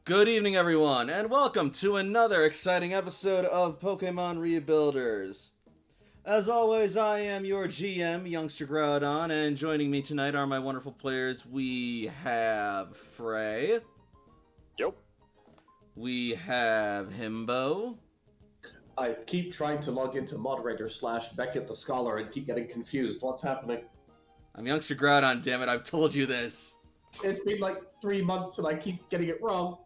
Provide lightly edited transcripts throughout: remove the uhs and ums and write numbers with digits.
Good evening, everyone, and welcome to another exciting episode of Pokemon Rebuilders. As always, I am your GM, Youngster Groudon, and joining me tonight are my wonderful players. We have Frey. Yep. We have Himbo. I keep trying to log into moderator/Beckett the Scholar and keep getting confused. What's happening? I'm Youngster Groudon, damn it, I've told you this. It's been like 3 months and I keep getting it wrong.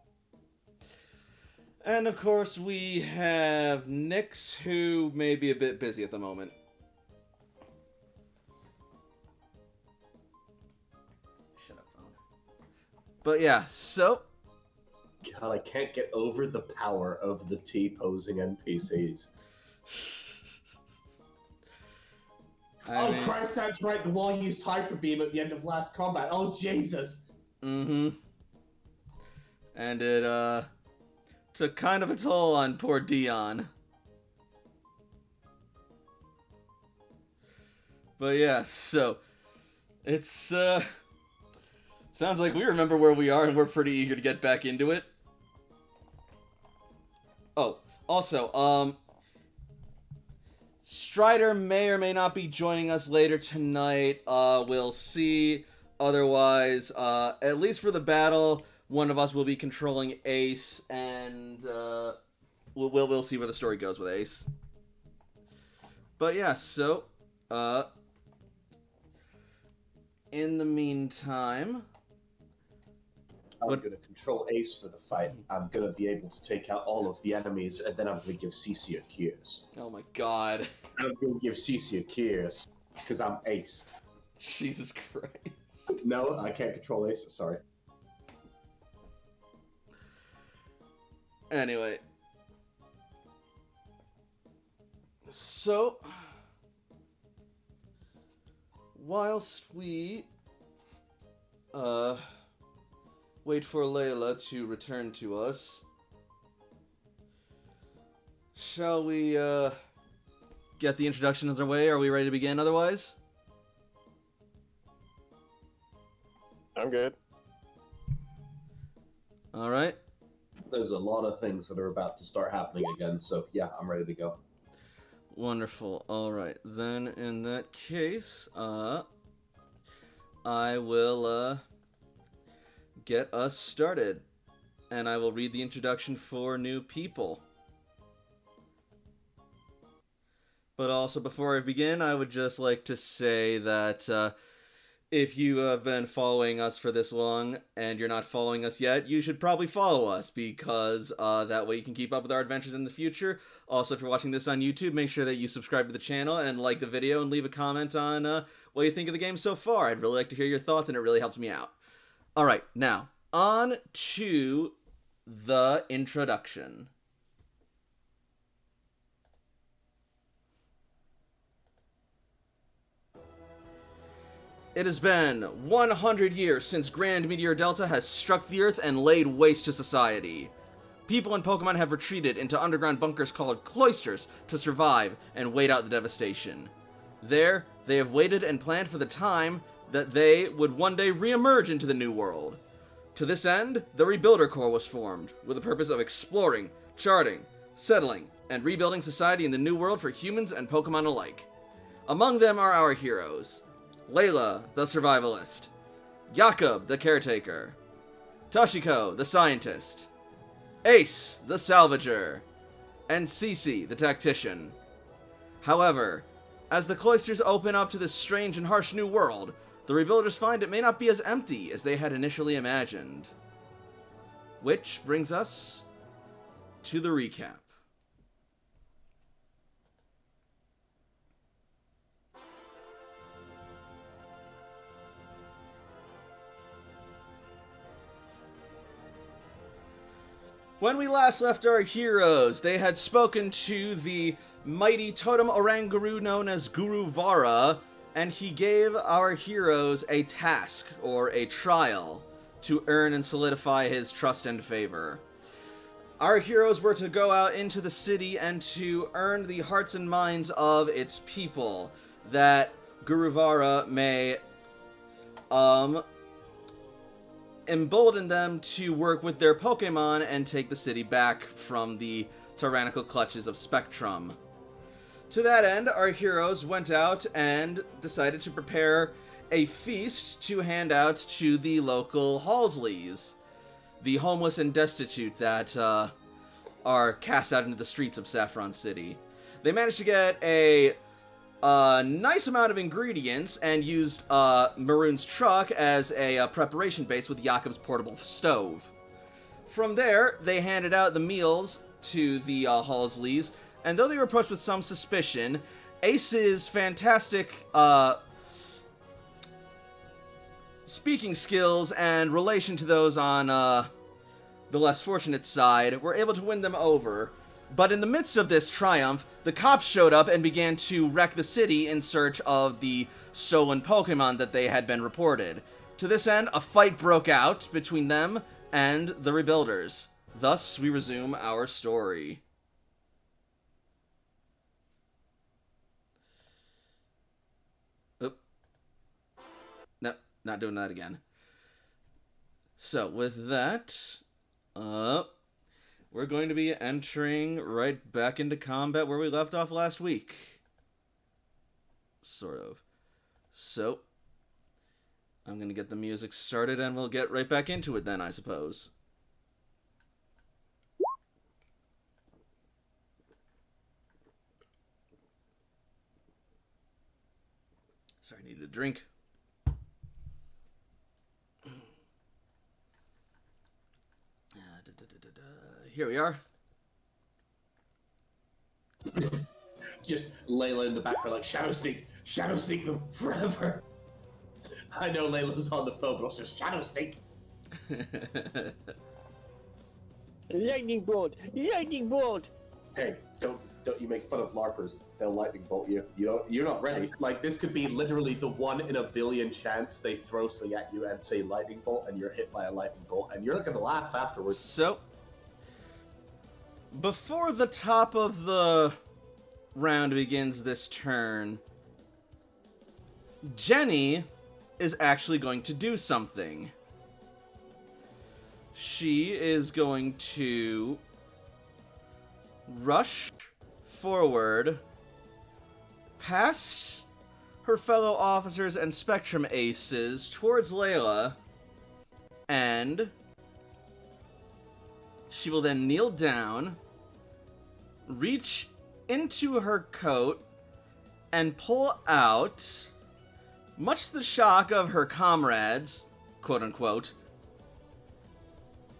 And of course, we have Nyx, who may be a bit busy at the moment. Shut up, phone. But yeah, so... God, I can't get over the power of the T-posing NPCs. Christ, that's right, the wall used Hyper Beam at the end of last combat. Oh, Jesus! Mm-hmm. And it, took kind of a toll on poor Dion. But yeah, so it's sounds like we remember where we are and we're pretty eager to get back into it. Oh, also, Strider may or may not be joining us later tonight. We'll see. Otherwise, at least for the battle, one of us will be controlling Ace, and we'll see where the story goes with Ace. But yeah, so in the meantime, I'm going to control Ace for the fight. I'm going to be able to take out all of the enemies, and then I'm going to give Cece a cures. Oh my god. I'm going to give Cece a cures, because I'm Ace. Jesus Christ. No, I can't control Ace, sorry. Anyway. So, whilst we, wait for Layla to return to us, shall we, get the introductions underway? Are we ready to begin otherwise? I'm good. Alright. There's a lot of things that are about to start happening again, so yeah, I'm ready to go. Wonderful. Alright, then in that case, I will, get us started. And I will read the introduction for new people. But also, before I begin, I would just like to say that, if you have been following us for this long and you're not following us yet, you should probably follow us because that way you can keep up with our adventures in the future. Also, if you're watching this on YouTube, make sure that you subscribe to the channel and like the video and leave a comment on what you think of the game so far. I'd really like to hear your thoughts and it really helps me out. Alright, now, on to the introduction. It has been 100 years since Grand Meteor Delta has struck the Earth and laid waste to society. People and Pokemon have retreated into underground bunkers called cloisters to survive and wait out the devastation. There, they have waited and planned for the time that they would one day re-emerge into the new world. To this end, the Rebuilder Corps was formed, with the purpose of exploring, charting, settling, and rebuilding society in the new world for humans and Pokemon alike. Among them are our heroes: Layla, the survivalist; Jakob, the caretaker; Toshiko, the scientist; Ace, the salvager; and Cece, the tactician. However, as the cloisters open up to this strange and harsh new world, the rebuilders find it may not be as empty as they had initially imagined. Which brings us to the recap. When we last left our heroes, they had spoken to the mighty totem Oranguru known as Guru Vara, and he gave our heroes a task, or a trial, to earn and solidify his trust and favor. Our heroes were to go out into the city and to earn the hearts and minds of its people, that Guru Vara may emboldened them to work with their Pokemon and take the city back from the tyrannical clutches of Spectrum. To that end, our heroes went out and decided to prepare a feast to hand out to the local Hallslees, the homeless and destitute that are cast out into the streets of Saffron City. They managed to get a nice amount of ingredients and used Maroon's truck as a preparation base with Jakob's portable stove. From there, they handed out the meals to the Hallslees, and though they were approached with some suspicion, Ace's fantastic speaking skills and relation to those on the less fortunate side were able to win them over. But in the midst of this triumph, the cops showed up and began to wreck the city in search of the stolen Pokemon that they had been reported. To this end, a fight broke out between them and the Rebuilders. Thus, we resume our story. Oop. Nope, not doing that again. So, with that, we're going to be entering right back into combat where we left off last week. Sort of. So, I'm going to get the music started and we'll get right back into it then, I suppose. Sorry, I needed a drink. Here we are. Just Layla in the background, like, shadow sneak them forever. I know Layla's on the phone, but also shadow sneak. Lightning bolt! Lightning bolt! Hey, don't you make fun of LARPers. They'll lightning bolt you. You're not ready. Like, this could be literally the 1 in a billion chance they throw something at you and say lightning bolt, and you're hit by a lightning bolt, and you're not gonna laugh afterwards. So, before the top of the round begins this turn, Jenny is actually going to do something. She is going to rush forward past her fellow officers and Spectrum aces towards Layla, and she will then kneel down, reach into her coat, and pull out, much to the shock of her comrades, quote-unquote,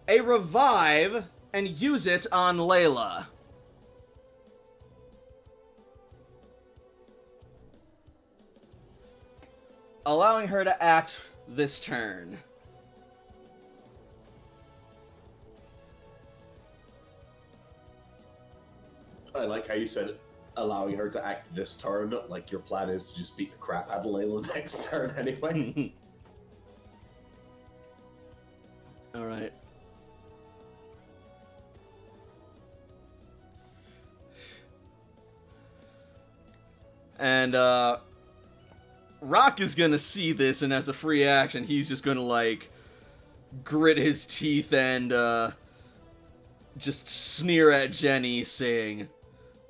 a revive and use it on Layla. Allowing her to act this turn. I like how you said allowing her to act this turn, like your plan is to just beat the crap out of Layla next turn anyway. Alright. And, Rock is gonna see this, and as a free action, he's just gonna, like, grit his teeth and, just sneer at Jenny, saying,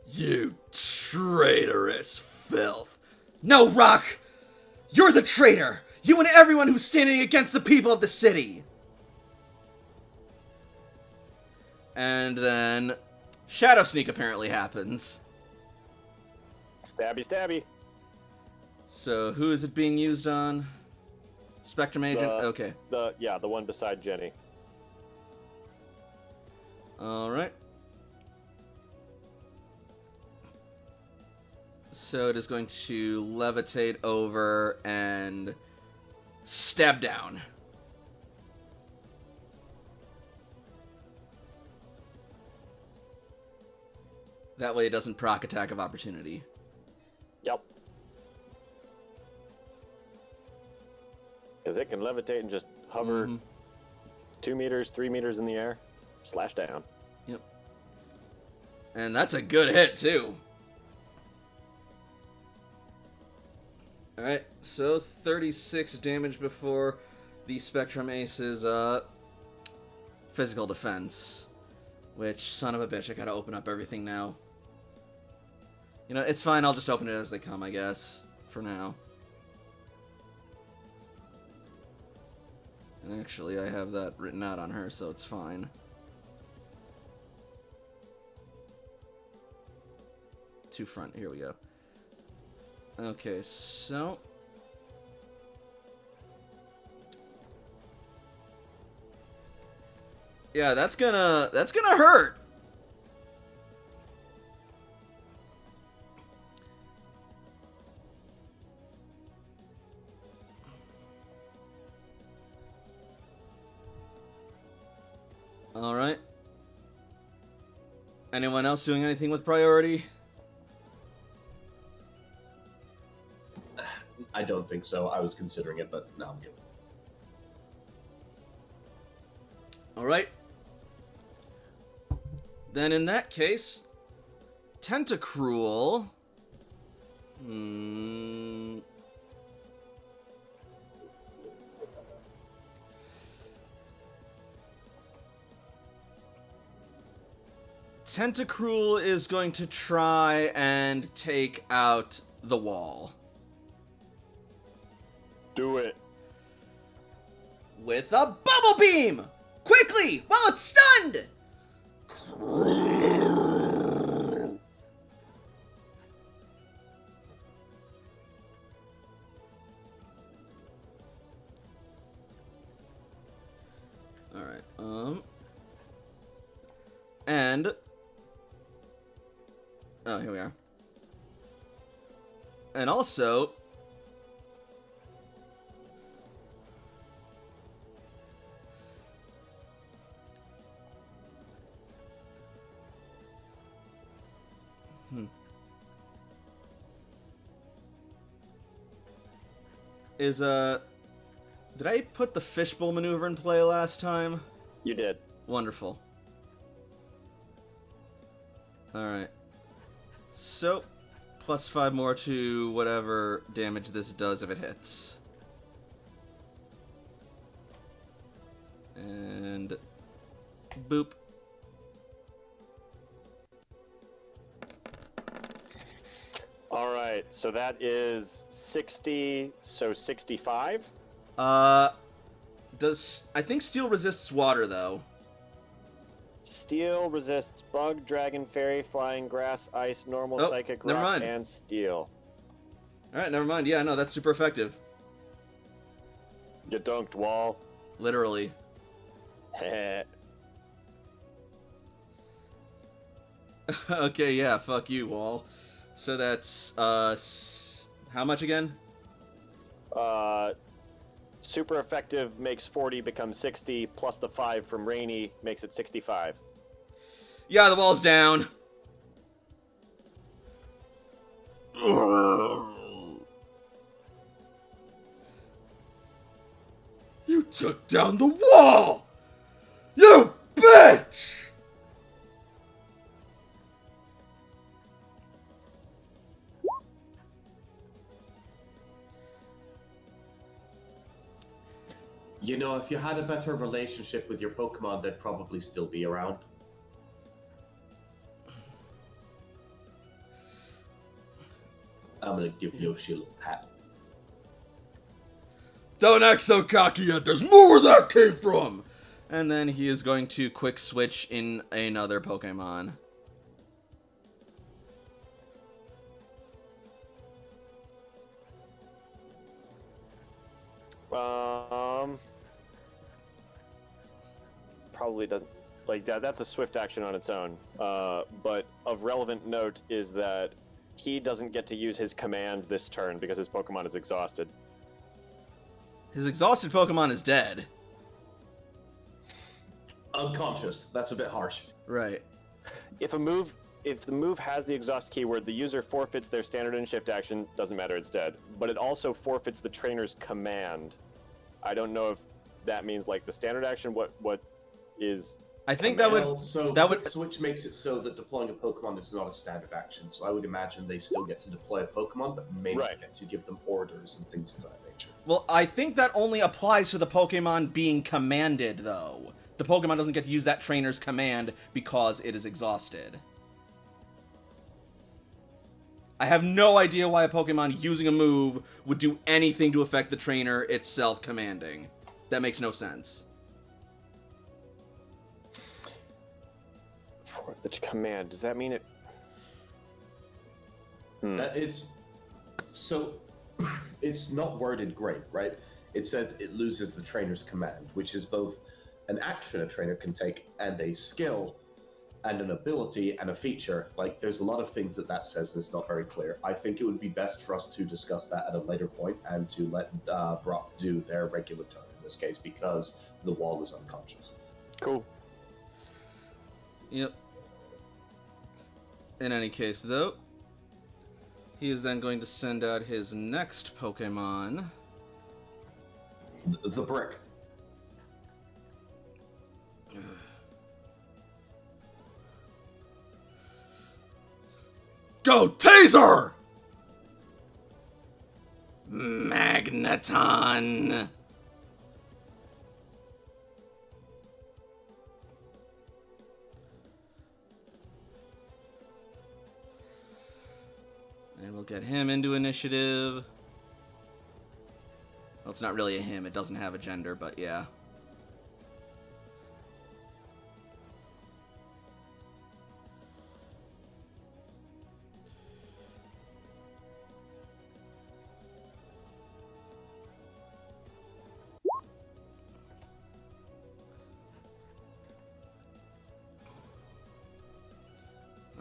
"You traitorous filth." No, Rock! You're the traitor! You and everyone who's standing against the people of the city! And then Shadow Sneak apparently happens. Stabby, stabby. So who is it being used on? Spectrum Agent? Okay. The one beside Jenny. Alright. So it is going to levitate over and stab down. That way it doesn't proc attack of opportunity. Yep. Because it can levitate and just hover 2 meters, 3 meters in the air, slash down. Yep. And that's a good hit, too. Alright, so 36 damage before The Spectrum Ace is, physical defense. Which, son of a bitch, I gotta open up everything now. You know, it's fine, I'll just open it as they come, I guess. For now. And actually, I have that written out on her, so it's fine. To front, here we go. Okay, so... yeah, that's gonna hurt! Alright. Anyone else doing anything with priority? I don't think so. I was considering it, but no, I'm good. Alright. Then in that case, Tentacruel... Tentacruel is going to try and take out the wall. Do it. With a bubble beam! Quickly, while it's stunned! Alright, and... oh, here we are. And also... is, did I put the fishbowl maneuver in play last time? You did. Wonderful. Alright. So, plus 5 more to whatever damage this does if it hits. And... boop. Alright, so that is 60, so 65? Does... I think steel resists water, though. Steel resists bug, dragon, fairy, flying, grass, ice, normal, psychic, never rock, mind. and steel. Alright, never mind. Yeah, no, that's super effective. Get dunked, Wall. Literally. Heh. Okay, yeah, fuck you, Wall. So that's, how much again? Super effective makes 40 become 60, plus the 5 from Rainy makes it 65. Yeah, the wall's down. You took down the wall! You bitch! You know, if you had a better relationship with your Pokemon, they'd probably still be around. I'm gonna give Yoshi a little pat. Don't act so cocky yet, there's more where that came from! And then he is going to quick switch in another Pokemon. Probably doesn't like that. That's a swift action on its own. But of relevant note is that he doesn't get to use his command this turn because his Pokemon is exhausted. His exhausted Pokemon is dead. Unconscious. That's a bit harsh. Right. If the move has the exhaust keyword, the user forfeits their standard and shift action. Doesn't matter, it's dead. But it also forfeits the trainer's command. I don't know if that means like the standard action. What is? I think Well, so Quick Switch makes it so that deploying a Pokemon is not a standard action. So I would imagine they still get to deploy a Pokemon, but maybe Right. get to give them orders and things of that nature. feature. Well, I think that only applies to the Pokemon being commanded, though. The Pokemon doesn't get to use that trainer's command because it is exhausted. I have no idea why a Pokemon using a move would do anything to affect the trainer itself commanding. That makes no sense. For the command, does that mean it? It's not worded great, right? It says it loses the trainer's command, which is both an action a trainer can take and a skill and an ability and a feature. Like, there's a lot of things that says, and it's not very clear. I think it would be best for us to discuss that at a later point and to let Brock do their regular turn in this case, because the wall is unconscious. Cool. Yep. In any case, though, he is then going to send out his next Pokemon. The brick. Go Taser! Magneton! And we'll get him into initiative. Well, it's not really a him. It doesn't have a gender, but yeah.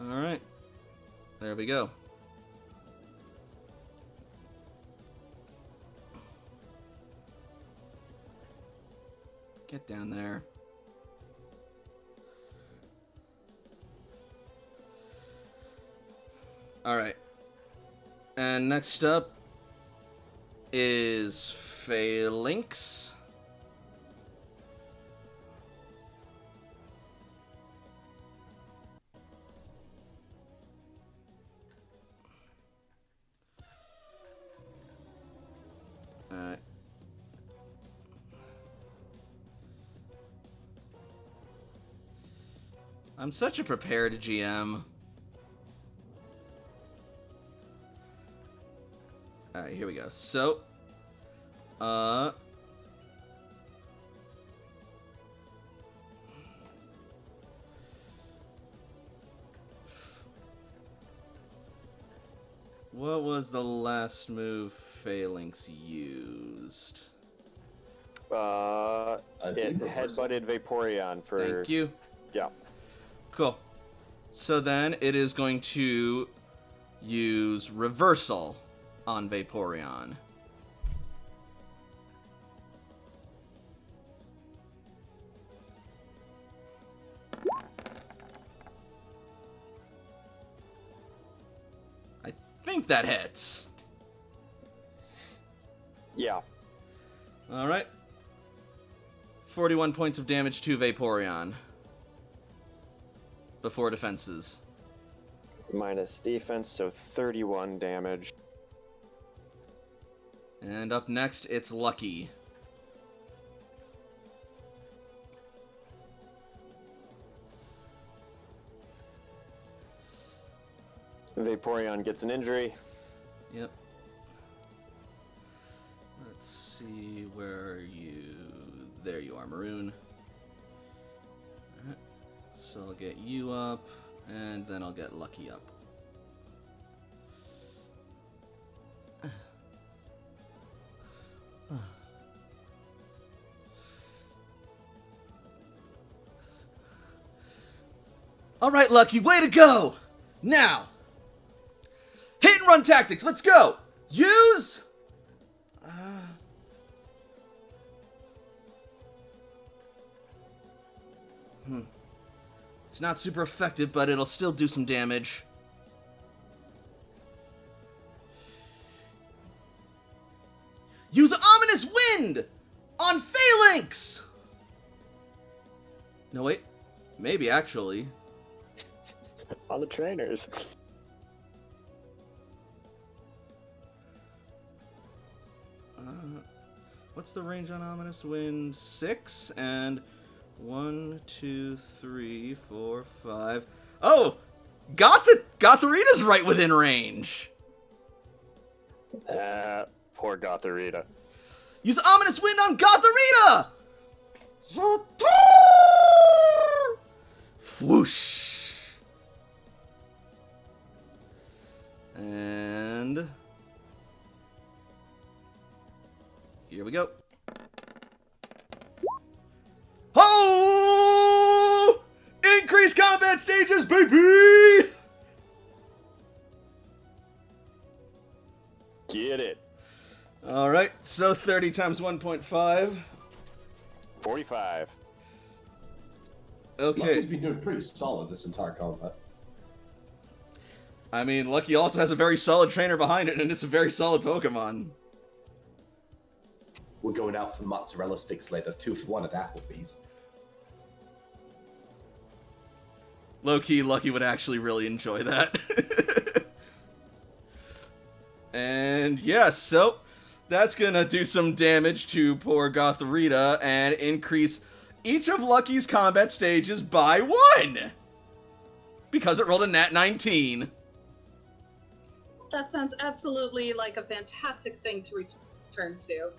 Alright. There we go. Get down there. Alright. And next up is Phalanx. Alright. I'm such a prepared GM. Alright, here we go. So, what was the last move Phalanx used? It headbutted Vaporeon for... Thank you. Yeah. Cool. So then it is going to use Reversal on Vaporeon. I think that hits. Yeah. Alright. 41 points of damage to Vaporeon. Before defenses. Minus defense, so 31 damage. And up next, it's Lucky. Vaporeon gets an injury. Yep. Let's see, where are you? There you are, Maroon. Alright. So I'll get you up, and then I'll get Lucky up. Alright, Lucky, way to go! Now, hit and run tactics, let's go! Use... It's not super effective, but it'll still do some damage. Use Ominous Wind on Phalanx! No, wait. Maybe, actually. On the trainers. what's the range on Ominous Wind? 6 and 1, 2, 3, 4, 5. Oh, Gotharita's right within range. Poor Gotharita. Use Ominous Wind on Gotharita! Whoosh. And here we go. Oh! Increased combat stages, baby! Get it. Alright, so 30 times 1.5. 45. Okay. Lucky's been doing pretty solid this entire combat. I mean, Lucky also has a very solid trainer behind it, and it's a very solid Pokemon. We're going out for mozzarella sticks later, 2 for 1 at Applebee's. Low-key, Lucky would actually really enjoy that. And yes, so that's gonna do some damage to poor Gotharita and increase each of Lucky's combat stages by 1! Because it rolled a nat 19. That sounds absolutely like a fantastic thing to return to.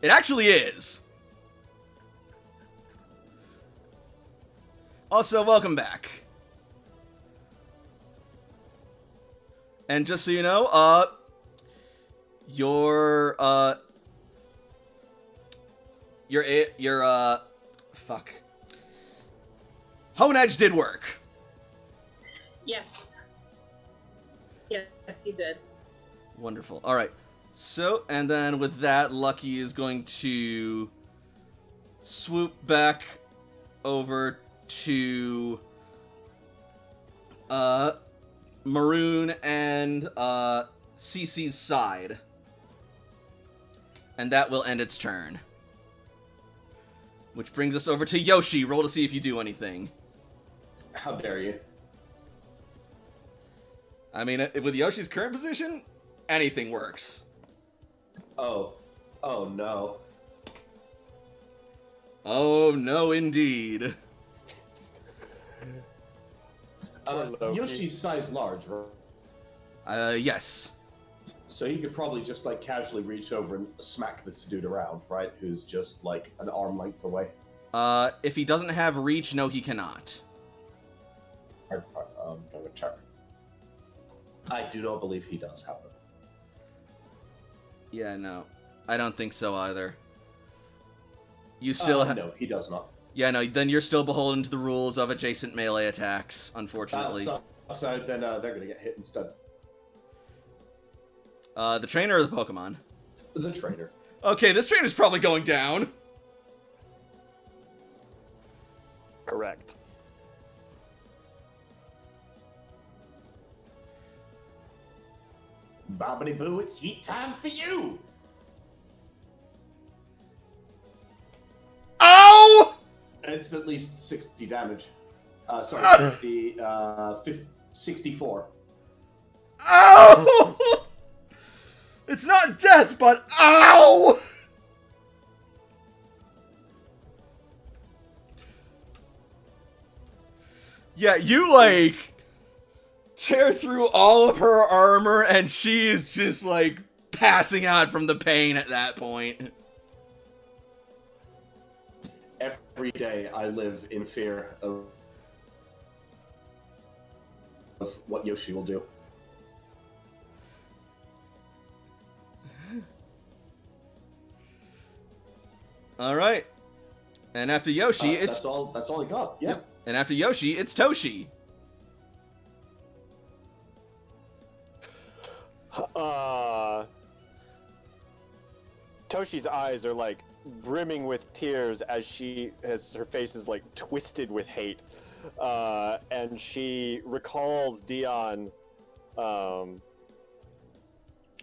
It actually is. Also, welcome back. And just so you know, your fuck. Hone Edge did work. Yes. Yes, he did. Wonderful. Alright. So, and then with that, Lucky is going to swoop back over to Maroon and CC's side. And that will end its turn. Which brings us over to Yoshi. Roll to see if you do anything. How dare you? I mean, with Yoshi's current position, anything works. Oh. Oh no. Oh, no indeed. Yoshi's size large, right? Yes. So he could probably just like casually reach over and smack this dude around, right? Who's just like an arm length away. If he doesn't have reach, no, he cannot. I'm gonna check. I do not believe he does, however. Yeah, no. I don't think so either. You still no, he does not. Yeah, no, then you're still beholden to the rules of adjacent melee attacks, unfortunately. So then they're gonna get hit instead. The trainer or the Pokemon? The trainer. Okay, this trainer's probably going down. Correct. Bobbity boo, it's heat time for you! Ow! It's at least 60 damage. Sorry, 64. Ow! It's not death, but ow! Yeah, you, like, tear through all of her armor, and she is just, like, passing out from the pain at that point. Every day I live in fear of what Yoshi will do. Alright. And after Yoshi, it's... That's all I got, yeah. Yep. And after Yoshi, it's Toshi. Toshi's eyes are like brimming with tears as her face is like twisted with hate, and she recalls Dion. I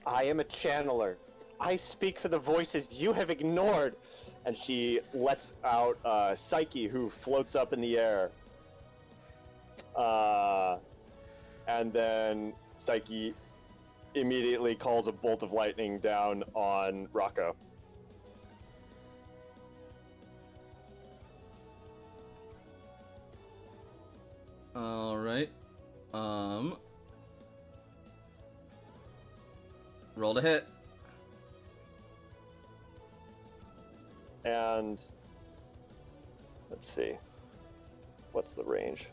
am a channeler. I speak for the voices you have ignored. And she lets out Psyche, who floats up in the air. And then Psyche immediately calls a bolt of lightning down on Rocco. Roll to hit. And let's see. What's the range?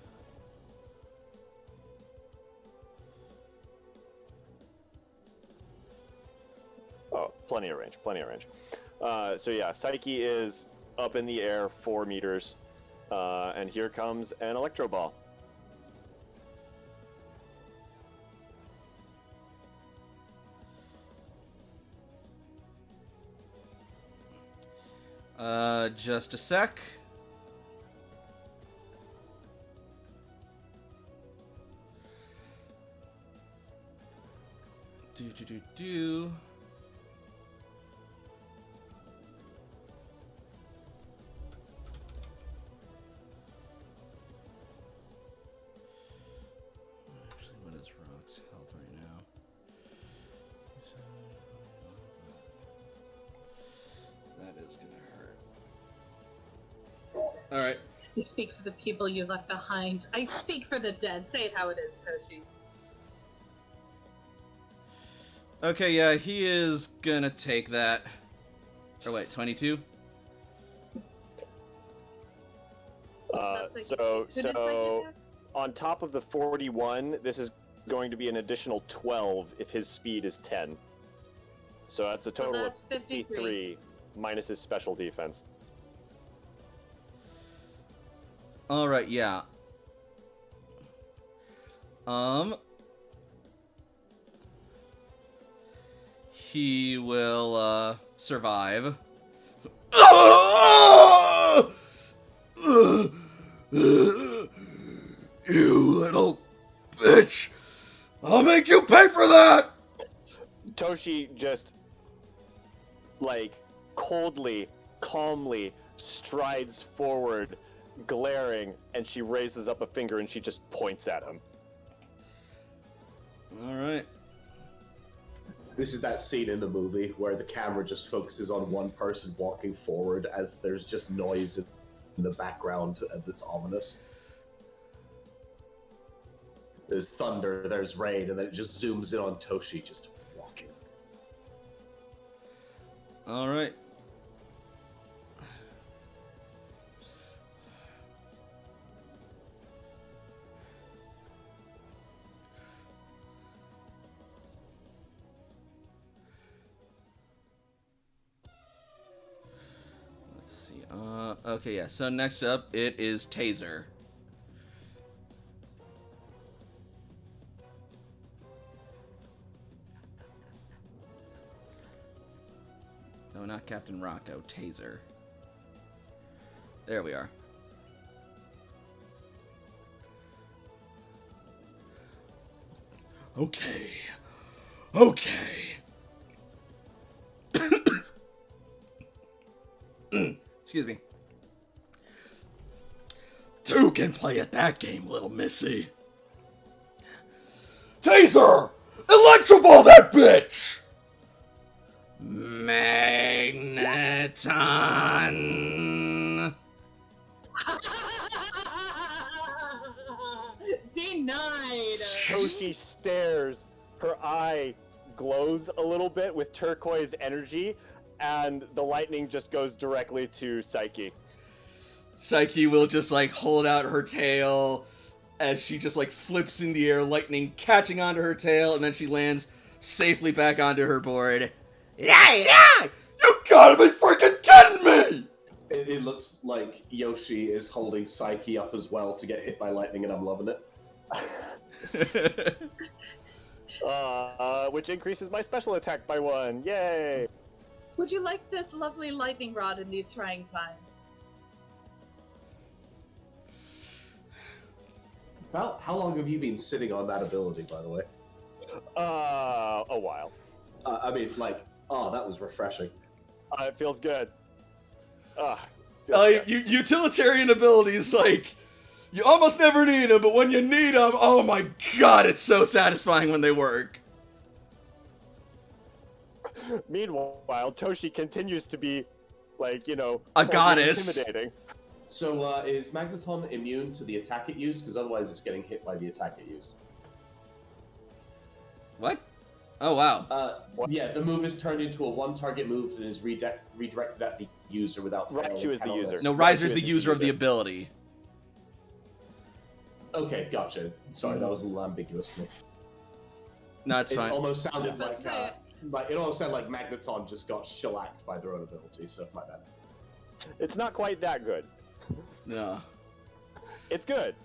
Oh, plenty of range, plenty of range. So yeah, Psyche is up in the air 4 meters. And here comes an electro ball. Just a sec. Do. Actually, what is Rock's health right now? That is gonna hurt. Alright. I speak for the people you left behind. I speak for the dead. Say it how it is, Toshi. Okay, yeah, he is gonna take that. Or wait, 22? So on top of the 41, this is going to be an additional 12 if his speed is 10. So that's a total of 53 minus his special defense. Alright, yeah. He will, survive. You little bitch! I'll make you pay for that! Toshi just, like, coldly, calmly strides forward, glaring, and she raises up a finger and she just points at him. Alright. This is that scene in the movie where the camera just focuses on one person walking forward as there's just noise in the background that's ominous. There's thunder, there's rain, and then it just zooms in on Toshi just walking. Alright. Okay, yeah, so next up, it is Taser. No, not Captain Rocco, Taser. There we are. Okay. Excuse me. Two can play at that game, little missy. Taser! Electroball that bitch! Magneton! Denied! Toshi stares. Her eye glows a little bit with turquoise energy, and the lightning just goes directly to Psyche. Psyche will just, like, hold out her tail as she just, like, flips in the air, lightning catching onto her tail, and then she lands safely back onto her board. Yeah! You gotta be freaking kidding me! It looks like Yoshi is holding Psyche up as well to get hit by lightning, and I'm loving it. Which increases my special attack by 1. Yay! Would you like this lovely lightning rod in these trying times? Well, how long have you been sitting on that ability, by the way? A while. I mean, like, oh, that was refreshing. It feels good. Good. Utilitarian abilities, like, you almost never need them, but when you need them, oh my god, it's so satisfying when they work. Meanwhile, Toshi continues to be, like, you know, a goddess. Intimidating. So, is Magneton immune to the attack it used? Because otherwise it's getting hit by the attack it used. What? Oh, wow. Yeah, the move is turned into a one-target move and is redirected at the user without fail. Raichu is the user. No, Riser's the user of the ability. Okay, gotcha. Sorry, that was a little ambiguous for me. No, it's fine. It almost sounded That's like it almost sounded like Magneton just got shellacked by their own ability, so my bad. It's not quite that good. No. It's good,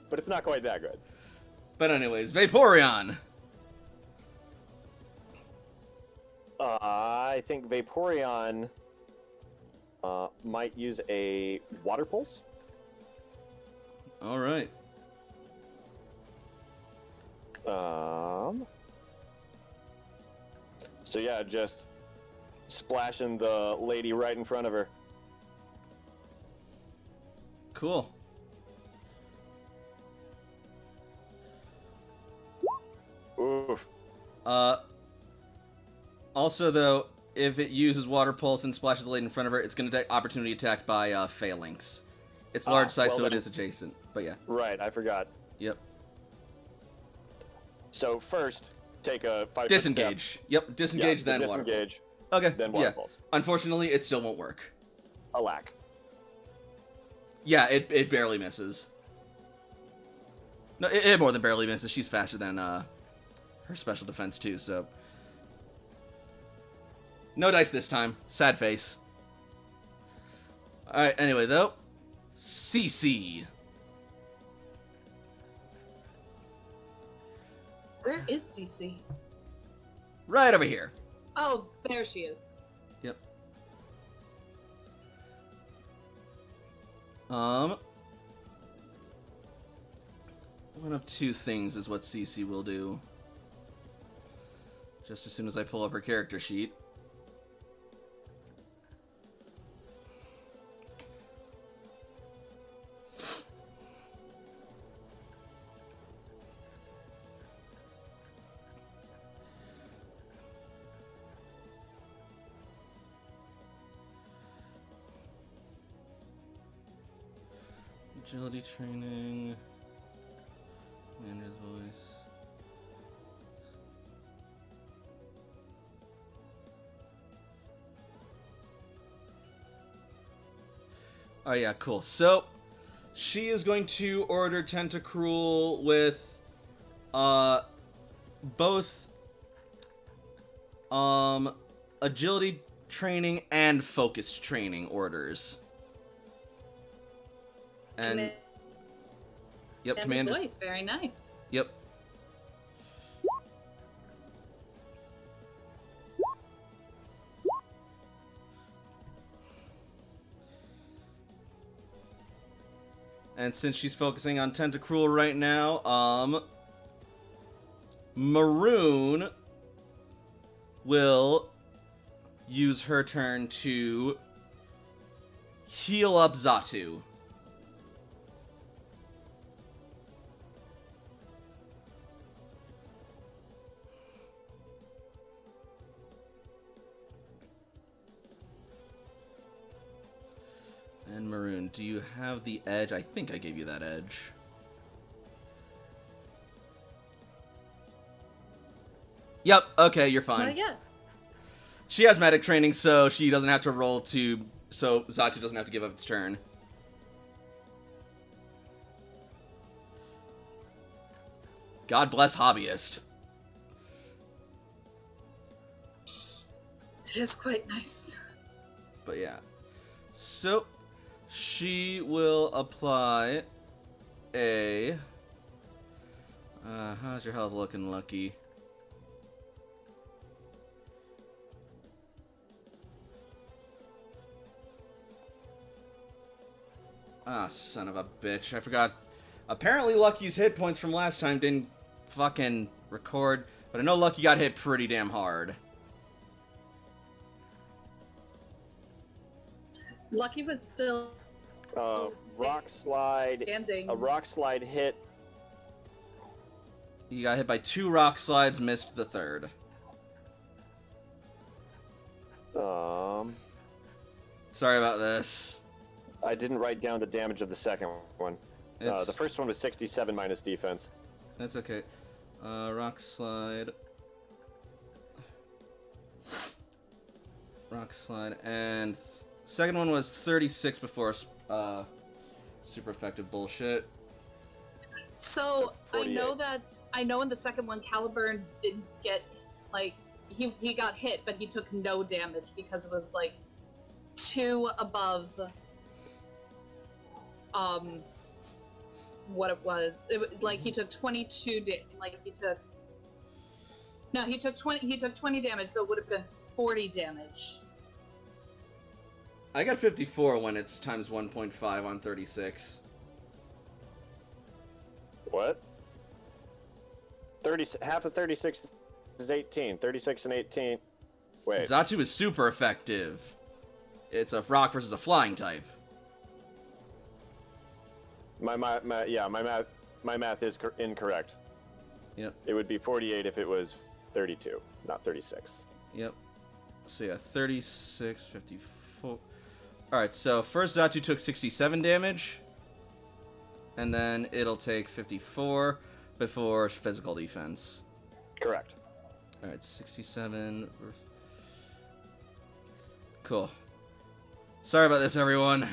but it's not quite that good. But anyways, Vaporeon. I think Vaporeon might use a Water Pulse. All right. So yeah, just splashing the lady right in front of her. Cool. Oof. Also, though, if it uses Water Pulse and splashes the lady in front of her, it's going to take opportunity attack by Phalanx. It's large size, well so it then. is adjacent. But yeah. Right, I forgot. Yep. So first, take a 5-foot Disengage. step. Yep, disengage, Yeah, then Water Pulse. disengage, Okay, then Water yeah. Pulse. Unfortunately, it still won't work. Alack. Yeah, it barely misses. No, it more than barely misses. She's faster than her special defense, too, so... No dice this time. Sad face. Alright, anyway, though. CC. Where is Cece? Right over here. Oh, there she is. Yep. One of two things is what CC will do. Just as soon as I pull up her character sheet. Agility training. Commander's voice. Oh yeah, cool. So, she is going to order Tentacruel with, both, agility training and focused training orders. And yep, Commander's voice, very nice. Yep. And since she's focusing on Tentacruel right now, Maroon will use her turn to heal up Xatu. And Maroon, do you have the edge? I think I gave you that edge. Yep, okay, you're fine. Yes. She has medic training, so she doesn't have to roll to... So Xatu doesn't have to give up its turn. God bless Hobbyist. It is quite nice. But yeah. So, she will apply a... how's your health looking, Lucky? Ah, son of a bitch. I forgot. Apparently Lucky's hit points from last time didn't fucking record, but I know Lucky got hit pretty damn hard. Lucky was still rock slide. standing. A rock slide hit. You got hit by 2 rock slides, missed the third. Sorry about this. I didn't write down the damage of the second one. It's- The first one was 67 minus defense. That's okay. Rock slide. Rock slide, and second one was 36 before super effective bullshit. So I 48. know in the second one Caliburn didn't get like he got hit, but he took no damage because it was like 2 above what it was. Like he took 22 he took 20 damage, so it would have been 40 damage. I got 54 when it's times 1.5 on 36. What? Half of 36 is 18. 36 and 18. Wait. Zatsu is super effective. It's a rock versus a flying type. My math is incorrect. Yep. It would be 48 if it was 32, not 36. Yep. So yeah, 36, 54. Alright, so first Zatsu took 67 damage. And then it'll take 54 before physical defense. Correct. Alright, 67. Cool. Sorry about this, everyone.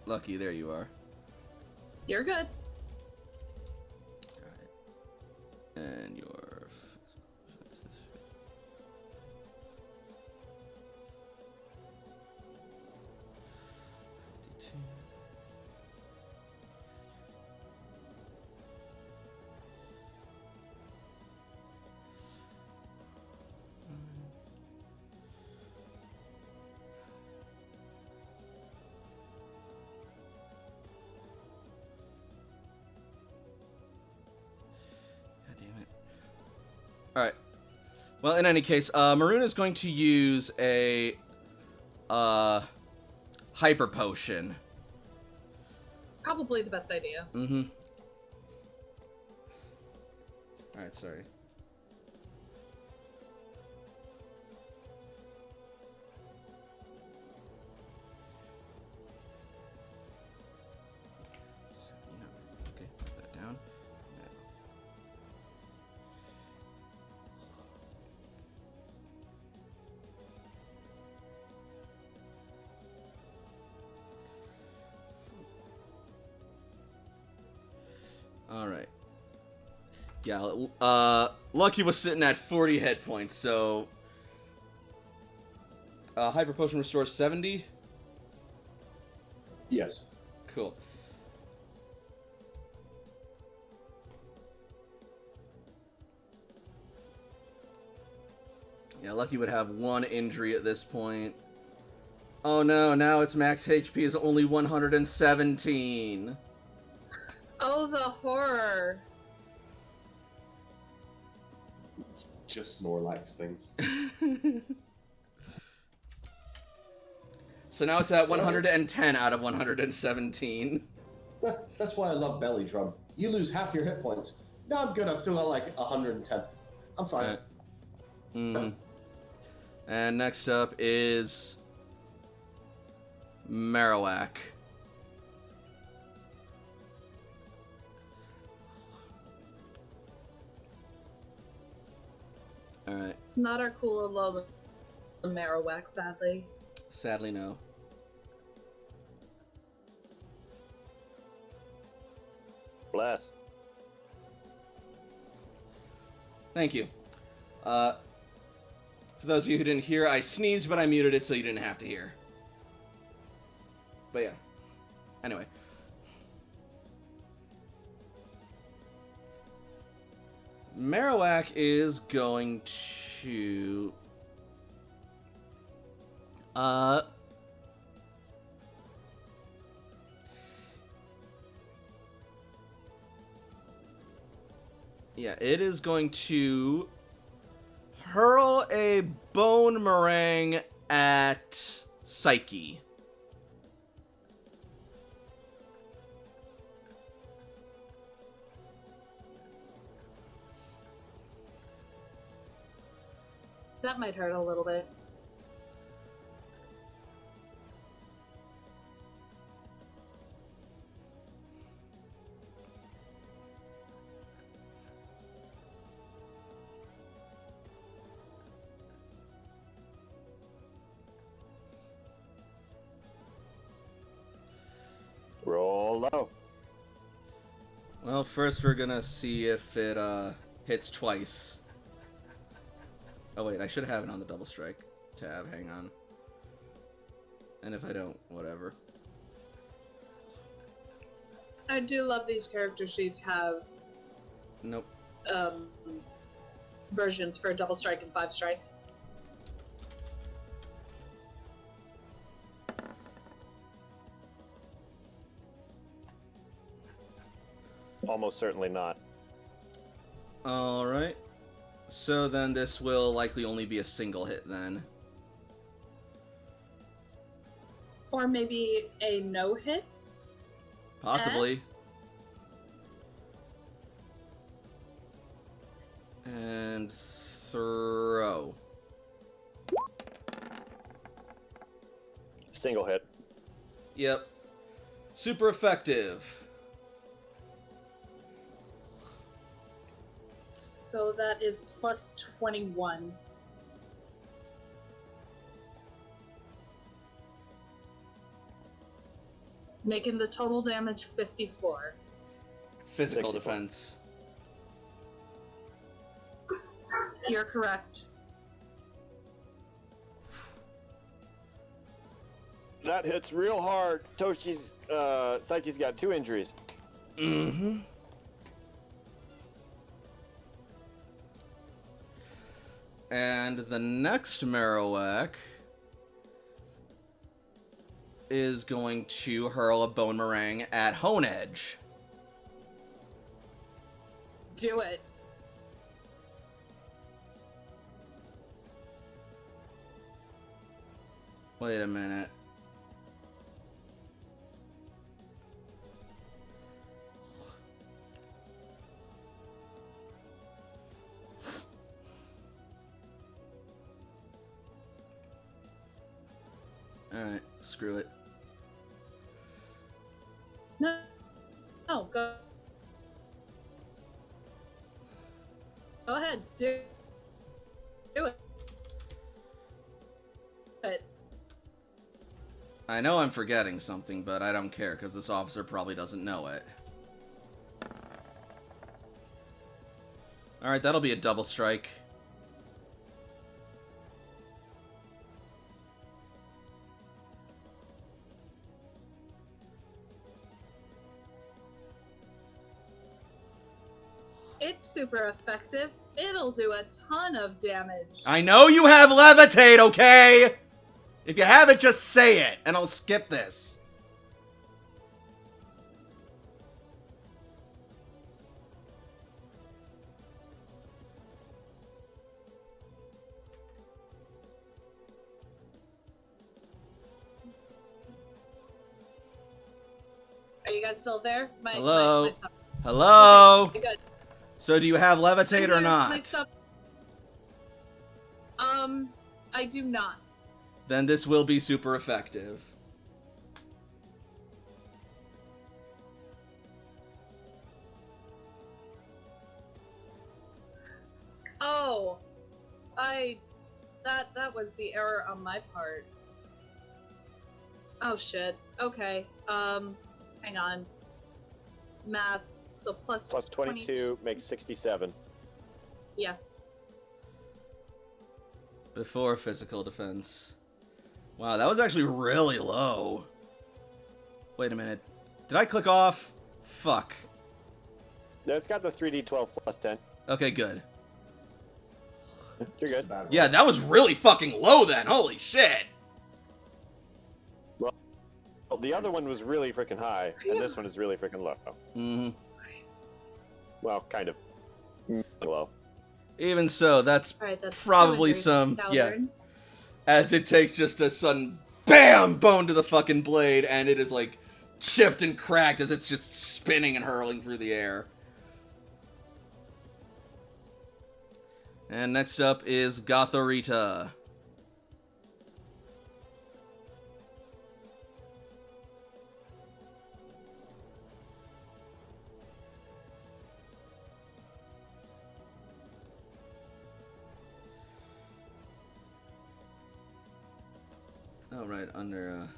Lucky, there you are. You're good. And your... Alright. Well, in any case, Maroon is going to use a hyper potion. Probably the best idea. Mm-hmm. Alright, sorry. Okay, put that down. Alright. Yeah, Lucky was sitting at 40 hit points, so... Hyper Potion restores 70? Yes. Cool. Yeah, Lucky would have 1 injury at this point. Oh no, now its max HP is only 117. Oh, the horror. Just Snorlax things. So now it's at 110 out of 117. That's why I love Belly Drum. You lose half your hit points. No, I'm good. I've still got like 110. I'm fine. And next up is Marowak. Alright. Not our cool Alola Marowak, sadly. Sadly, no. Bless. Thank you. For those of you who didn't hear, I sneezed, but I muted it so you didn't have to hear. But yeah. Anyway. Marowak is going to... Yeah, it is going to hurl a bone meringue at Psyche. That might hurt a little bit. low. Well, first we're gonna see if it hits twice. Oh wait, I should have it on the double strike tab. Hang on. And if I don't, whatever. I do love these character sheets have Nope. versions for double strike and 5 strike. Almost certainly not. Alright. So then this will likely only be a single hit then. Or maybe a no hit. Possibly. And throw. Single hit. Yep. Super effective. So that is plus 21. Making the total damage 54. Physical 64. defense. You're correct. That hits real hard. Toshi's Psyche's got 2 injuries. Mm-hmm. And the next Marowak is going to hurl a Bone Meringue at Hone Edge. Do it. Wait a minute. Alright, screw it. No. Oh, go. Go ahead. Do it. I know I'm forgetting something, but I don't care, because this officer probably doesn't know it. Alright, that'll be a double strike. It's super effective. It'll do a ton of damage. I know you have Levitate, okay? If you have it, just say it, and I'll skip this. Are you guys still there? Hello? My stuff. Hello? Okay, good. So do you have Levitate or Here, not? my stuff. I do not. Then this will be super effective. Oh, that was the error on my part. Oh shit. Okay. Hang on. Math. So plus 22 makes 67. Yes. Before physical defense. Wow, that was actually really low. Wait a minute. Did I click off? Fuck. No, it's got the 3d12 plus 10. Okay, good. You're good. Yeah, that was really fucking low then. Holy shit. Well, the other one was really freaking high, and this one is really freaking low. Mm-hmm. Well, kind of low. Even so, that's Alright, that's probably 2 injuries, some... Yeah. Caliburn. As it takes just a sudden BAM! Bone to the fucking blade, and it is like chipped and cracked as it's just spinning and hurling through the air. And next up is Gothorita. Oh, right, under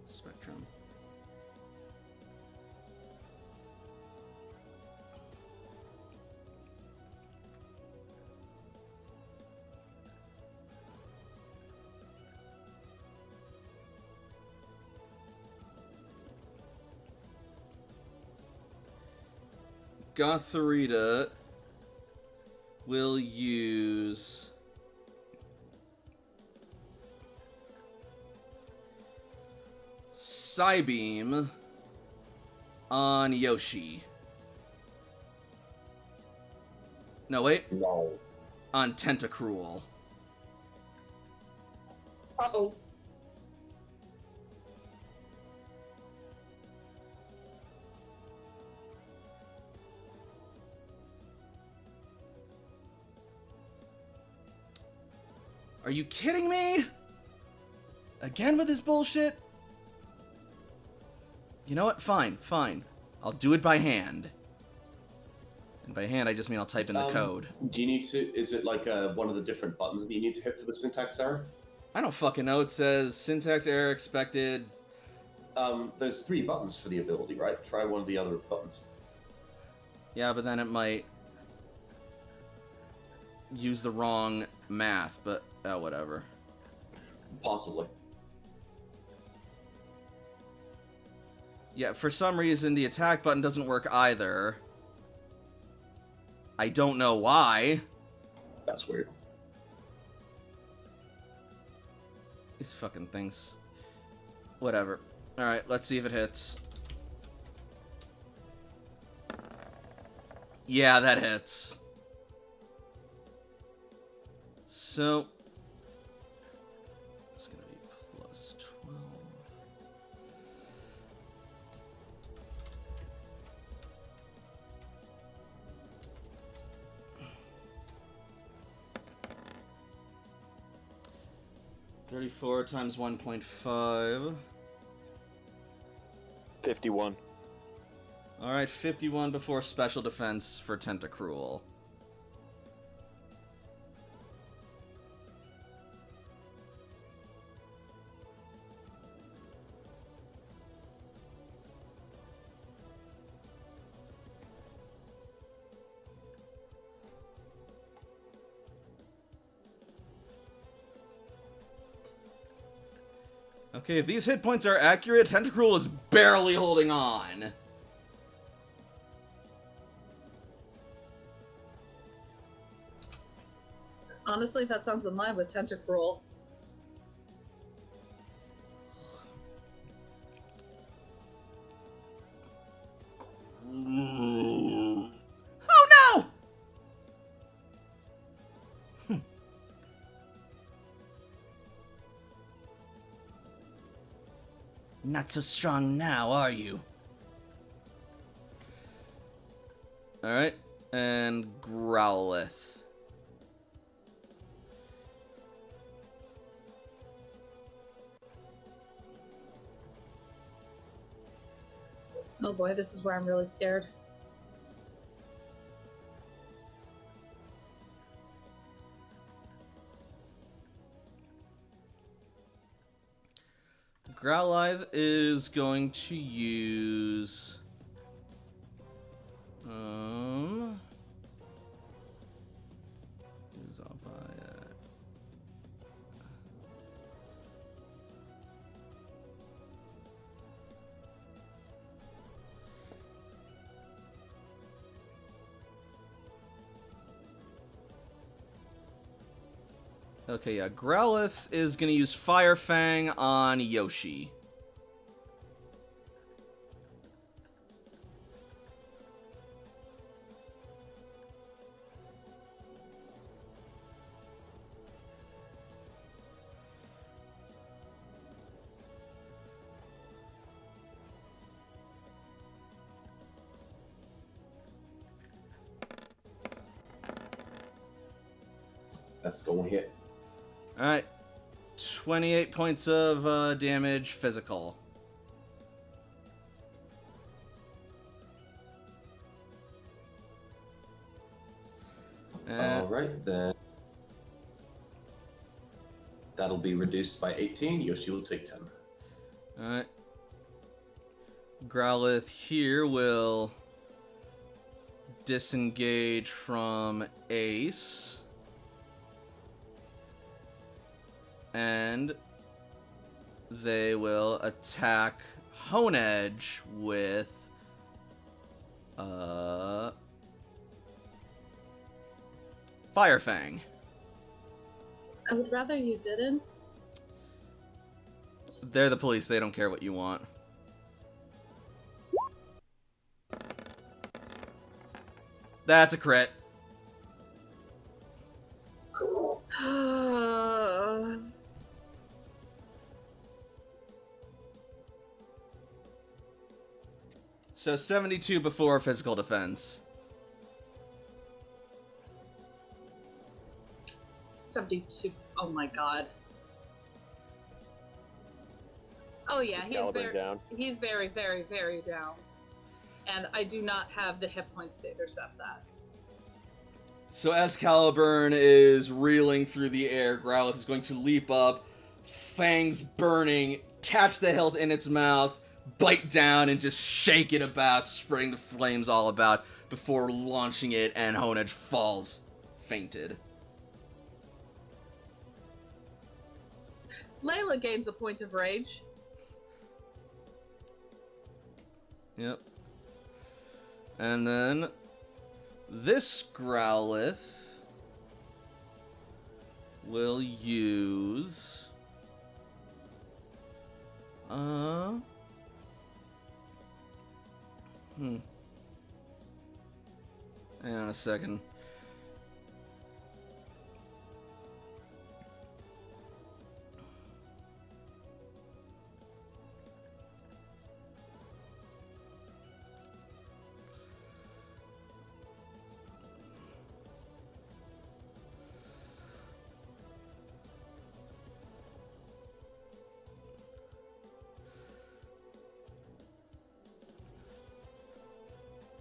Spectrum. Gotharita will use Psybeam on Yoshi. No, wait. No. On Tentacruel. Uh-oh. Are you kidding me? Again with this bullshit? You know what? Fine, fine. I'll do it by hand. And by hand, I just mean I'll type in the code. Do you need to... Is it like one of the different buttons that you need to hit for the syntax error? I don't fucking know. It says syntax error expected. There's 3 buttons for the ability, right? Try one of the other buttons. Yeah, but then it might use the wrong math, but whatever. Possibly. Yeah, for some reason, the attack button doesn't work either. I don't know why. That's weird. These fucking things. Whatever. Alright, let's see if it hits. Yeah, that hits. So... it's gonna be plus 12. $34 times 1.5. 51. Alright, 51 before special defense for Tentacruel. Okay, if these hit points are accurate, Tentacruel is barely holding on. Honestly, that sounds in line with Tentacruel. Oh no! Not so strong now, are you? Alright, and Growlithe. Oh boy, this is where I'm really scared. Growlithe is going to use... use all by Okay, yeah, Growlithe is going to use Fire Fang on Yoshi. That's going to hit. Alright, 28 points of damage physical. Alright, then. That'll be reduced by 18. Yoshi will take 10. Alright. Growlithe here will disengage from Ace. And they will attack Honedge with Firefang. I would rather you didn't. They're the police. They don't care what you want. That's a crit. So 72 before physical defense. 72. Oh my god. Oh yeah, he's very, very, very down. And I do not have the hit points to intercept that. So as Caliburn is reeling through the air, Growlithe is going to leap up, fangs burning, catch the hilt in its mouth, bite down, and just shake it about, spraying the flames all about, before launching it, and Honedge falls, fainted. Layla gains a point of rage. Yep. And then this Growlithe will use Hang on a second.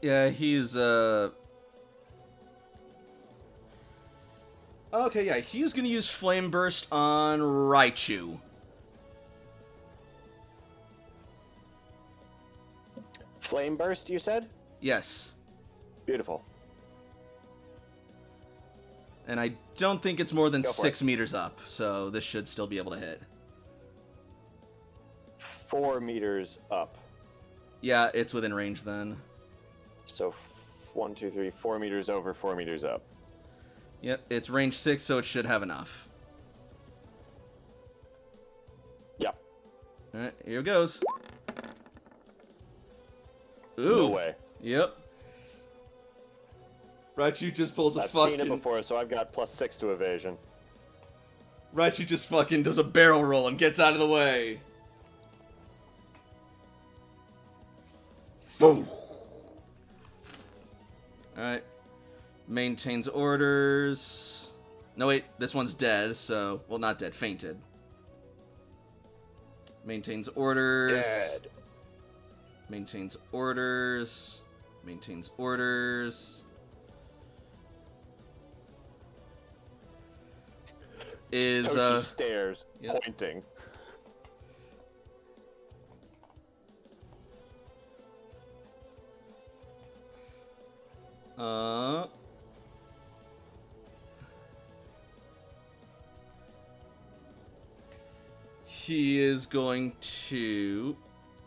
Yeah, he's, okay, yeah, he's gonna use Flame Burst on Raichu. Flame Burst, you said? Yes. Beautiful. And I don't think it's more than Go for 6 it. meters up, so this should still be able to hit. 4 meters up. Yeah, it's within range then. So 1, 2, 3, 4 meters over, 4 meters up. Yep, it's range 6, so it should have enough. Yep. Alright, here it goes. Ooh. No way. Yep. Raichu just pulls a I've fucking... seen it before, so I've got +6 to evasion. Raichu just fucking does a barrel roll and gets out of the way. Boom. Alright. Maintains orders. No, wait. This one's dead, so... Well, not dead. Fainted. Maintains orders. Dead. Maintains orders. Maintains orders. Is, Toshi stares, yep. pointing. He is going to...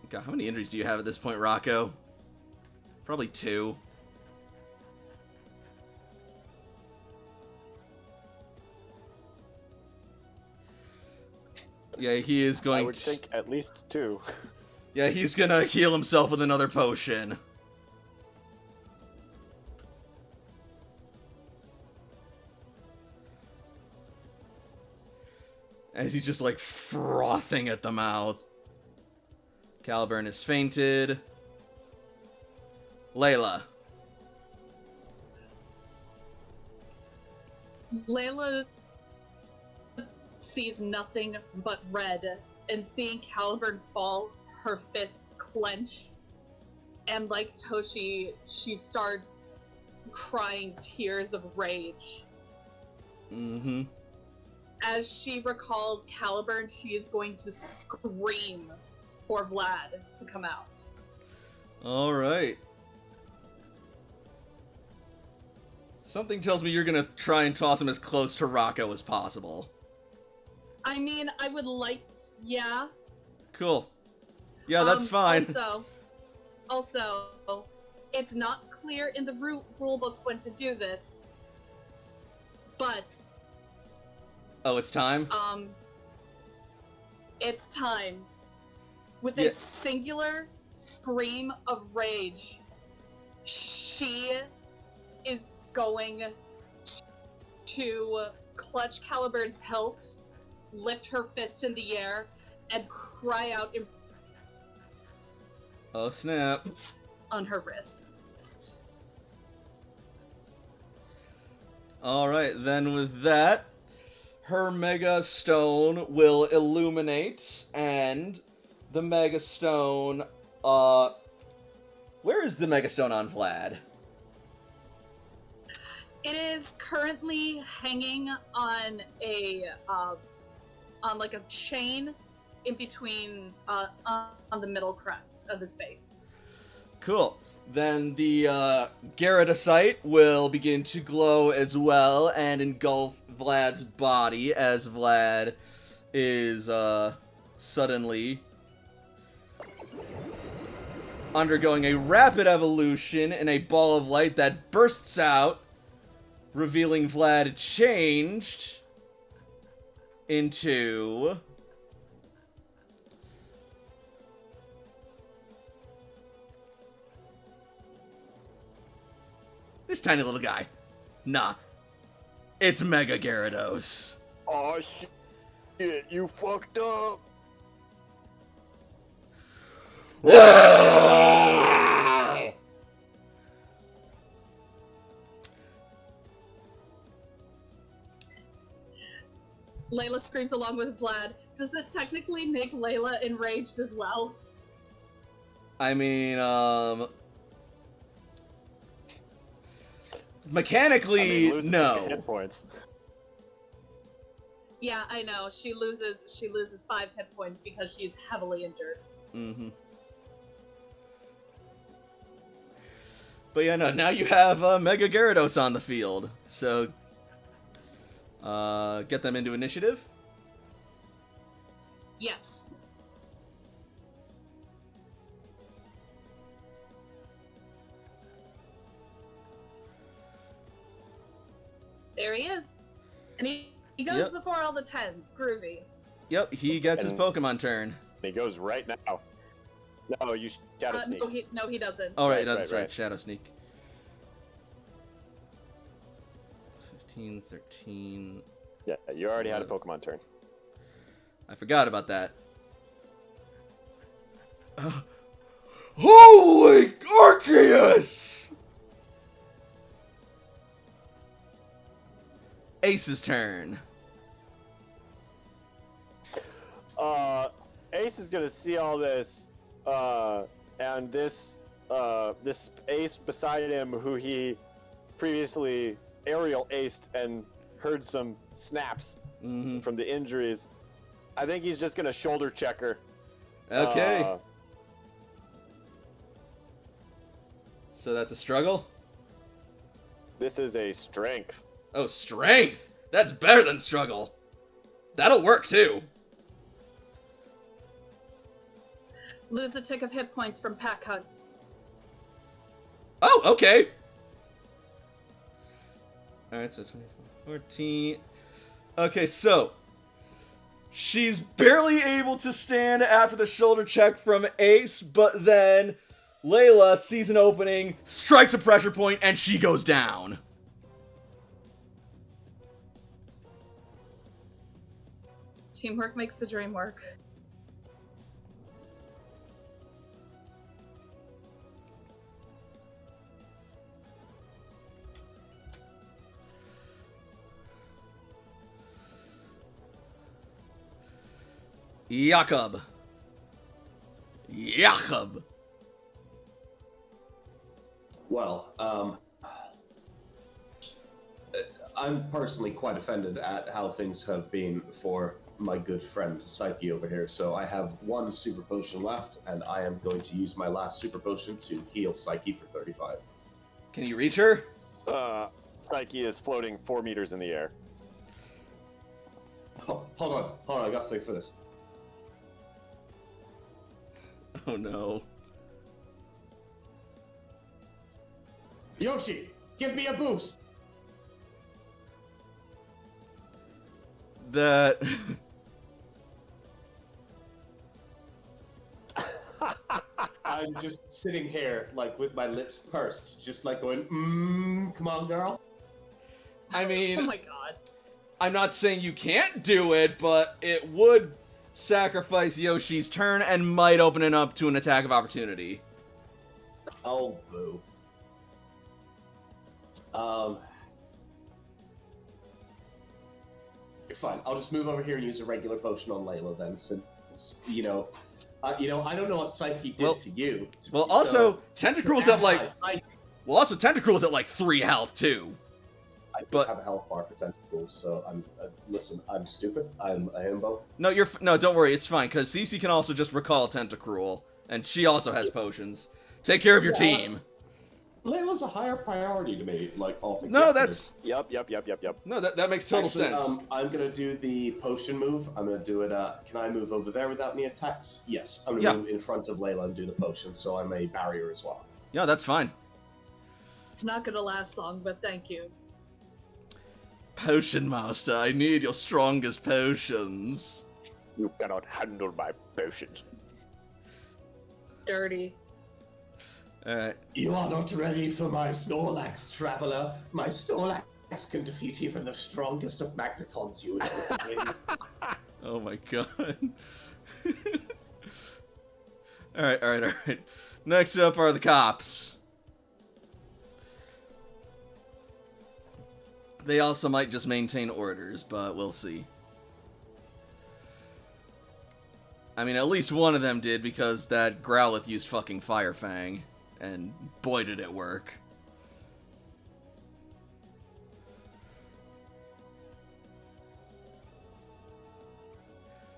God, how many injuries do you have at this point, Rocco? Probably 2. Yeah, he is going to... I would think at least 2. Yeah, he's gonna heal himself with another potion. As he's just, like, frothing at the mouth. Caliburn is fainted. Layla. Layla sees nothing but red, and seeing Caliburn fall, her fists clench, and like Toshi, she starts crying tears of rage. Mm-hmm. As she recalls Caliburn, she is going to scream for Vlad to come out. Alright. Something tells me you're gonna try and toss him as close to Rocco as possible. I mean, I would like yeah. Cool. Yeah, that's fine. Also, it's not clear in the rule books when to do this. But Oh, it's time? it's time. With Yeah. a singular scream of rage, she is going to clutch Caliburn's hilt, lift her fist in the air, and cry out in Oh, snap. on her wrist. Alright, then with that, her Mega Stone will illuminate, and the Mega Stone, where is the Mega Stone on Vlad? It is currently hanging on like a chain in between, on the middle crest of his face. Cool. Then the Gyarados will begin to glow as well and engulf Vlad's body as Vlad is suddenly undergoing a rapid evolution in a ball of light that bursts out, revealing Vlad changed into this tiny little guy. Nah. It's Mega Gyarados. Oh shit, you fucked up. Layla screams along with Vlad. Does this technically make Layla enraged as well? I mean, mechanically, loses no. hit points. Yeah, I know. She loses 5 hit points because she's heavily injured. Mm-hmm. But yeah, no, now you have Mega Gyarados on the field. So, get them into initiative. Yes. There he is. And he goes Yep. before all the 10s. Groovy. Yep, he gets his And- Pokemon turn. He goes right now. No, you Shadow Sneak. No, he doesn't. Oh, right, Right, no, that's right, right. right. Shadow Sneak. 15, 13. Yeah, you already had a Pokemon turn. I forgot about that. Holy Arceus! Ace's turn. Ace is gonna see all this, and this Ace beside him, who he previously aerial aced and heard some snaps from the injuries. I think he's just gonna shoulder check her. Okay. So that's a struggle? This is a strength. Oh, strength! That's better than struggle. That'll work too. Lose a tick of hit points from Pack Hunt. Oh, okay. Alright, so 24, 14. Okay, so she's barely able to stand after the shoulder check from Ace, but then Layla sees an opening, strikes a pressure point, and she goes down. Teamwork makes the dream work. Jakob. Jakob. Well, I'm personally quite offended at how things have been for my good friend Psyche over here. So I have one super potion left, and I am going to use my last super potion to heal Psyche for 35. Can you reach her? Psyche is floating 4 meters in the air. Oh, hold on, I gotta think for this. Oh no. Yoshi, give me a boost! that... I'm just sitting here, like, with my lips pursed, just like going, come on, girl. I mean... Oh my god. I'm not saying you can't do it, but it would sacrifice Yoshi's turn and might open it up to an attack of opportunity. Oh, boo. Fine, I'll just move over here and use a regular potion on Layla then, since, I don't know what Psyche did to you. Well, also, Tentacruel's at like... Well, also, Tentacruel's at like 3 health, too. I don't have a health bar for Tentacruel, so listen, I'm stupid. I'm a himbo. No, no, don't worry, it's fine, because Cece can also just recall Tentacruel, and she also has potions. Take care of your team. Layla's a higher priority to me, like all things. No, that's... Yep. No, that makes total sense. I'm gonna do the potion move. I'm gonna do it, can I move over there without any attacks? Yes, I'm gonna move in front of Layla and do the potion, so I'm a barrier as well. Yeah, that's fine. It's not gonna last long, but thank you. Potion Master, I need your strongest potions. You cannot handle my potions. Dirty. Alright. You are not ready for my Snorlax, traveler. My Snorlax can defeat even the strongest of Magnetons you would ever win. Oh my god. Alright. Next up are the cops. They also might just maintain orders, but we'll see. I mean, at least one of them did, because that Growlithe used fucking Fire Fang. And boy did it work.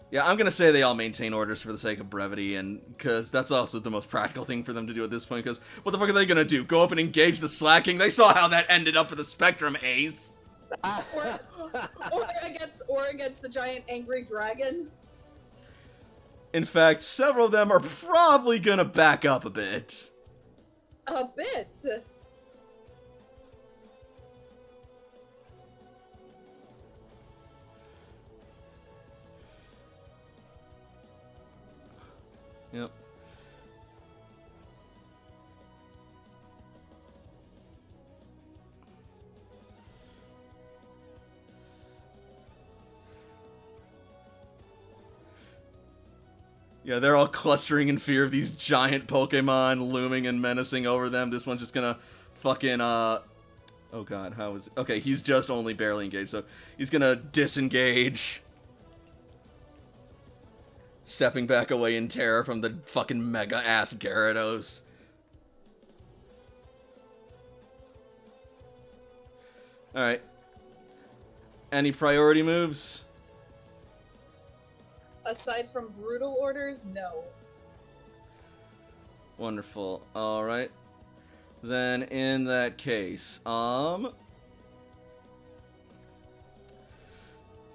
Yeah, I'm gonna say they all maintain orders for the sake of brevity, and because that's also the most practical thing for them to do at this point, because what the fuck are they gonna do? Go up and engage the Slacking? They saw how that ended up for the Spectrum Ace. or against the giant angry dragon. In fact, several of them are probably gonna back up a bit. A bit. Yep. Yeah, they're all clustering in fear of these giant Pokemon looming and menacing over them. This one's just gonna fucking, oh god, how is... Okay, he's just only barely engaged, so he's gonna disengage. Stepping back away in terror from the fucking mega-ass Gyarados. Alright. Any priority moves? Aside from brutal orders, no. Wonderful. Alright. Then, in that case,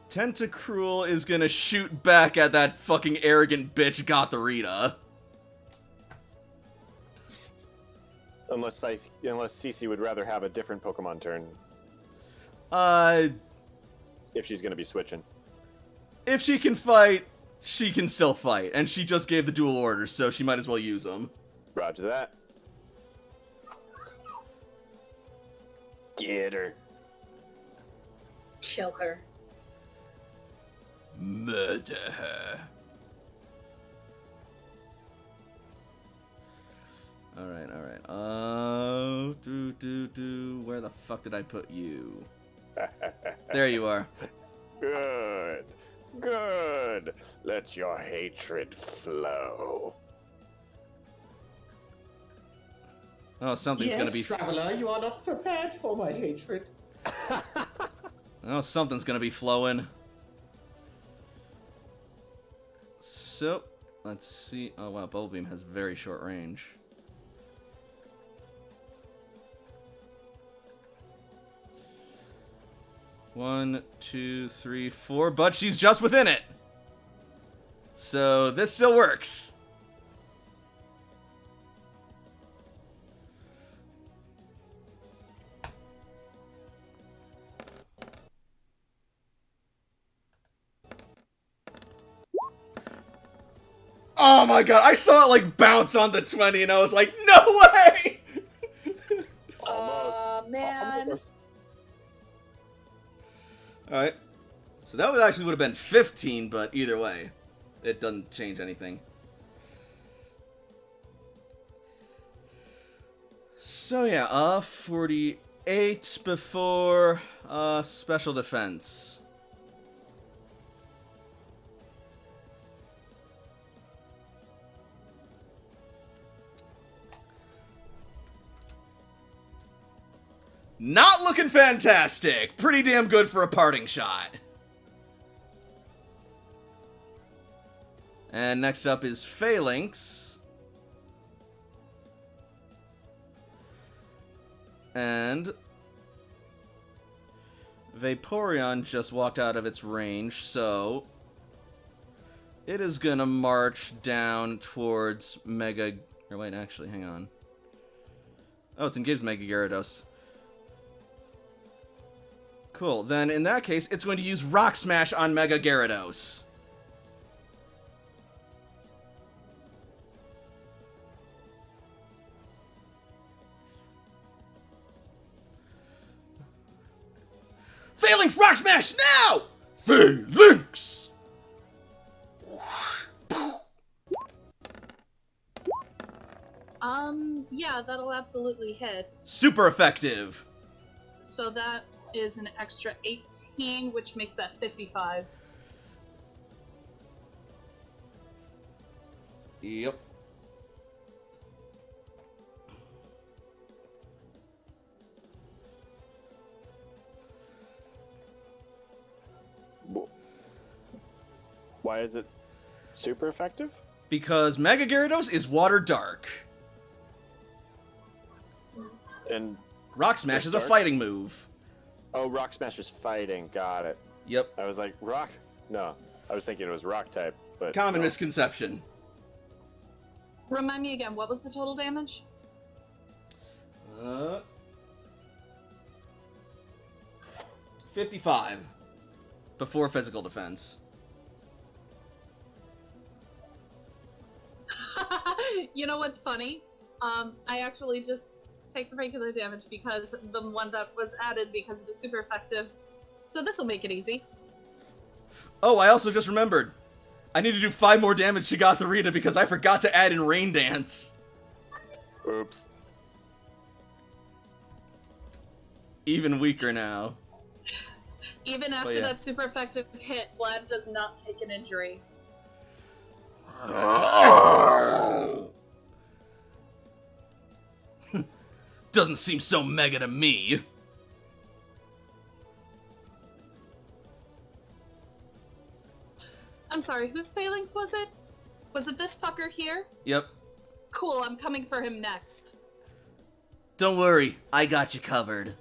Tentacruel is gonna shoot back at that fucking arrogant bitch Gotharita. Unless Cece would rather have a different Pokemon turn. If she's gonna be switching. If she can fight, she can still fight. And she just gave the dual orders, so she might as well use them. Roger that. Get her. Kill her. Murder her. Alright. Where the fuck did I put you? There you are. Good. Let your hatred flow. Oh, something's gonna be... traveler, you are not prepared for my hatred. Oh, something's gonna be flowing. So, let's see. Oh wow, Bubble Beam has very short range. One, two, three, four, but she's just within it. So this still works. Oh my god, I saw it like bounce on the 20 and I was like, no way! Man. Almost. Alright. So that would actually would have been 15, but either way, it doesn't change anything. So yeah, 48 before special defense. Not looking fantastic. Pretty damn good for a parting shot. And next up is Phalanx. And Vaporeon just walked out of its range, so it is gonna march down towards Mega... Or wait, actually, hang on. Oh, it's engaged Mega Gyarados. Cool, then in that case, it's going to use Rock Smash on Mega Gyarados. Phalanx Rock Smash now! Phalanx! Yeah, that'll absolutely hit. Super effective. So that is an extra 18, which makes that 55. Yep. Why is it super effective? Because Mega Gyarados is Water Dark. And Rock Smash is a Dark? fighting move. oh, Rock Smash is fighting. Got it. Yep. I was like, Rock? No, I was thinking it was Rock type, but Common no. misconception. Remind me again, what was the total damage? 55. Before physical defense. You know what's funny? I actually just take the regular damage because the one that was added because of the super effective. So this will make it easy. Oh, I also just remembered. I need to do 5 more damage to Gothorita because I forgot to add in Rain Dance. Oops. Even weaker now. Even after yeah. that super effective hit, Vlad does not take an injury. Doesn't seem so mega to me. I'm sorry, whose Phalanx was it? Was it this fucker here? Yep. Cool, I'm coming for him next. Don't worry, I got you covered.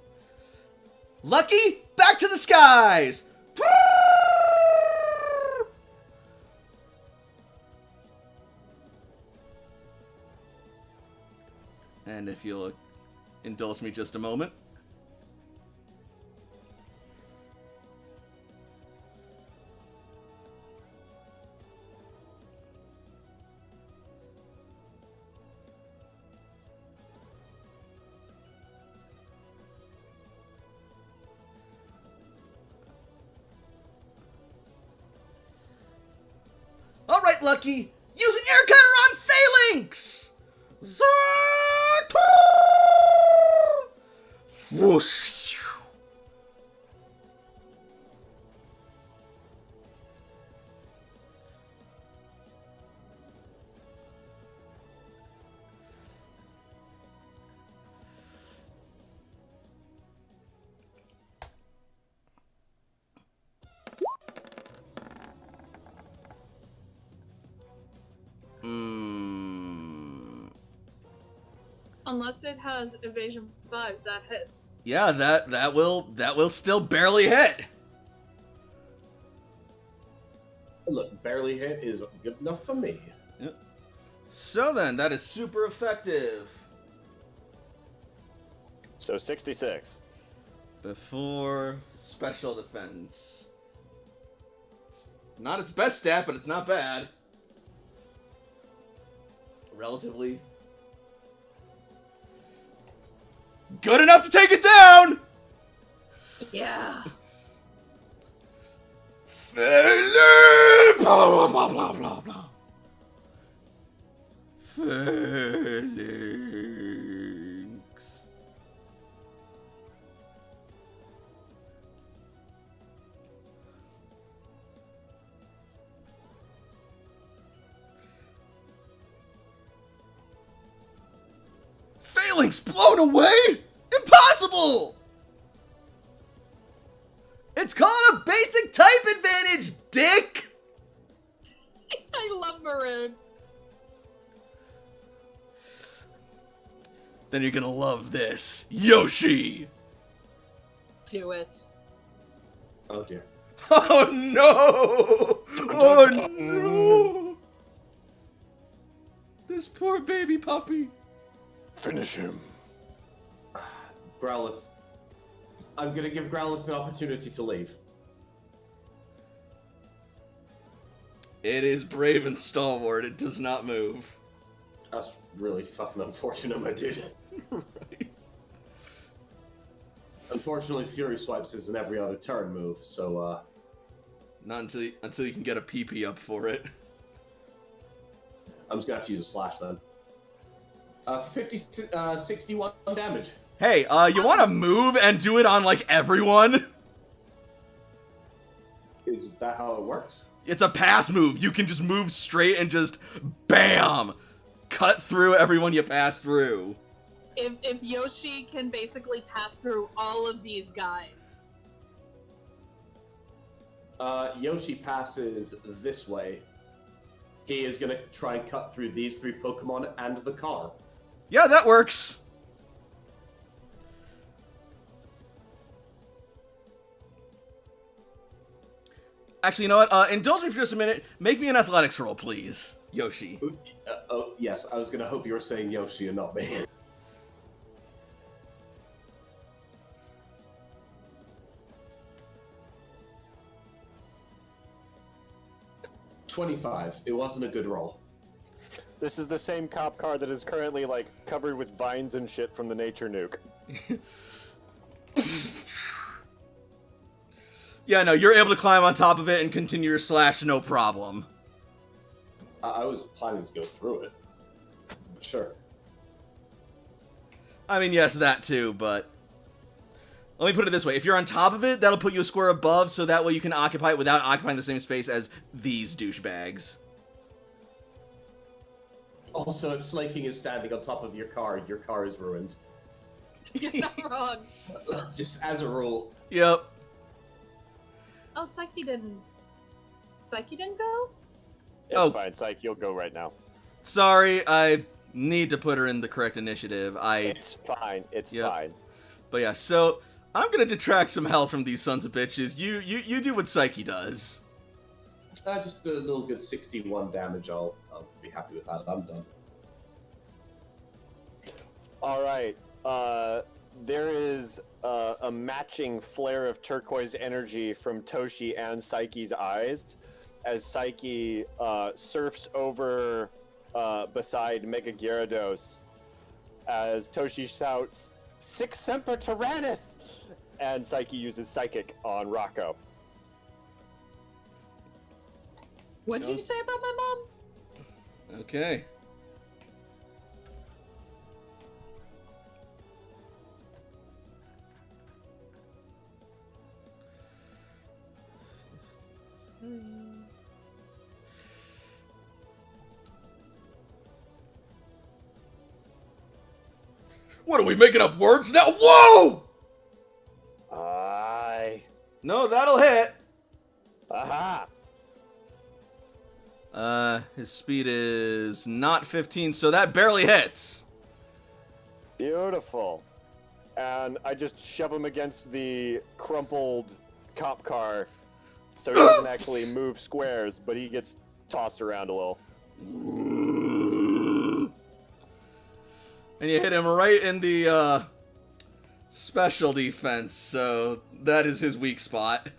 Lucky, back to the skies! And if you'll indulge me just a moment. Alright, Lucky! Use an air cutter on Phalanx! Whoosh! Unless it has evasion 5, that hits. Yeah, that will still barely hit. Look, barely hit is good enough for me. Yep. So then, that is super effective. So 66. Before special defense. It's not its best stat, but it's not bad. relatively. Good enough to take it down! Yeah. Blah, blah, blah, blah, blah, blah. Phalanx. Phalanx blown away? Impossible! It's called a basic type advantage, dick! I love Maroon. Then you're gonna love this. Yoshi! Do it. Oh dear. Oh no! Oh no! This poor baby puppy. Finish him. Growlithe. I'm gonna give Growlithe an opportunity to leave. It is brave and stalwart. It does not move. That's really fucking unfortunate, my dude. Right. Unfortunately, Fury Swipes is an every other turn move, so Not until you can get a PP up for it. I'm just gonna have to use a slash then. 61 damage. Hey, you want to move and do it on like everyone? Is that how it works? It's a pass move. You can just move straight and just BAM! Cut through everyone you pass through. If Yoshi can basically pass through all of these guys. Yoshi passes this way. He is gonna try and cut through these 3 Pokemon and the car. Yeah, that works. Actually, you know what? Indulge me for just a minute. Make me an athletics roll, please, Yoshi. Oh, yes, I was gonna hope you were saying Yoshi and not me. 25. It wasn't a good roll. This is the same cop car that is currently, like, covered with vines and shit from the nature nuke. Yeah, no, you're able to climb on top of it and continue your slash, no problem. I was planning to go through it. But sure. I mean, yes, that too, but... Let me put it this way. If you're on top of it, that'll put you a square above, so that way you can occupy it without occupying the same space as these douchebags. Also, if Slaking is standing on top of your car is ruined. You're not wrong. Just as a rule. Yep. Oh, Psyche didn't go? It's fine, Psych, you'll go right now. Sorry, I need to put her in the correct initiative. It's fine, it's fine. But yeah, so I'm gonna detract some health from these sons of bitches. You do what Psyche does. Just a little good 61 damage. I'll be happy with that. I'm done. Alright, there is a matching flare of turquoise energy from Toshi and Psyche's eyes as Psyche surfs over beside Mega Gyarados as Toshi shouts, "Sic Semper Tyrannis!" and Psyche uses Psychic on Rocco. What did you say about my mom? Okay. What are we making up words now? Whoa! No, that'll hit. Aha! His speed is not 15, so that barely hits. Beautiful. And I just shove him against the crumpled cop car so he doesn't actually move squares, but he gets tossed around a little. And you hit him right in the, special defense, so that is his weak spot.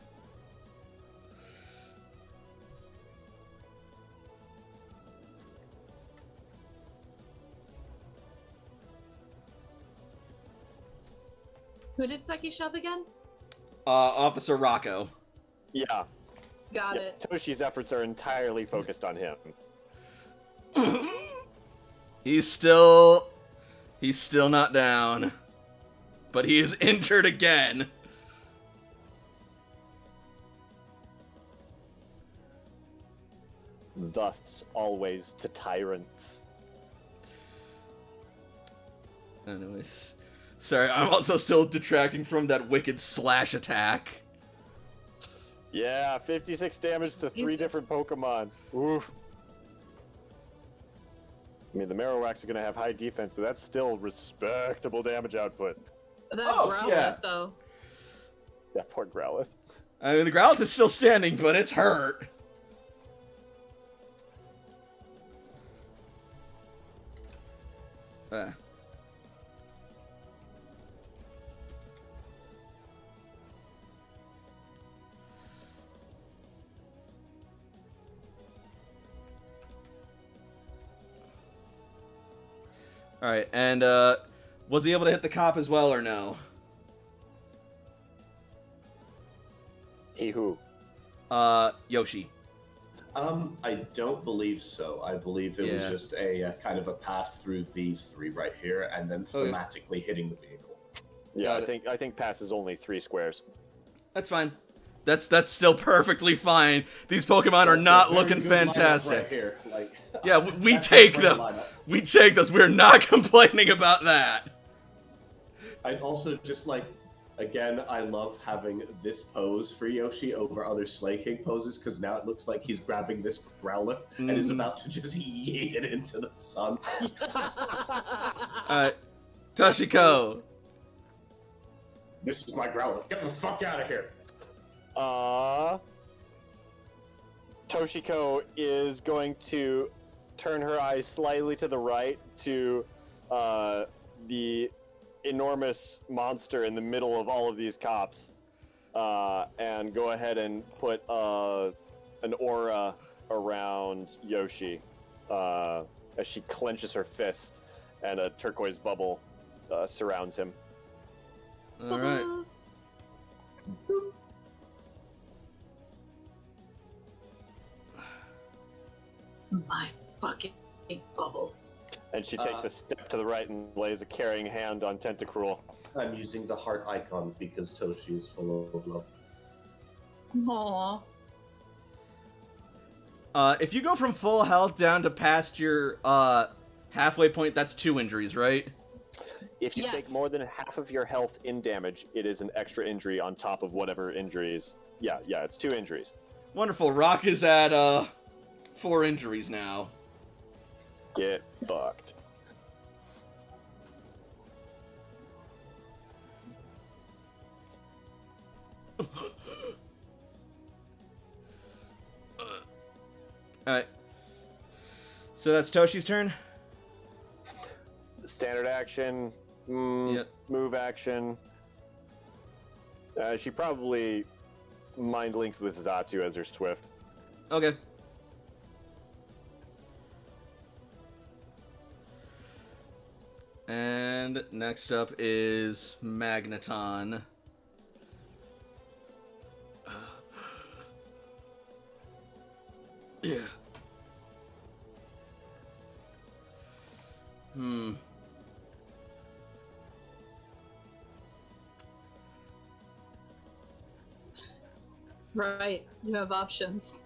Who did Seki shove again? Officer Rocco. Yeah. Got it. Toshi's efforts are entirely focused on him. He's still not down. But he is injured again. Thus, always to tyrants. Anyways. Sorry, I'm also still detracting from that wicked slash attack. Yeah, 56 damage to 3 different Pokemon. Oof. I mean, the Marowaks are going to have high defense, but that's still respectable damage output. That Growlithe, yeah. though. Yeah, poor Growlithe. I mean, the Growlithe is still standing, but it's hurt. Alright, and, was he able to hit the cop as well, or no? He who? Yoshi. I don't believe so. I believe it was just a kind of a pass through these three right here, and then thematically hitting the vehicle. Yeah, I think pass is only 3 squares. That's fine. That's still perfectly fine. These Pokemon are not looking fantastic. Right here. Like, yeah, we take them. We take those. We're not complaining about that. I'd also just like, again, I love having this pose for Yoshi over other Slay King poses, because now it looks like he's grabbing this Growlithe and is about to just yeet it into the sun. Alright, Toshiko. This is my Growlithe. Get the fuck out of here. Toshiko is going to turn her eyes slightly to the right to the enormous monster in the middle of all of these cops, and go ahead and put an aura around Yoshi as she clenches her fist, and a turquoise bubble surrounds him. All right. My fucking bubbles. And she takes a step to the right and lays a carrying hand on Tentacruel. I'm using the heart icon because Toshi is full of love. Aww. If you go from full health down to past your halfway point, that's 2 injuries, right? If you take more than half of your health in damage, it is an extra injury on top of whatever injuries. Yeah, it's 2 injuries. Wonderful. Rock is at 4 injuries now. Get fucked. Alright. So that's Toshi's turn? Standard action, move action. She probably mind links with Zatu as her Swift. Okay. And next up is Magneton. Yeah. Right, you have options.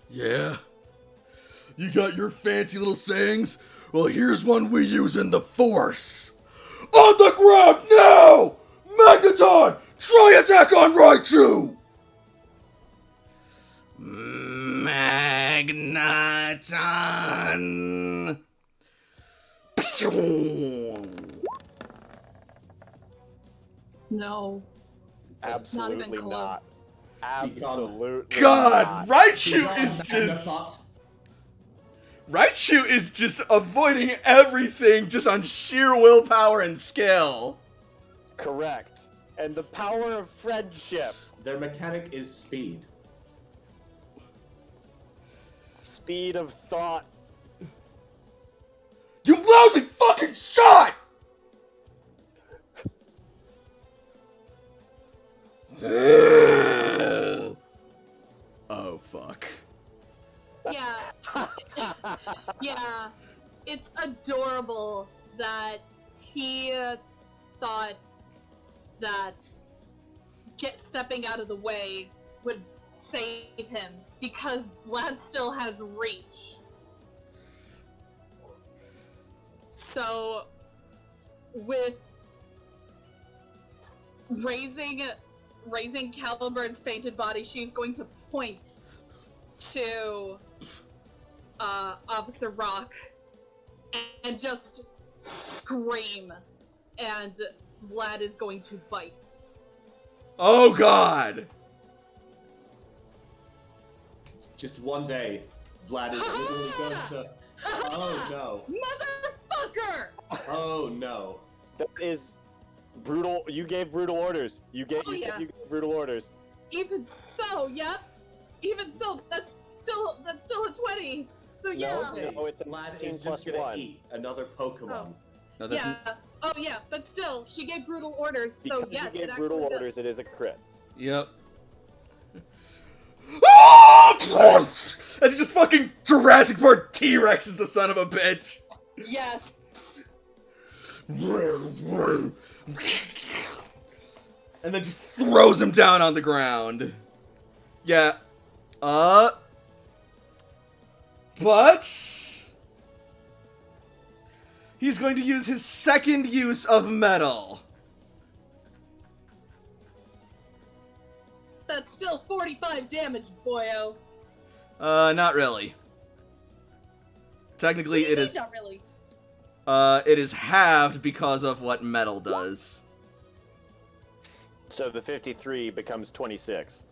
Yeah? You got your fancy little sayings? Well, here's one we use in the Force. On the ground now! Magneton, try attack on Raichu! Magneton! No. Absolutely Not even not. close. Absolutely. God, not. Raichu is just... Raichu is just avoiding everything just on sheer willpower and skill. Correct. And the power of friendship. Their mechanic is speed. Speed of thought. You lousy fucking shot! Oh, fuck. Yeah. Yeah. It's adorable that he thought that stepping out of the way would save him because Vlad still has reach. So, with raising Caliburn's fainted body, she's going to point to Officer Rock and just scream, and Vlad is going to bite. Oh, God! Just one day, Vlad is literally going to... Oh, no. Motherfucker! Oh, no. That is brutal. You gave brutal orders. You said you gave brutal orders. Even so, yep. Even so, that's still a 20. So yeah. No, it's a Vlad 15 is plus just going 1. to eat another Pokemon. No, that's Yeah. Oh yeah, but still, she gave brutal orders. So Because yes, you it gave actually brutal does. orders, it is a crit. Yep. As he just fucking Jurassic Park T-Rex is the son of a bitch. Yes. And then just throws him down on the ground. Yeah. But he's going to use his second use of metal. That's still 45 damage, boyo. Not really. Technically, What do you it mean, is. not really. It is halved because of what metal does. So the 53 becomes 26.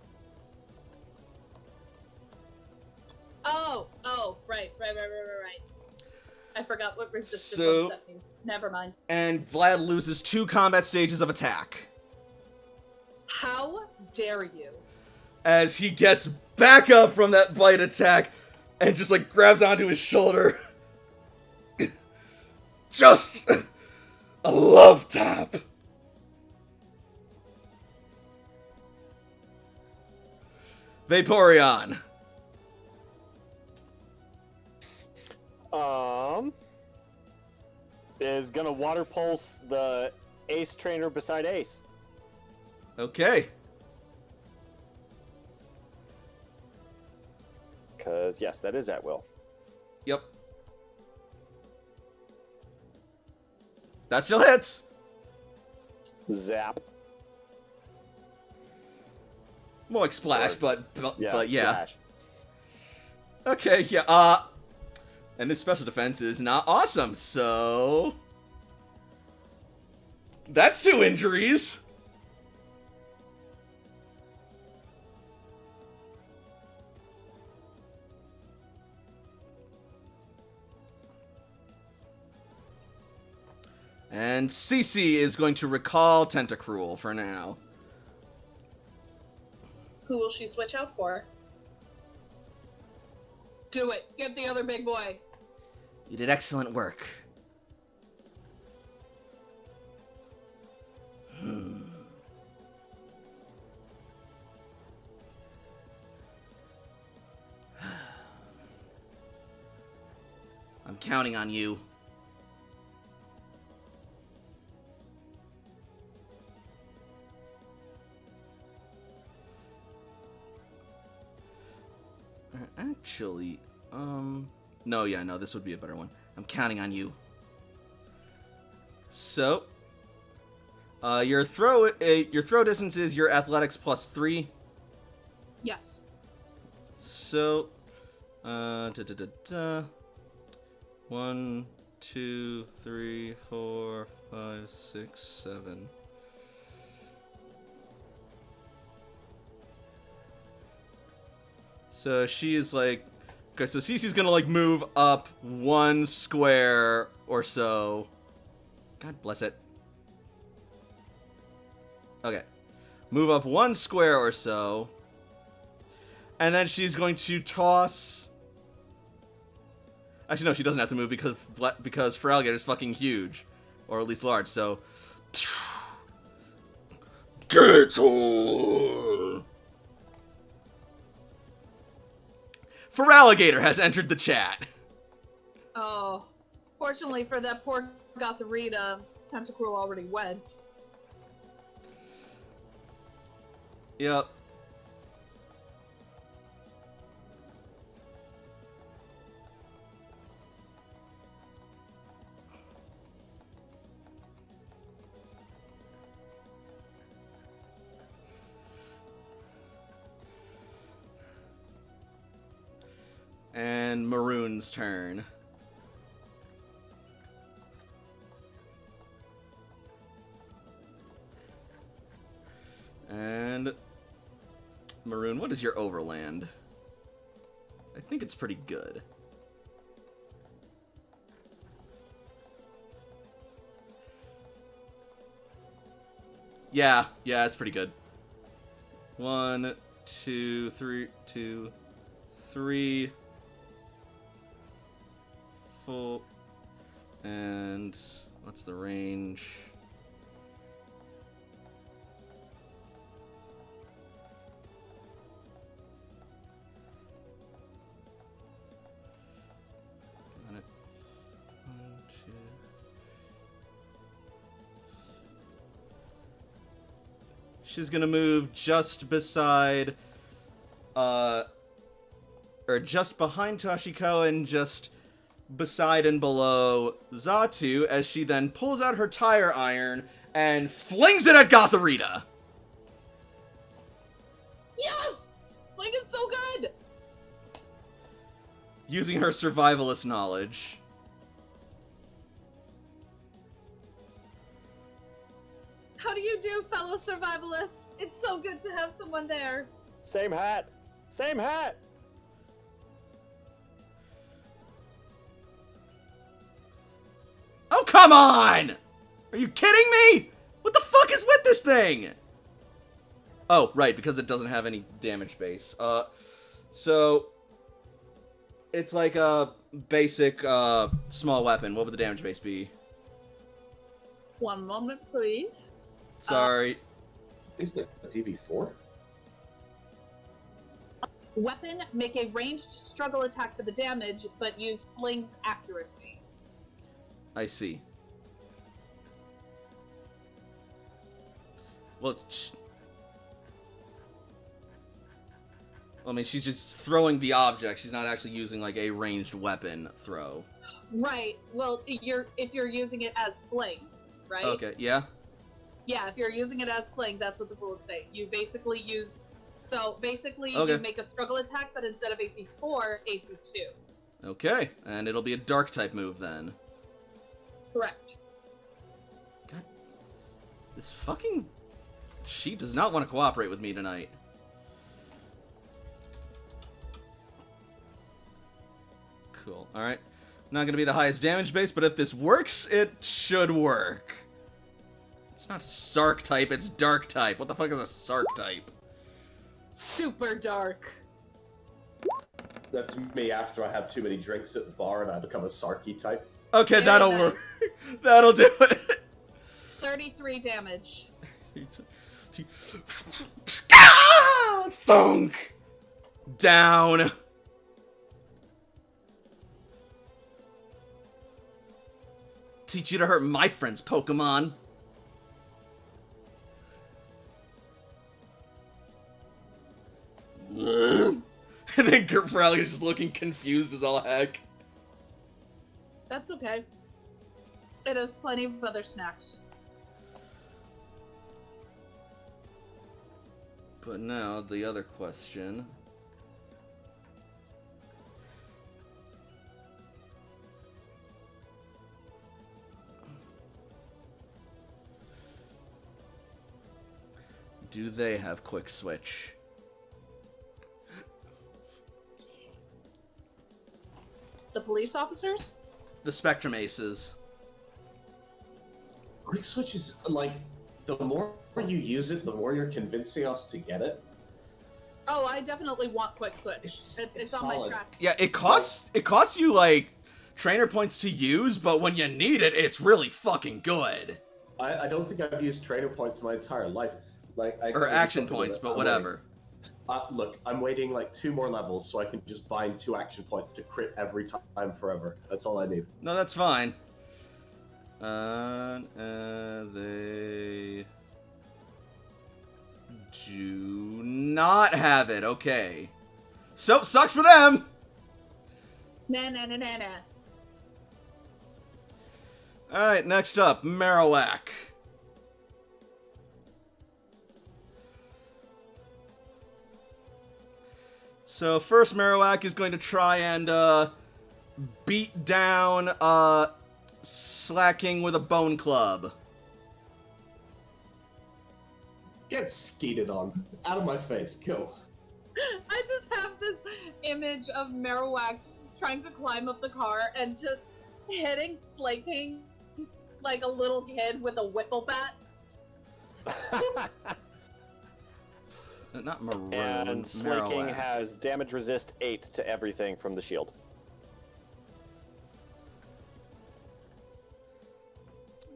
Oh, right. I forgot what resisted So- one step means. Never mind. And Vlad loses 2 combat stages of attack. How dare you? As he gets back up from that bite attack and just like grabs onto his shoulder. Just a love tap. Vaporeon. Is gonna water pulse the Ace trainer beside Ace. Okay. Cause yes, that is at will. Yep. That still hits. Zap. More like splash, but yeah. Splash. Okay, yeah, and this special defense is not awesome, so... That's 2 injuries! And Cece is going to recall Tentacruel for now. Who will she switch out for? Do it. Get the other big boy. You did excellent work. I'm counting on you. Actually, no, this would be a better one. I'm counting on you. So, your throw distance is your athletics plus 3. Yes. So, 1, 2, 3, 4, 5, 6, 7. So she's like, okay, so Cece's gonna like move up 1 square or so. God bless it. Okay. Move up 1 square or so. And then she's going to toss... Actually, no, she doesn't have to move because Feraligator's fucking huge. Or at least large, so... Gator! Feraligator has entered the chat. Oh, fortunately for that poor Gotharita, Tentacruel already went. Yep. And Maroon's turn. And Maroon, what is your overland? I think it's pretty good. Yeah, it's pretty good. 1, 2, 3, 2, 3. Full. And what's the range? Got it. 1, 2. She's gonna move just beside, or just behind Toshiko and just beside and below Xatu, as she then pulls out her tire iron and flings it at Gotharita. Yes! Fling is so good! Using her survivalist knowledge. How do you do, fellow survivalists? It's so good to have someone there. Same hat! Same hat! Oh, come on! Are you kidding me? What the fuck is with this thing? Oh, right, because it doesn't have any damage base. So... It's like a basic, small weapon. What would the damage base be? 1 moment, please. Sorry. Is it a DB4? Weapon, make a ranged struggle attack for the damage, but use Fling's accuracy. I see. Well, I mean, she's just throwing the object. She's not actually using, like, a ranged weapon throw. Right. Well, if you're using it as Fling, right? Okay, yeah? Yeah, if you're using it as Fling, that's what the rules say. You basically use... So, basically, Okay. you make a struggle attack, but instead of AC 4, AC 2. Okay, and it'll be a dark-type move, then. Correct. God. This fucking... She does not want to cooperate with me tonight. Cool. Alright. Not gonna be the highest damage base, but if this works, it should work. It's not Sark type, it's Dark type. What the fuck is a Sark type? Super dark. That's me after I have too many drinks at the bar and I become a Sarky type. Okay, Very that'll nice. work. That'll do it. 33 damage. Ah! Thunk! Down. Teach you to hurt my friend's Pokemon. And then Gerprally is just looking confused as all heck. That's okay. It has plenty of other snacks. But now, the other question. Do they have Quick Switch? The police officers? The Spectrum Aces. Quick switch is like the more you use it, the more you're convincing us to get it. Oh, I definitely want quick switch. It's on my solid. track. Yeah, it costs you like trainer points to use, but when you need it, it's really fucking good. I don't think I've used trainer points my entire life. Like Or action points, but whatever. Look, I'm waiting like 2 more levels so I can just bind 2 action points to crit every time forever. That's all I need. No, that's fine. They do not have it. Okay. So, sucks for them! Nah. Alright, next up, Marowak. So, first Marowak is going to try and, beat down, Slacking with a bone club. Get skeeted on. Out of my face. Go. I just have this image of Marowak trying to climb up the car and just hitting Slaking like a little kid with a wiffle bat. Not maroon. And Slaking Marowak. has damage resist 8 to everything from the shield.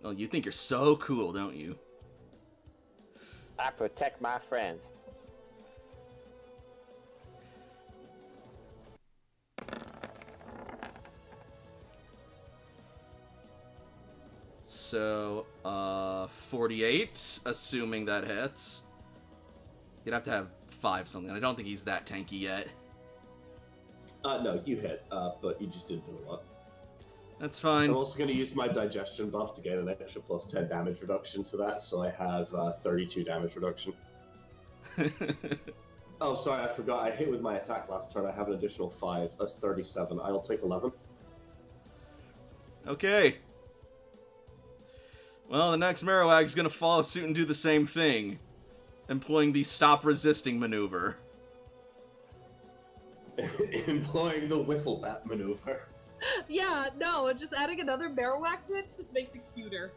Oh, you think you're so cool, don't you? I protect my friends. So, 48, assuming that hits. You'd have to have 5 something. I don't think he's that tanky yet. No, you hit, but you just didn't do a lot. That's fine. I'm also going to use my digestion buff to get an extra plus 10 damage reduction to that, so I have 32 damage reduction. Oh, sorry, I forgot. I hit with my attack last turn. I have an additional 5. That's 37. I'll take 11. Okay. Well, the next Marowak is going to follow suit and do the same thing, employing the stop resisting maneuver. Employing the wiffle bat maneuver. Yeah, no, just adding another Marowak to it just makes it cuter.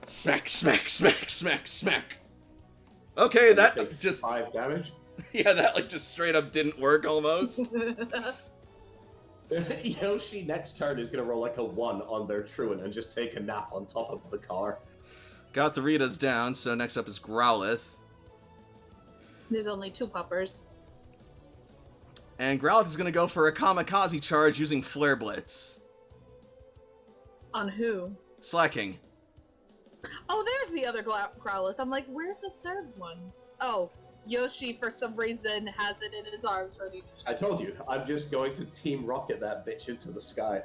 Smack, smack, smack, smack, smack. Okay, that Take just 5 damage. yeah, that like just straight up didn't work almost. Yoshi next turn is going to roll like a 1 on their truant and just take a nap on top of the car. Got the Ritas down, so next up is Growlithe. There's only 2 puppers. And Growlithe is going to go for a kamikaze charge using Flare Blitz. On who? Slacking. Oh, there's the other Growlithe. I'm like, where's the third one? Oh, Yoshi, for some reason, has it in his arms ready to shoot. I told you, I'm just going to Team Rocket that bitch into the sky.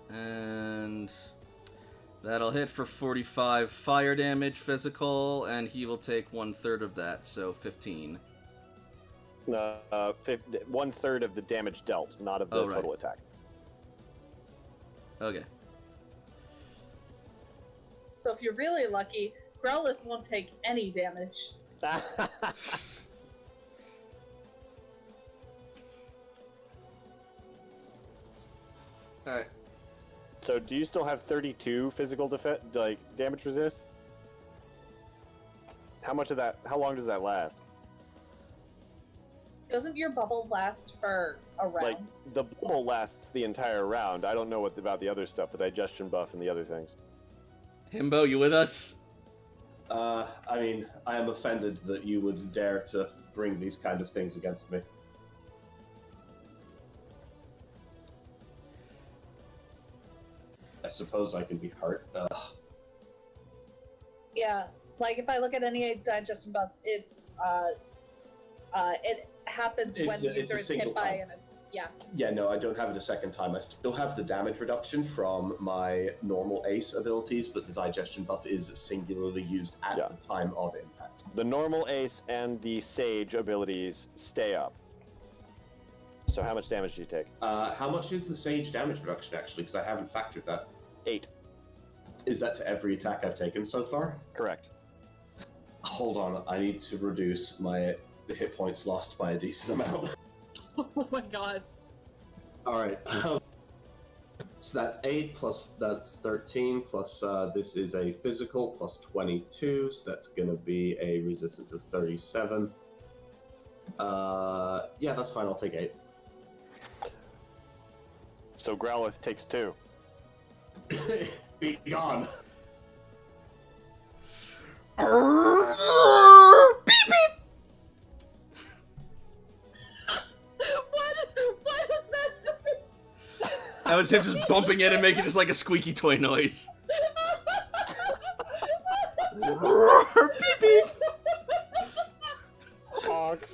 And that'll hit for 45 fire damage physical, and he will take 1/3 of that, so 15. 1/3 of the damage dealt, not of the Oh, right. total attack. Okay. So if you're really lucky, Growlithe won't take any damage. Alright. So, do you still have 32 physical damage resist? How much of that? How long does that last? Doesn't your bubble last for a round? Like the bubble lasts the entire round. I don't know what about the other stuff, the digestion buff and the other things. Himbo, you with us? I mean, I am offended that you would dare to bring these kind of things against me. I suppose I can be hurt. Yeah, like if I look at any digestion buff, it's it happens when the It's user a is single hit by time. yeah. Yeah, no, I don't have it a second time. I still have the damage reduction from my normal ace abilities, but the digestion buff is singularly used at the time of impact. The normal ace and the sage abilities stay up. So how much damage do you take? How much is the sage damage reduction, actually? Because I haven't factored that. 8. Is that to every attack I've taken so far? Correct. Hold on, I need to reduce my hit points lost by a decent amount. Oh my god. Alright. So that's 8 plus that's 13 plus this is a physical plus 22, so that's going to be a resistance of 37. Yeah, that's fine. I'll take 8. So Growlithe takes 2. Be gone. Beep beep. What is that? That was him just bumping it and making just like a squeaky toy noise. Beep beep. Honk.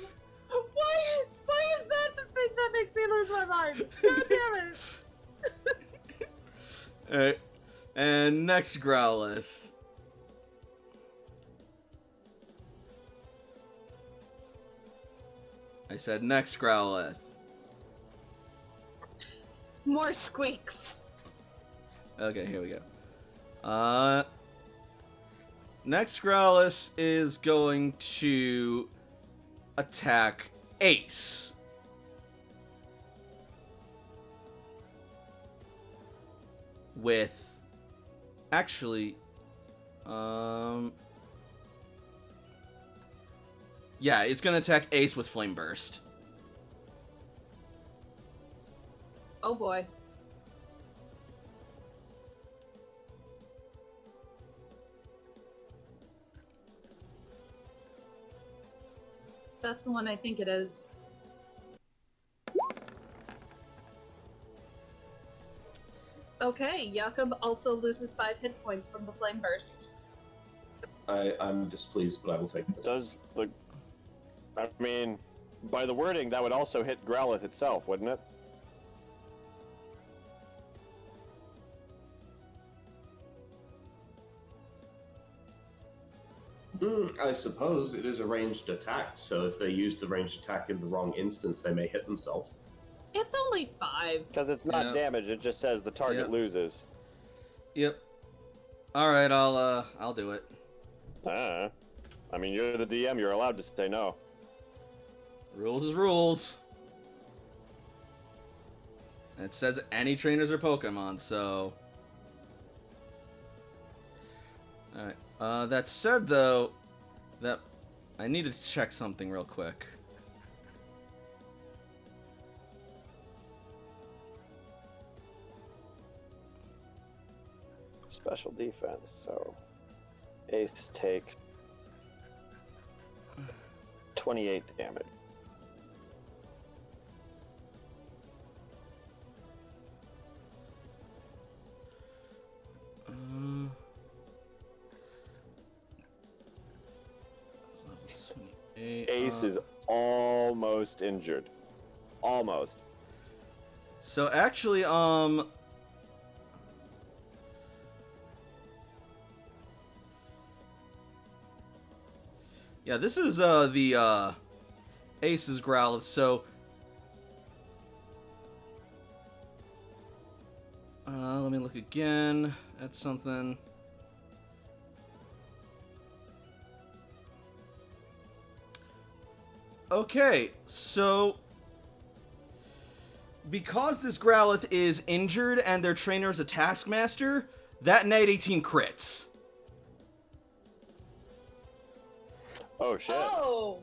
Why is that the thing that makes me lose my mind? God damn it! Alright. And next Growlithe. I said next Growlithe. More squeaks. Okay, here we go. Next Growlithe is going to attack Ace. With actually yeah, it's gonna attack Ace with Flame Burst. Oh boy. That's the one I think it is. Okay, Jakob also loses 5 hit points from the flame burst. I'm displeased, but I will take it. Does the... I mean, by the wording, that would also hit Growlithe itself, wouldn't it? I suppose it is a ranged attack, so if they use the ranged attack in the wrong instance, they may hit themselves. It's only 5. Because it's not damage, it just says the target loses. Yep. Alright, I'll do it. I mean, you're the DM, you're allowed to say no. Rules is rules. And it says any trainers or Pokemon, so... Alright. That said, though, that I need to check something real quick. Special defense, so... Ace takes 28 damage. Ace is almost injured. Almost. So actually, yeah, this is the Ace's Growlithe. So let me look again at something. Okay, so because this Growlithe is injured and their trainer is a Taskmaster, that Night 18 crits. Oh, shit. Oh!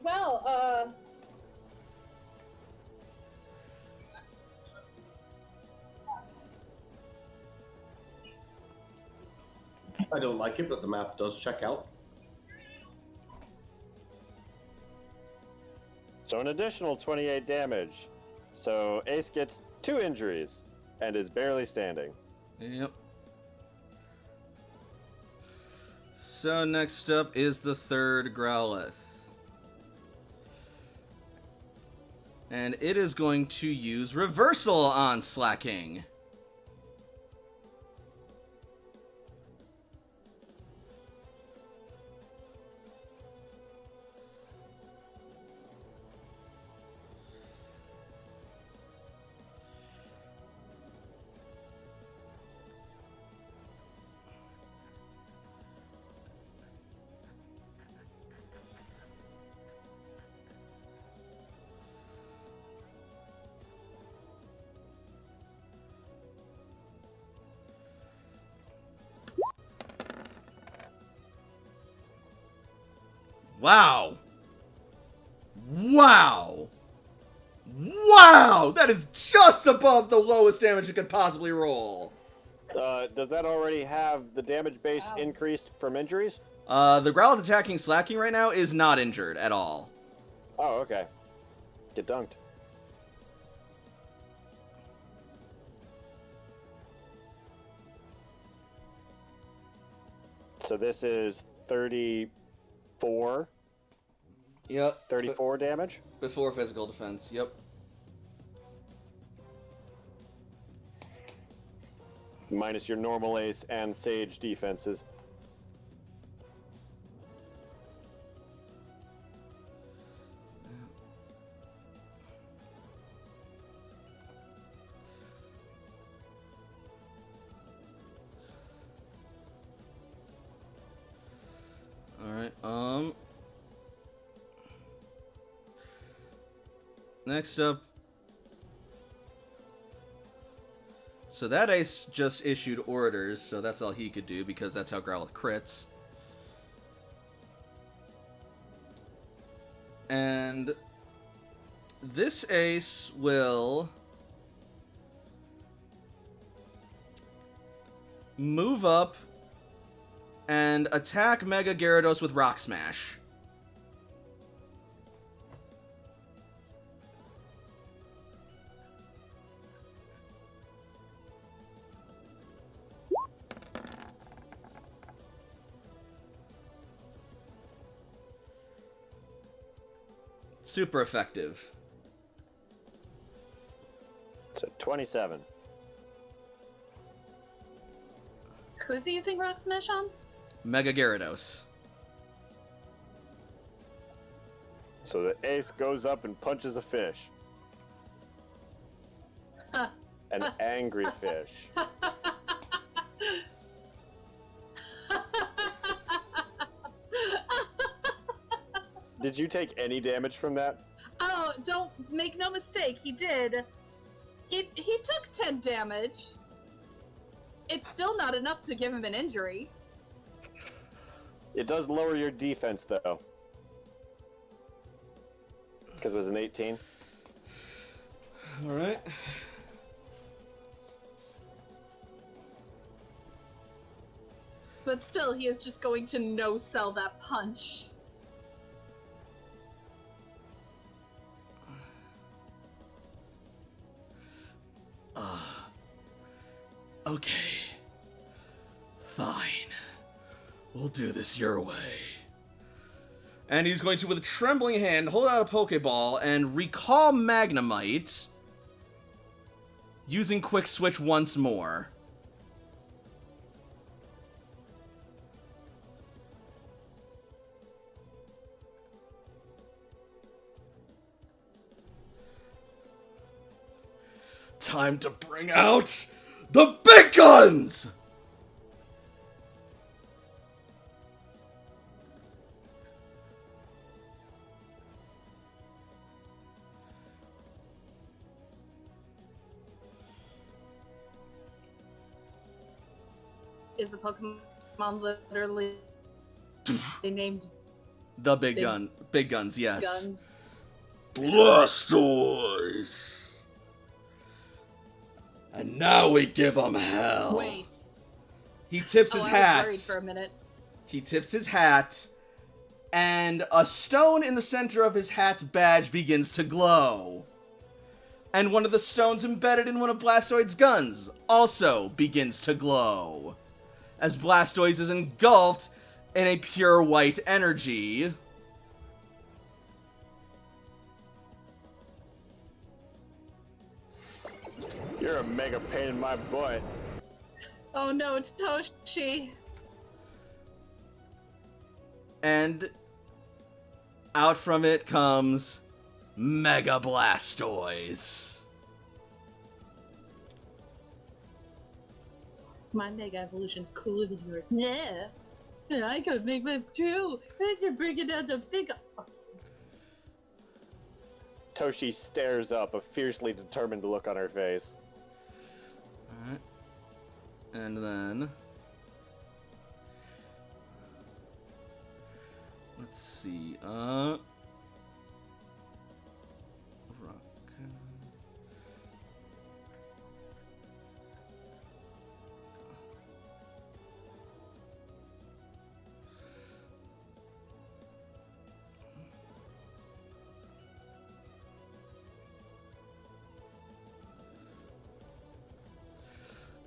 Well, I don't like it, but the math does check out. So an additional 28 damage. So Ace gets 2 injuries and is barely standing. Yep. So next up is the third Growlithe. And it is going to use Reversal on Slacking. Wow. Wow. Wow! That is just above the lowest damage it could possibly roll. Does that already have the damage base increased from injuries? The Growlithe attacking slacking right now is not injured at all. Oh, okay. Get dunked. So this is 34? Yep. 34 damage? Before physical defense, yep. Minus your normal ace and sage defenses. Alright, next up. So that ace just issued orders, so that's all he could do because that's how Growlithe crits. And this ace will move up and attack Mega Gyarados with Rock Smash. Super effective. So 27. Who's he using Rock Smash on? Mega Gyarados. So the ace goes up and punches a fish. An angry fish. Did you take any damage from that? Oh, don't make no mistake, he did. He took 10 damage. It's still not enough to give him an injury. It does lower your defense, though. Because it was an 18. Alright. But still, he is just going to no-sell that punch. Okay. Fine. We'll do this your way. And he's going to, with a trembling hand, hold out a Pokeball and recall Magnemite using Quick Switch once more. Time to bring out the big guns! Is the Pokemon literally named The big gun. Big guns, yes. guns? Blastoise! And now we give him hell. Wait. He tips his I hat. was worried for a minute. He tips his hat, and a stone in the center of his hat's badge begins to glow. And one of the stones embedded in one of Blastoise's guns also begins to glow, as Blastoise is engulfed in a pure white energy. You're a mega pain in my butt. Oh no, it's Toshi. And out from it comes Mega Blastoise. My Mega Evolution's cooler than yours. Nah. And I could make them too. I should bring it out the big. Toshi stares up, a fiercely determined look on her face. Alright. And then Let's see. Rock.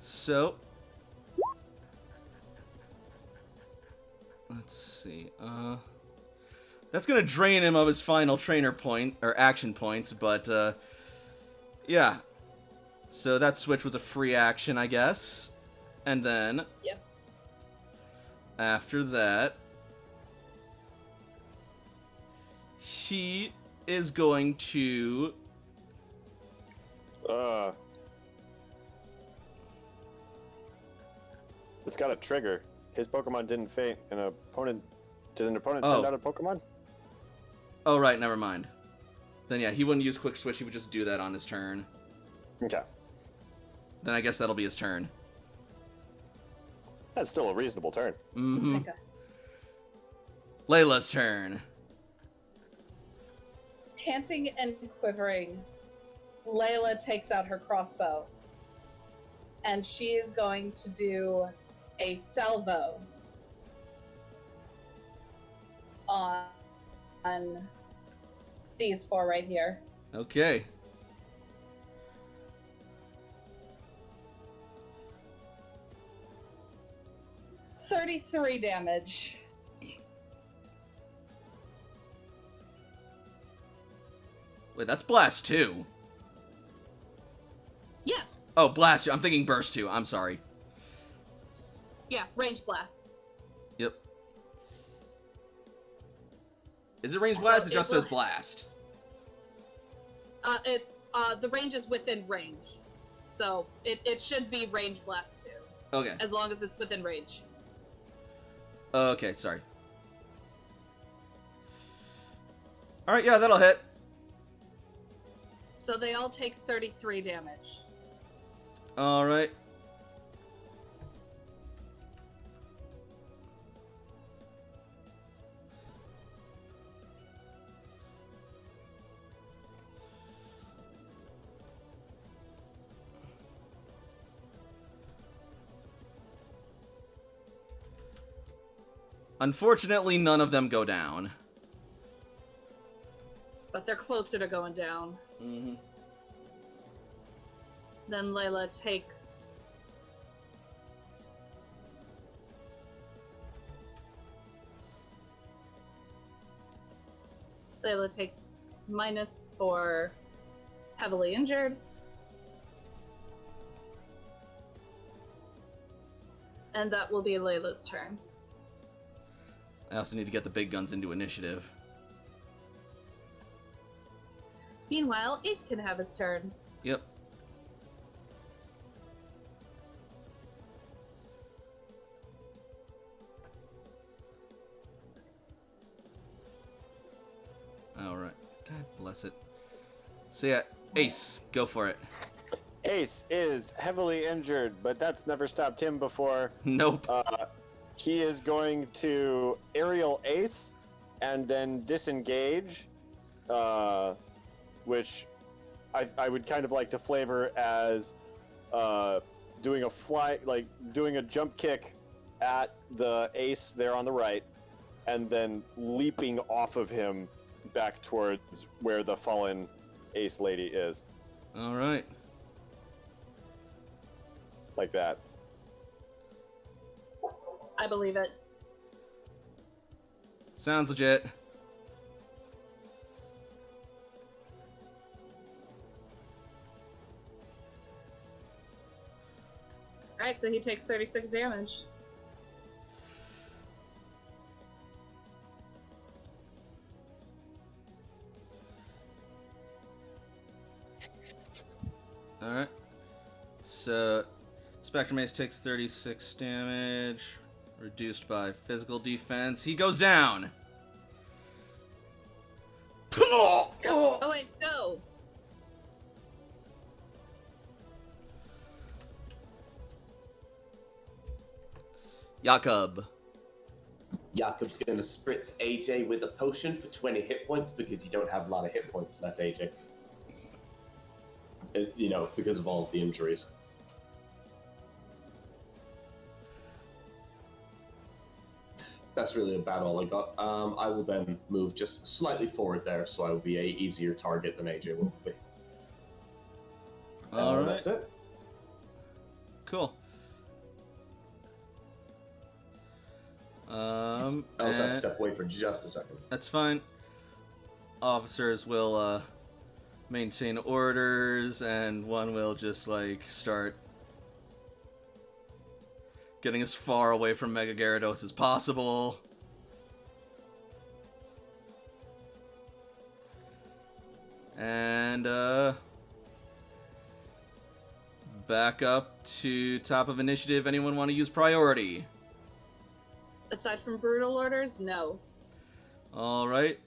So, let's see. That's gonna drain him of his final trainer point or action points, but yeah. So that switch was a free action, I guess. And then, Yep. after that, he is going to. It's got a trigger. His Pokemon didn't faint. Did an opponent send Oh. out a Pokemon? Oh, right, never mind. Then yeah, he wouldn't use Quick Switch, he would just do that on his turn. Okay. Then I guess that'll be his turn. That's still a reasonable turn. Mm-hmm. Okay. Layla's turn. Panting and quivering, Layla takes out her crossbow. And she is going to do a salvo on these four right here. Okay. $33 damage. Wait, that's Blast 2. Yes. Oh, Blast 2. I'm thinking Burst 2. I'm sorry. Yeah, range blast. Yep. Is it range So blast? It it just will- says blast. The range is within range. So it should be range blast too. Okay. As long as it's within range. Okay, sorry. Alright, yeah, that'll hit. So they all take 33 damage. Alright. Unfortunately, none of them go down. But they're closer to going down. Mm-hmm. Then Layla takes... Layla takes minus for heavily injured. And that will be Layla's turn. I also need to get the big guns into initiative. Meanwhile, Ace can have his turn. Yep. Alright. God bless it. So yeah, Ace, go for it. Ace is heavily injured, but that's never stopped him before. Nope. He is going to aerial ace and then disengage, which I would kind of like to flavor as doing a jump kick at the ace there on the right, and then leaping off of him back towards where the fallen ace lady is, Alright. like that. I believe it. Sounds legit. Alright, so he takes 36 damage. Alright. So, Spectrum Ace takes 36 damage, reduced by physical defense. He goes down! Oh wait, go! Jakob. Jakob's going to spritz AJ with a potion for 20 hit points because you don't have a lot of hit points left, AJ. Because of all of the injuries. That's really about all I got. I will then move just slightly forward there, so I will be a easier target than AJ will be. All right. That's it. Cool. I also have to step away for just a second. That's fine. Officers will maintain orders, and one will just start getting as far away from Mega Gyarados as possible. And back up to top of initiative. Anyone want to use priority? Aside from brutal orders, no. Alright.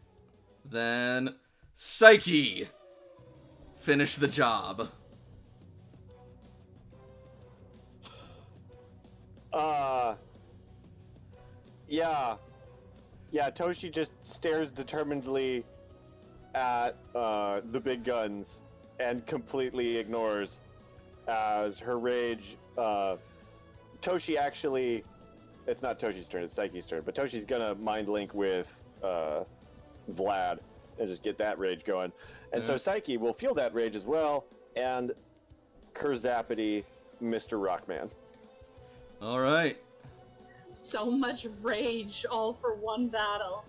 Then Psyche! Finish the job. Yeah, Toshi just stares determinedly at the big guns and completely ignores as her rage. Toshi actually, it's not Toshi's turn, it's Psyche's turn, but Toshi's gonna mind link with Vlad and just get that rage going. And so Psyche will feel that rage as well, and Kurzappity, Mr. Rockman. Alright. So much rage, all for one battle.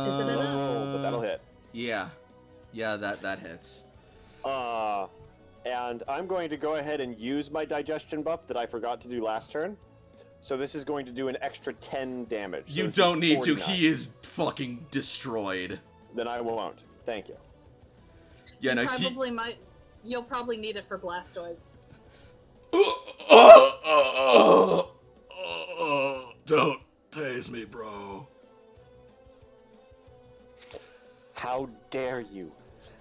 Is it enough? Oh, but that'll hit. Yeah. Yeah, that hits. And I'm going to go ahead and use my digestion buff that I forgot to do last turn. So this is going to do an extra 10 damage. So You don't need to. He is fucking destroyed. Then I won't. Thank you. Yeah, You no, probably might. You'll probably need it for Blastoise. Don't tase me, bro. How dare you?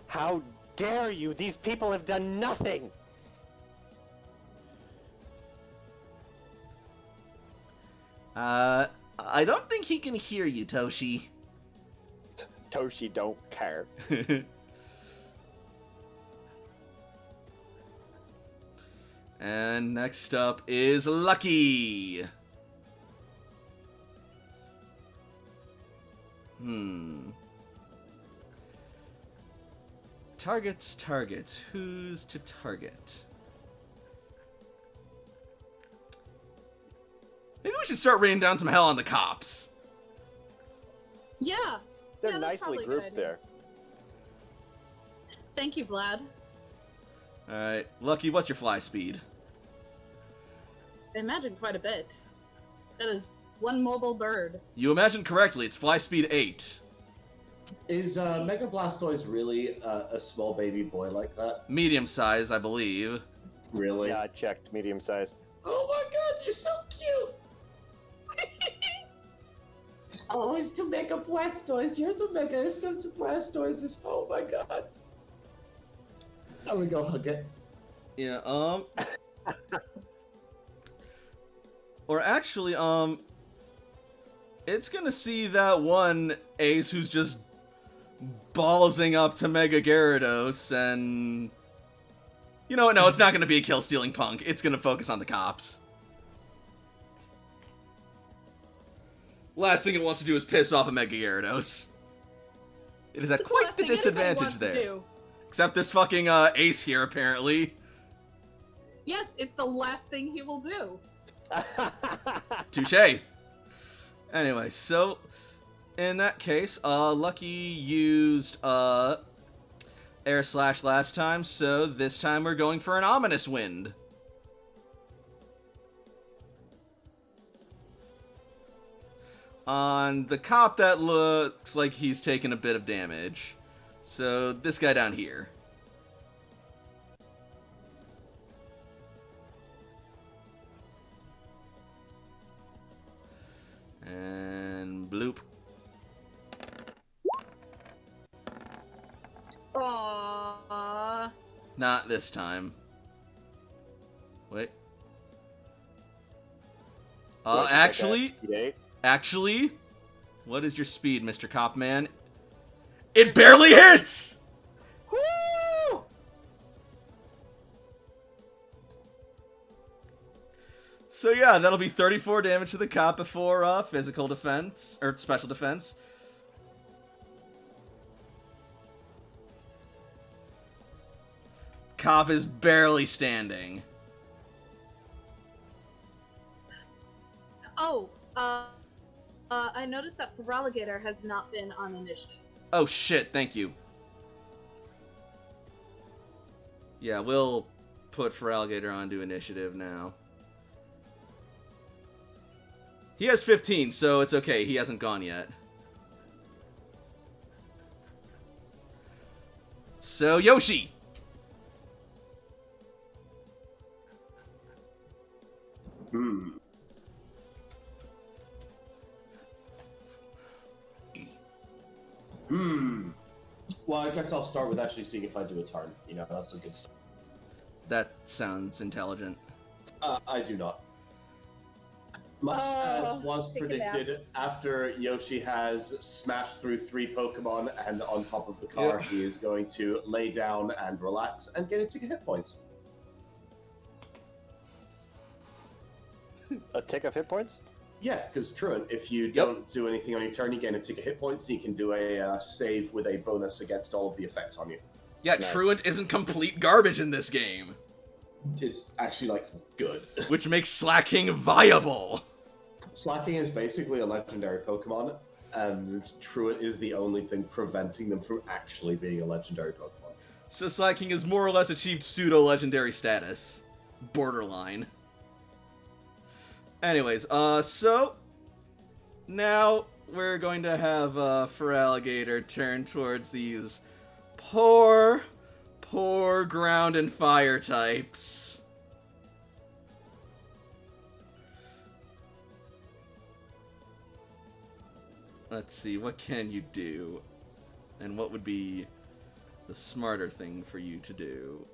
How dare you? These people have done nothing! I don't think he can hear you, Toshi. Toshi don't care. And next up is Lucky. Targets. Who's to target? Maybe we should start raining down some hell on the cops. Yeah. They're yeah, that's nicely probably a good grouped idea. there. Thank you, Vlad. Alright, Lucky, what's your fly speed? I imagine quite a bit. That is one mobile bird. You imagined correctly, it's fly speed 8. Is Mega Blastoise really a small baby boy like that? Medium size, I believe. Really? Yeah, I checked. Medium size. Oh my god, you're so cute! Always to Mega Blastoise, you're the Megaest of the Blastoises. Oh my god. There we go, hug it. Yeah, or actually, it's gonna see that one Ace who's just ballsing up to Mega Gyarados, and... You know what, no, it's not gonna be a kill-stealing punk. It's gonna focus on the cops. Last thing it wants to do is piss off a Mega Gyarados. It is at It's quite last the thing anybody disadvantage wants to there. do. Except this fucking Ace here, apparently. Yes, it's the last thing he will do. Touche. Anyway, so in that case, Lucky used Air Slash last time, so this time we're going for an Ominous Wind. On the cop, that looks like he's taken a bit of damage. So this guy down here. And bloop. Aww. Not this time. Wait. What, Actually, speed 8? what is your speed, Mr. Copman? It barely hits! Woo! So yeah, that'll be 34 damage to the cop before physical defense, or special defense. Cop is barely standing. Oh, I noticed that Feraligatr has not been on initiative. Oh shit, thank you. Yeah, we'll put Feraligatr onto initiative now. He has 15, so it's okay. He hasn't gone yet. So, Yoshi! Well, I guess I'll start with actually seeing if I do a turn. You know, that's a good start. That sounds intelligent. I do not. Much as was take a predicted, after Yoshi has smashed through 3 Pokemon and on top of the car, Yeah. he is going to lay down and relax and get into hit points. A tick of hit points? Yeah, because Truant, if you don't do anything on your turn, you gain a tick of hit points, and you can do a save with a bonus against all of the effects on you. Yeah, Nice. Truant isn't complete garbage in this game, It's actually, like, good. which makes Slacking viable. Slacking is basically a legendary Pokemon, and Truant is the only thing preventing them from actually being a legendary Pokemon. So Slacking has more or less achieved pseudo-legendary status. Borderline. Anyways, so now we're going to have Feraligatr turn towards these poor ground and fire types. Let's see, what can you do? And what would be the smarter thing for you to do?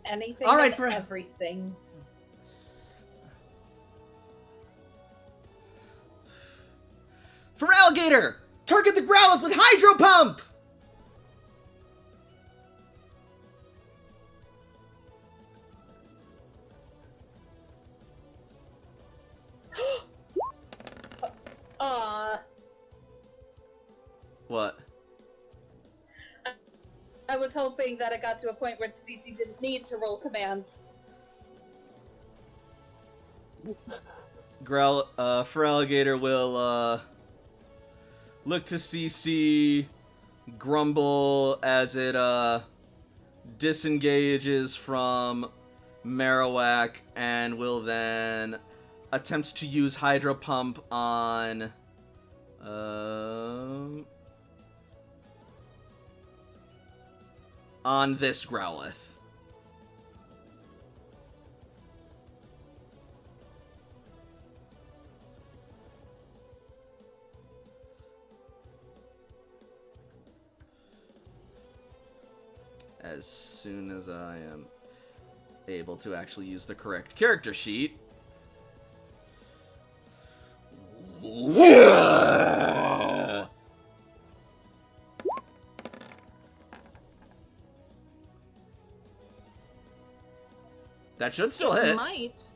Anything All right, and everything. Feraligatr! Target the Growlithe with Hydro Pump! What? I was hoping that it got to a point where CC didn't need to roll commands. Feraligatr will, look to CC, grumble as it, disengages from Marowak, and will then attempt to use Hydro Pump on, on this Growlithe. As soon as I am able to actually use the correct character sheet. That should still It hit. might.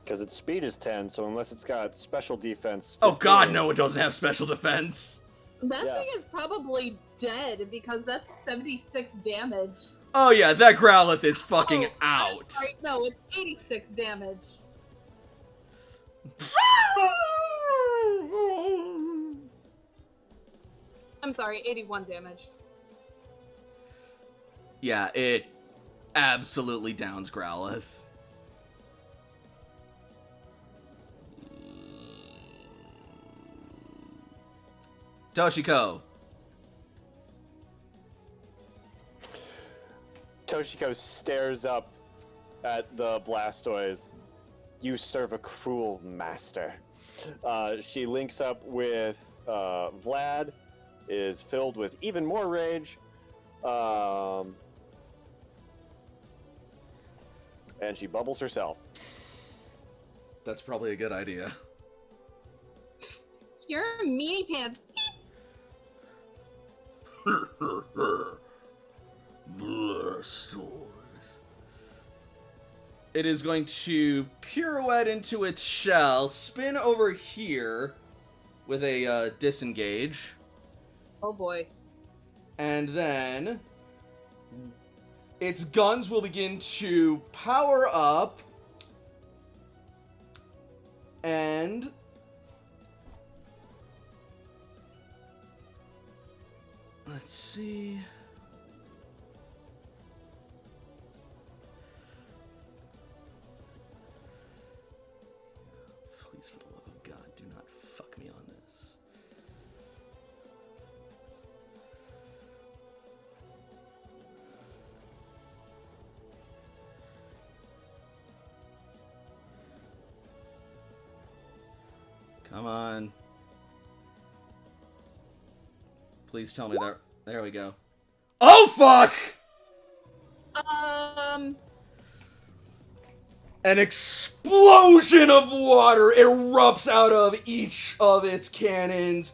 Because its speed is 10, so unless it's got special defense... Oh 15, god, no, it doesn't have special defense. That Yeah. thing is probably dead because that's 76 damage. Oh yeah, that Growlithe is fucking Oh, I'm out. sorry, no, it's 86 damage. I'm sorry, 81 damage. Yeah, it absolutely downs Growlithe. Toshiko. Toshiko stares up at the Blastoise. You serve a cruel master. She links up with Vlad, is filled with even more rage. And she bubbles herself. That's probably a good idea. You're a meanie pants. Blastoise. It is going to pirouette into its shell, spin over here with a disengage, Oh boy. and then its guns will begin to power up, and let's see. Please, for the love of God, do not fuck me on this. Come on. Please tell me that. There we go. Oh, fuck! An explosion of water erupts out of each of its cannons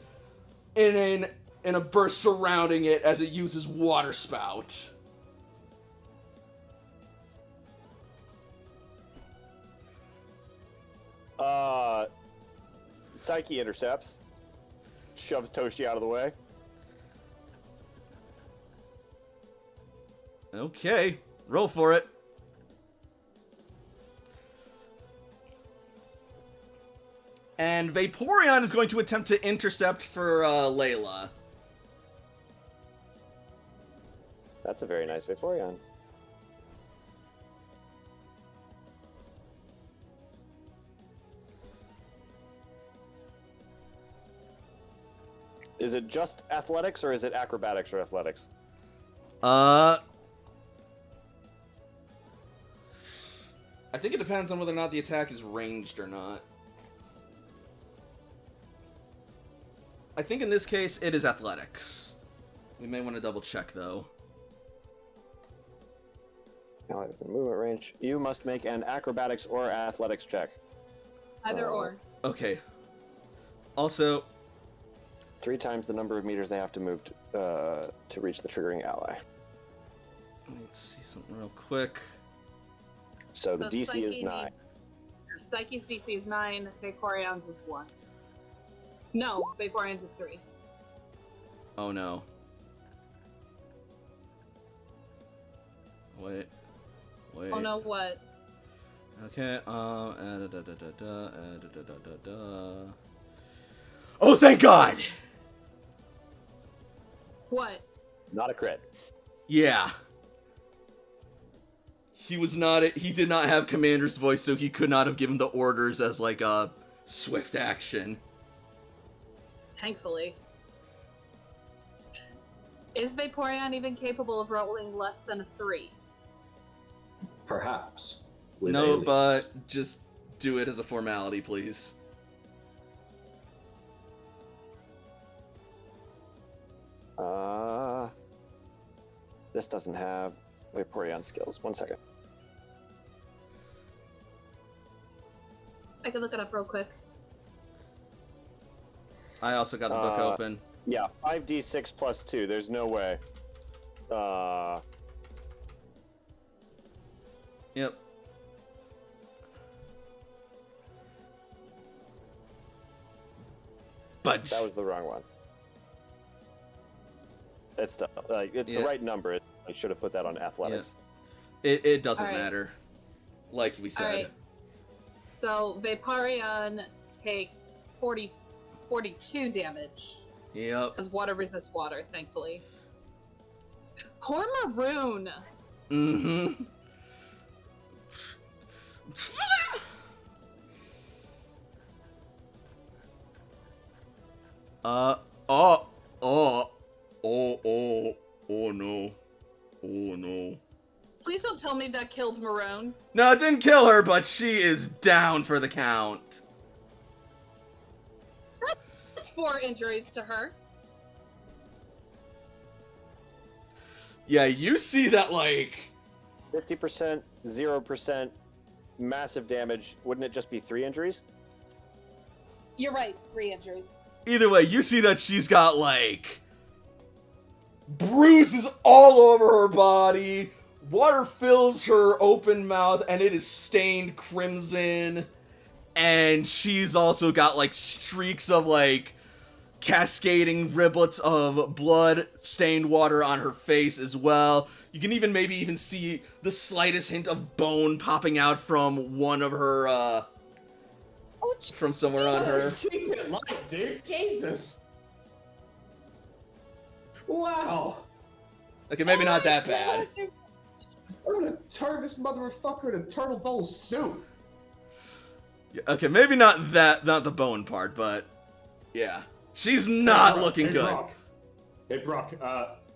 in a burst surrounding it as it uses water spout. Psyche intercepts. Shoves Toshi out of the way. Okay, roll for it. And Vaporeon is going to attempt to intercept for Layla. That's a very nice Vaporeon. Is it just athletics, or is it acrobatics or athletics? I think it depends on whether or not the attack is ranged or not. I think in this case, it is athletics. We may want to double check, though. Now within movement range. You must make an acrobatics or athletics check. Either or. Okay. Also, 3 times the number of meters they have to move to reach the triggering ally. let's see something real quick. So the So DC Psyche is 9. Psyche's DC is 9, Vaporeon's is 1. No, Vaporeon's is 3. Oh no. Wait. Oh no, what? Okay, Oh, thank God! What? Not a crit. Yeah. He did not have Commander's voice, so he could not have given the orders as, like, a swift action. Thankfully. Is Vaporeon even capable of rolling less than a 3? Perhaps. With No, aliens. but just do it as a formality, please. This doesn't have Vaporeon skills. 1 second. I can look it up real quick. I also got the book open. Yeah, 5d6 plus 2. There's no way. Yep. Budge. That was the wrong one. It's the right number. I should have put that on athletics. It doesn't All right. matter. Like we said. Alright. So Vaporeon takes 42 damage. Yep. As water resists water, thankfully. Poor Maroon! Mm-hmm. Oh. Don't tell me that killed Maroon. No, it didn't kill her, but she is down for the count. That's 4 injuries to her. Yeah, you see that, like... 50%, 0%, massive damage. Wouldn't it just be 3 injuries? You're right, 3 injuries. Either way, you see that she's got, like... bruises all over her body. Water fills her open mouth, and it is stained crimson. And she's also got, like, streaks of, like... cascading riblets of blood-stained water on her face as well. You can maybe even see the slightest hint of bone popping out from one of her, from somewhere on her. Keep it light, dude. Jesus. Wow. Okay, maybe not that bad. I'm gonna turn this motherfucker into turtle bowl soup. Yeah, okay, maybe not the bone part, but yeah. She's not looking good. Brock. Hey, Brock,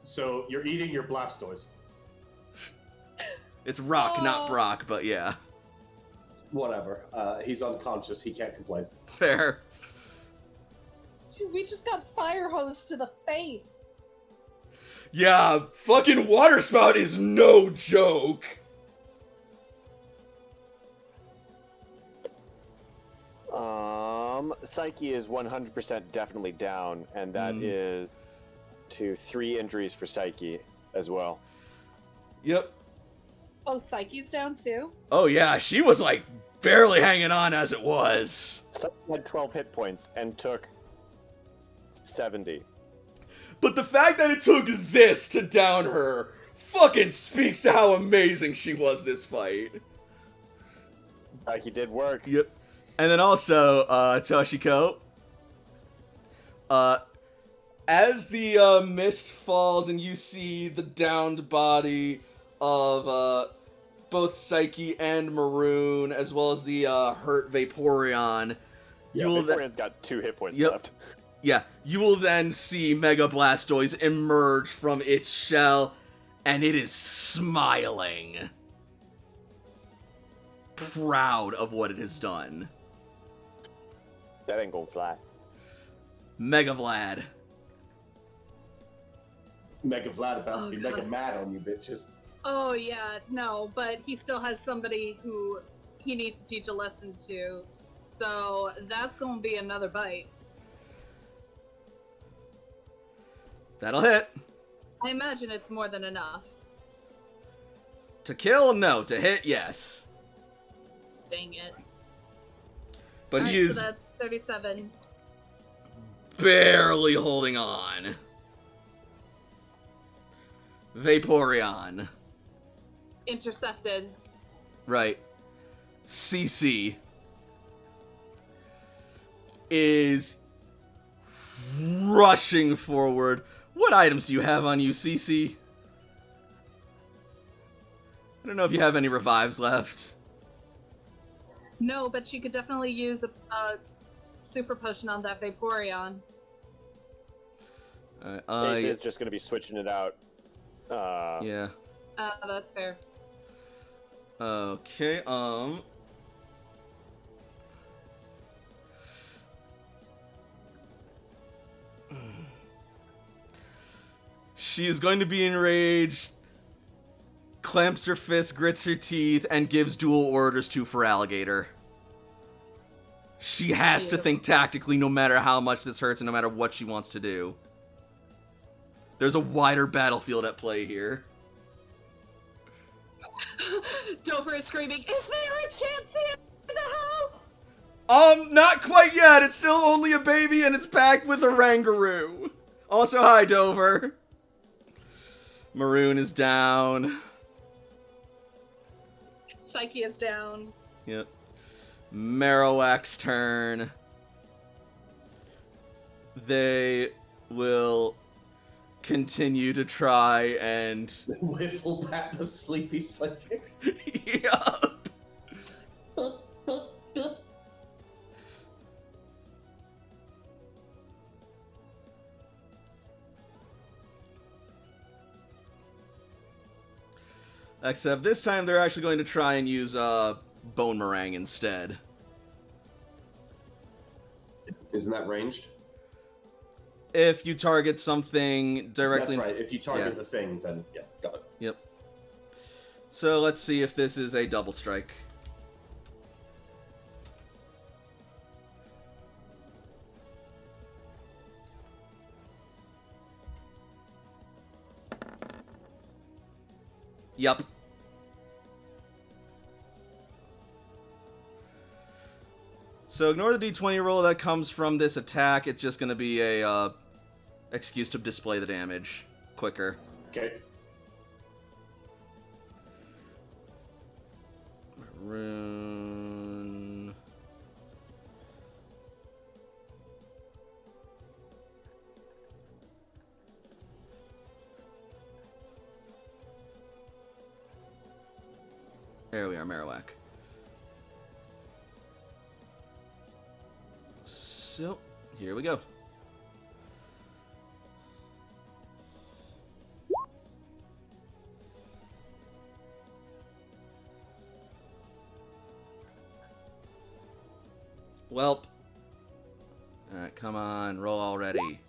so you're eating your Blastoise. It's Rock, not Brock, but yeah. Whatever. He's unconscious. He can't complain. Fair. Dude, we just got fire hose to the face. Yeah, fucking water spout is no joke. Psyche is 100% definitely down, and that is to 3 injuries for Psyche as well. Yep. Oh, Psyche's down too? Oh yeah, she was like barely hanging on as it was. Psyche had 12 hit points and took 70. But the fact that it took this to down her fucking speaks to how amazing she was this fight. Psyche did work. Yep. And then also, Toshiko, as the mist falls and you see the downed body of both Psyche and Maroon, as well as the hurt Vaporeon, Yeah, Vaporeon's got 2 hit points left. Yeah, you will then see Mega Blastoise emerge from its shell, and it is smiling. Proud of what it has done. That ain't gonna fly. Mega Vlad. Mega Vlad about to be mega mad on you bitches. Oh yeah, no, but he still has somebody who he needs to teach a lesson to. So that's gonna be another bite. That'll hit. I imagine it's more than enough. To kill, no. To hit, yes. Dang it. But Alright, he is so that's 37. barely holding on. Vaporeon. Intercepted. Right. CC is rushing forward. What items do you have on you, CC? I don't know if you have any revives left. No, but she could definitely use a super potion on that Vaporeon. Ace is just gonna be switching it out. Yeah. That's fair. Okay, she is going to be enraged, clamps her fist, grits her teeth, and gives dual orders to Feraligatr. She has to think tactically no matter how much this hurts and no matter what she wants to do. There's a wider battlefield at play here. Dover is screaming, "Is there a chance in the house?" Not quite yet. It's still only a baby and it's packed with a Rangaroo. Also, hi, Dover. Maroon is down. Psyche is down. Yep. Marowak's turn. They will continue to try and Whiffle back the sleepy sleeping. Yup. Except this time they're actually going to try and use Bone Meringue instead. Isn't that ranged? If you target something directly... That's right. If you target the thing, then yeah, got it. Yep. So let's see if this is a double strike. Yup. So ignore the d20 roll that comes from this attack. It's just going to be a excuse to display the damage quicker. Okay. Rune. There we are, Marowak. So, here we go. Welp. Alright, come on, roll already.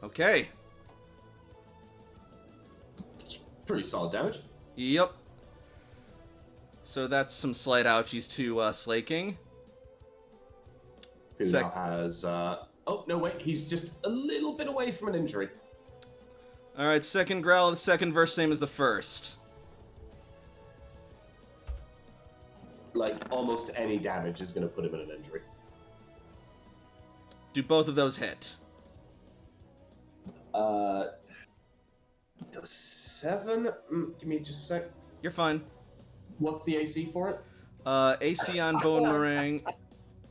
Okay. Pretty solid damage. Yep. So that's some slight ouchies to Slaking. Who now has... oh, no, wait. He's just a little bit away from an injury. Alright, second growl. The second verse same as the first. Like, almost any damage is going to put him in an injury. Do both of those hit? 7? Give me just a sec. You're fine. What's the AC for it? AC on Bone Meringue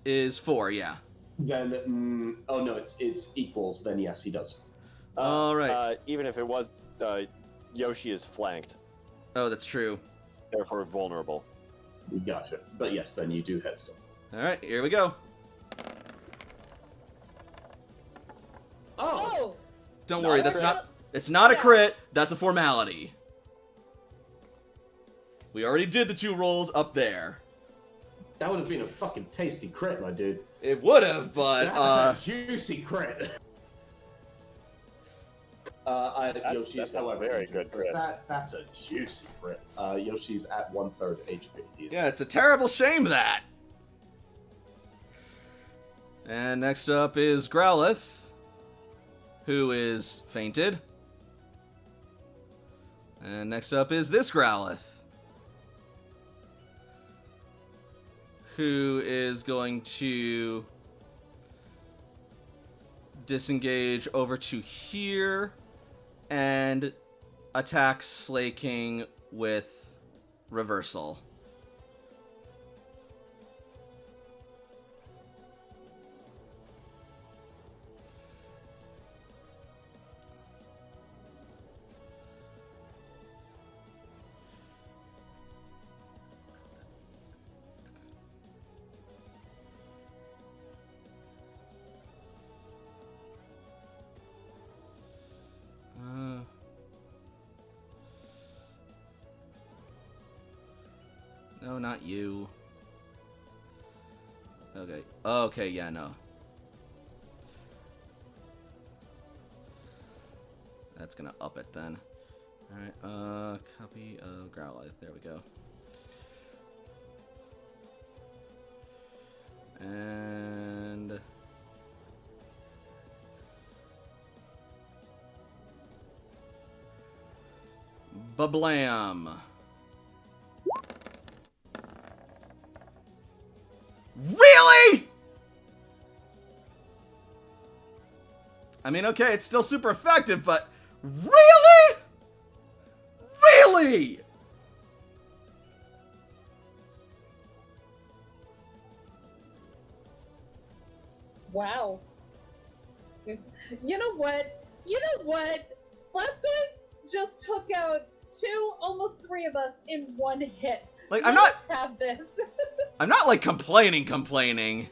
is 4, yeah. Then, oh no, it's equals, then yes, he does. Alright. Even if it was, Yoshi is flanked, Oh, that's true. therefore vulnerable. Gotcha. But yes, then you do hit still. Alright, here we go. Oh! Don't Not worry, a that's crit. not... It's not a Yeah. crit, that's a formality. We already did the 2 rolls up there. That would have been a fucking tasty crit, my dude. It would have, but, That's a juicy crit. Yoshi's, that's a however, very injured, good crit. but that's a juicy crit. Yoshi's at 1/3 HP. He is- yeah, it's a terrible shame that. And next up is Growlithe, who is fainted. And next up is this Growlithe, who is going to disengage over to here and attack Slaking with Reversal. No, not you. Okay. Okay, yeah, no. That's gonna up it then. Alright, copy of Growlithe. There we go. And... Bablam! Really? I mean, okay, it's still super effective, but really? Really? Wow. You know what? You know what? Blastoise just took out 2, almost 3 of us in one hit. Like, Let I'm not... us have this. I'm not, like, complaining.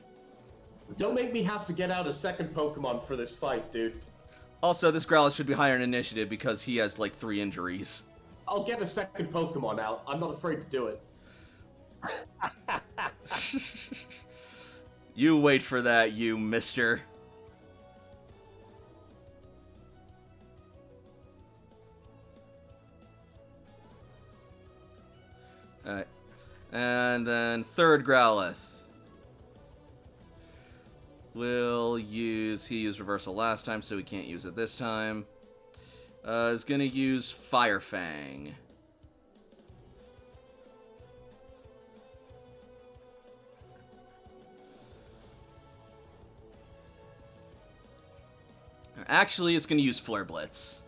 Don't make me have to get out a second Pokemon for this fight, dude. Also, this Growlithe should be higher in initiative because he has like 3 injuries. I'll get a second Pokemon out. I'm not afraid to do it. You wait for that, you mister. Alright. And then third Growlithe. Will use... He used Reversal last time, so he can't use it this time. Is gonna use Fire Fang. Actually, it's gonna use Flare Blitz.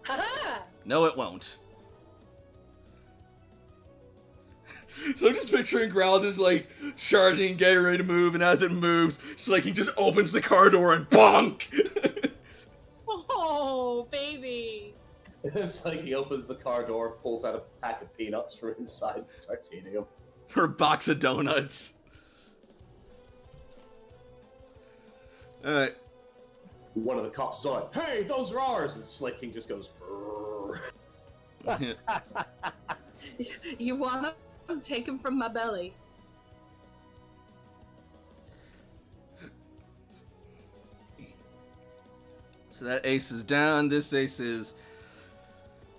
Haha! No, it won't. So I'm just picturing Growlithe is like charging, getting ready to move, and as it moves, it's like he just opens the car door and bonk! Oh, baby! It's like he opens the car door, pulls out a pack of peanuts from inside, and starts eating them. Or a box of donuts. Alright. One of the cops is like, "Hey, those are ours!" And Slicking just goes, "Brrr." You wanna take him from my belly? So that ace is down. This ace is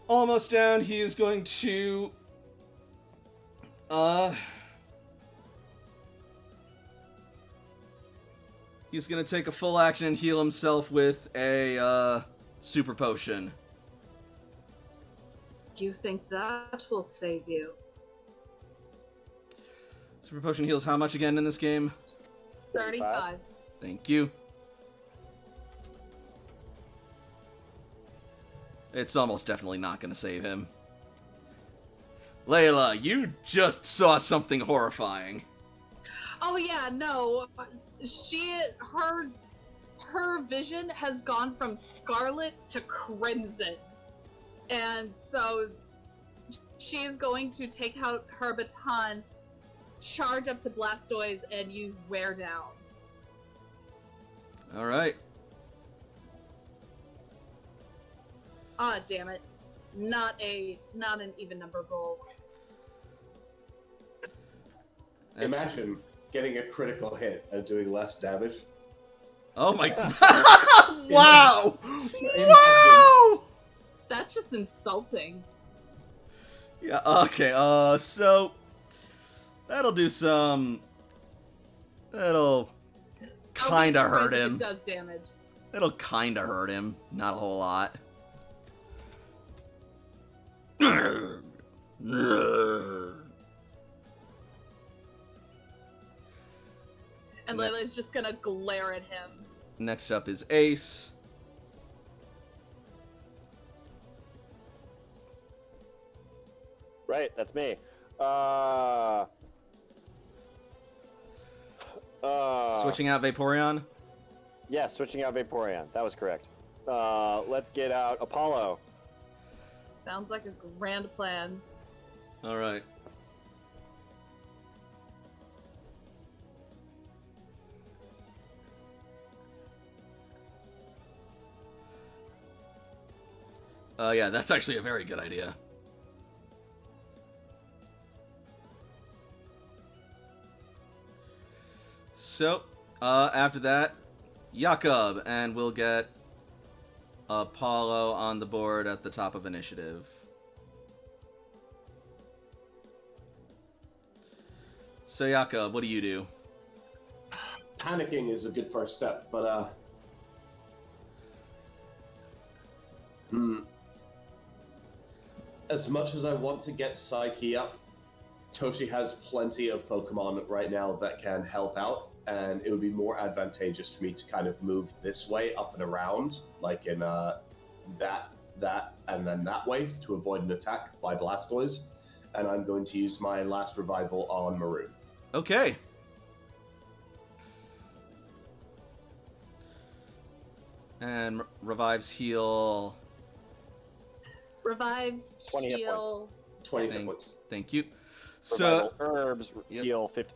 almost down. He is going to... He's going to take a full action and heal himself with a, super potion. Do you think that will save you? Super potion heals how much again in this game? 35. Thank you. It's almost definitely not going to save him. Layla, you just saw something horrifying. Oh yeah, no. Her vision has gone from scarlet to crimson. And so she is going to take out her baton, charge up to Blastoise, and use Wear Down. Alright. Ah, damn it. Not an even number goal. Imagine getting a critical hit and doing less damage. Oh my god. Wow! Imagine. Wow! That's just insulting. Yeah, okay, so that'll do some... That'll kinda I'll be surprised hurt if him. It does damage. It'll kinda hurt him. Not a whole lot. And Layla's just gonna glare at him. Next up is Ace. Right, that's me. Switching out Vaporeon. Yeah, switching out Vaporeon. That was correct. Let's get out Apollo. Sounds like a grand plan. Alright. Yeah, that's actually a very good idea. So, after that, Jakob, and we'll get Apollo on the board at the top of initiative. So, Jakob, what do you do? Panicking is a good first step, but, as much as I want to get Psyche up, Toshi has plenty of Pokemon right now that can help out, and it would be more advantageous for me to kind of move this way up and around, like in that, and then that way to avoid an attack by Blastoise. And I'm going to use my last revival on Maroon. Okay. And revives heal. Revives, 20 hit heal, 20 hit points. Thank you. Revival herbs Yep. heal 50%.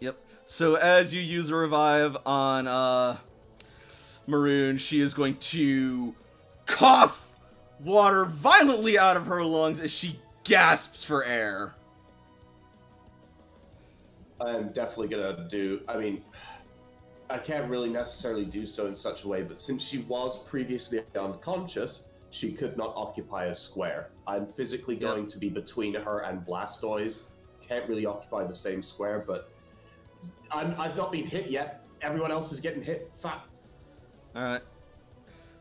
Yep. So as you use a revive on Maroon, she is going to cough water violently out of her lungs as she gasps for air. I'm definitely gonna do. I mean, I can't really necessarily do so in such a way, but since she was previously unconscious, she could not occupy a square. I'm physically going to be between her and Blastoise. Can't really occupy the same square, but I've not been hit yet. Everyone else is getting hit. Fat. Alright.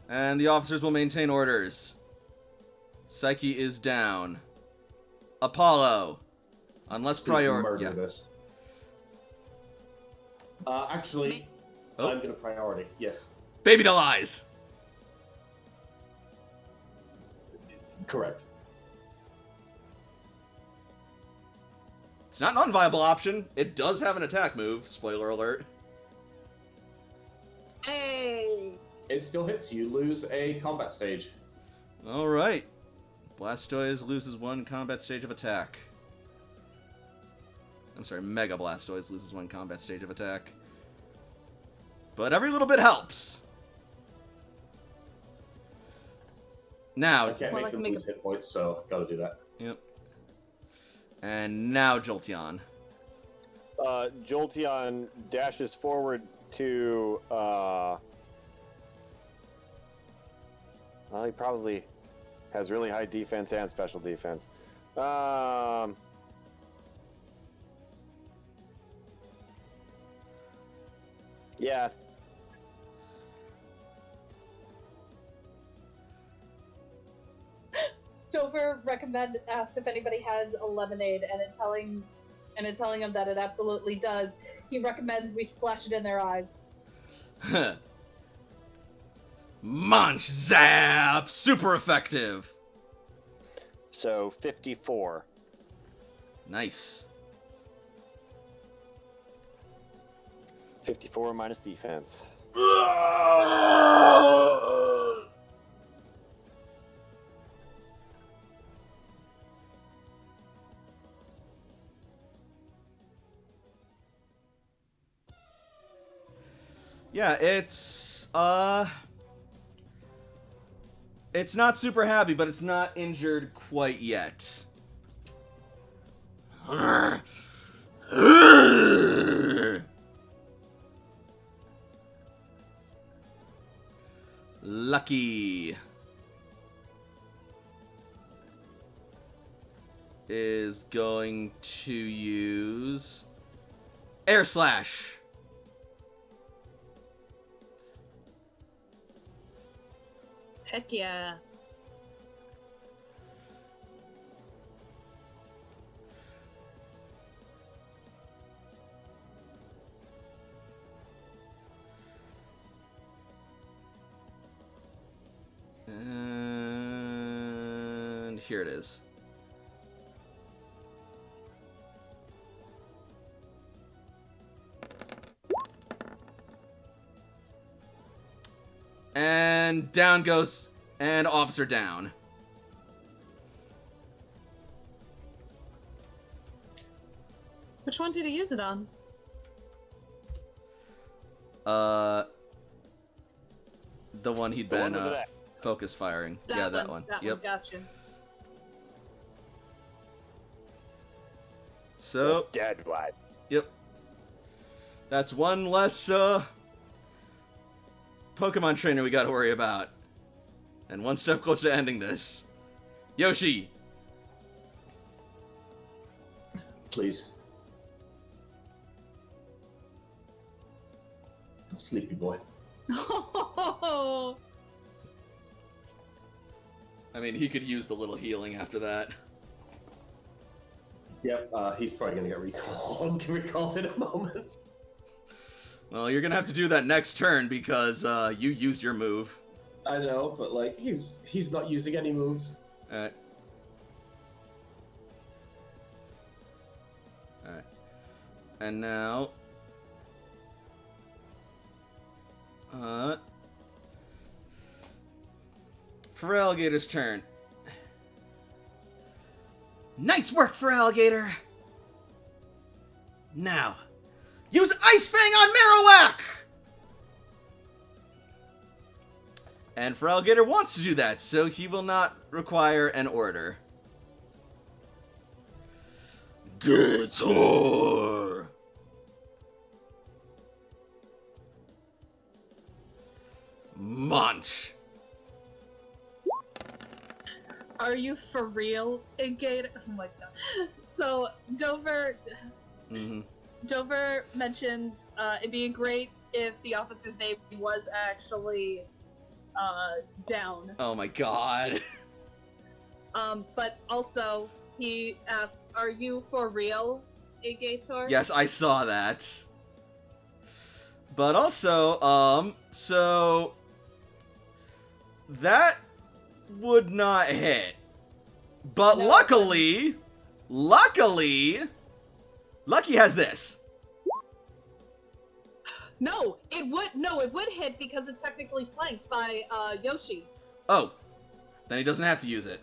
And the officers will maintain orders. Psyche is down. Apollo. Unless priority. Murder this. Actually, I'm gonna priority. Yes. Baby doll eyes. Correct. It's not an unviable option. It does have an attack move. Spoiler alert. Hey! It still hits. You lose a combat stage. Alright. Blastoise loses 1 combat stage of attack. I'm sorry, Mega Blastoise loses 1 combat stage of attack. But every little bit helps. Now, I can't make them lose hit points, so gotta do that. Yep. And now Jolteon. Jolteon dashes forward to. Well, he probably has really high defense and special defense. Yeah. Dover asked if anybody has a lemonade, and in telling him that it absolutely does, he recommends we splash it in their eyes. Munch Zap! Super effective! So 54. Nice. 54 minus defense. Yeah, it's not super happy, but it's not injured quite yet. Lucky is going to use Air Slash. Heck yeah. And here it is. And down goes, and officer down. Which one did he use it on? The one he'd The one been with the focus firing. That Yeah, that one. That Yep. one, gotcha. So, Dead one. yep. That's one less Pokemon trainer we gotta worry about. And one step closer to ending this. Yoshi! Please. Sleepy boy. I mean, he could use the little healing after that. Yep, he's probably gonna get recalled in a moment. Well, you're gonna have to do that next turn because you used your move. I know, but like he's not using any moves. Alright. Alright. And now for Alligator's turn. Nice work for Alligator. Now, use Ice Fang on Marowak! And Alligator wants to do that, so he will not require an order. Guitar! Munch! Are you for real, Gator? Oh my god. So, Dover... Dover mentions it'd be great if the officer's name was actually down. Oh my god. But also, he asks, are you for real, Gator? Yes, I saw that. But also, so... that would not hit. But No, luckily, Lucky has this. No, it would hit because it's technically flanked by Yoshi. Oh, then he doesn't have to use it.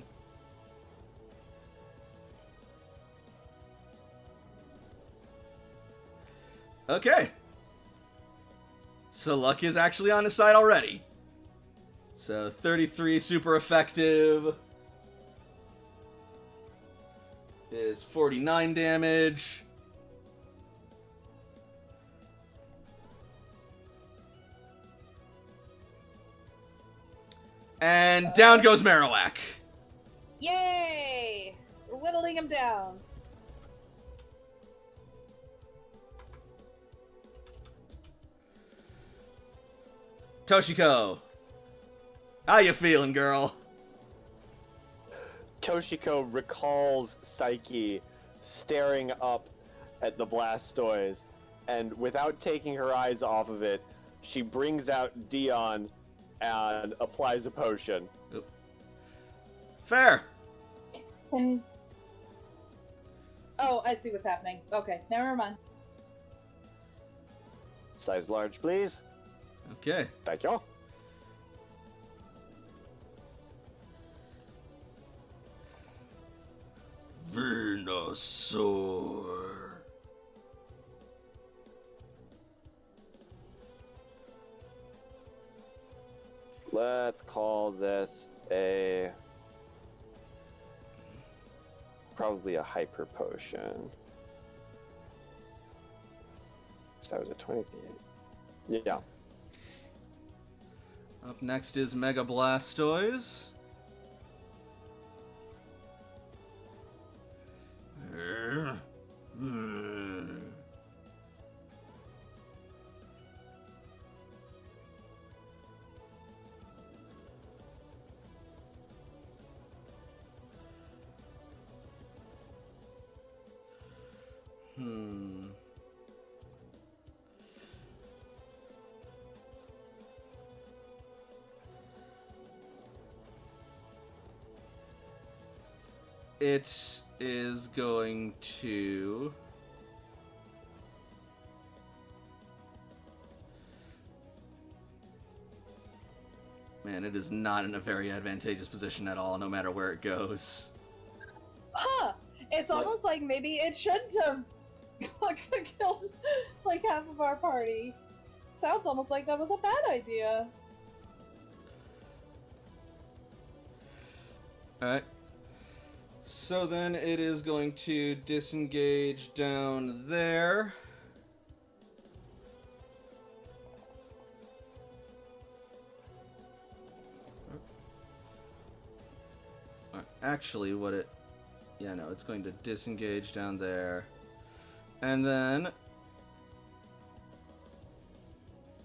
Okay. So Lucky is actually on his side already. So 33 super effective. Is 49 damage. And down goes Marowak. Yay! We're whittling him down. Toshiko, how you feeling, girl? Toshiko recalls Psyche staring up at the Blastoise, and without taking her eyes off of it, she brings out Dion and applies a potion. Fair. And... oh, I see what's happening. Okay, never mind. Size large, please. Okay. Thank you. Venusaur. Let's call this probably a hyper potion. So that was a 23. Yeah. Up next is Mega Blastoise. It is going to... man, it is not in a very advantageous position at all, no matter where it goes. Huh! It's almost like maybe it shouldn't have killed like half of our party. Sounds almost like that was a bad idea. Alright. So then it is going to disengage down there. Actually, what it... yeah, no, it's going to disengage down there. And then...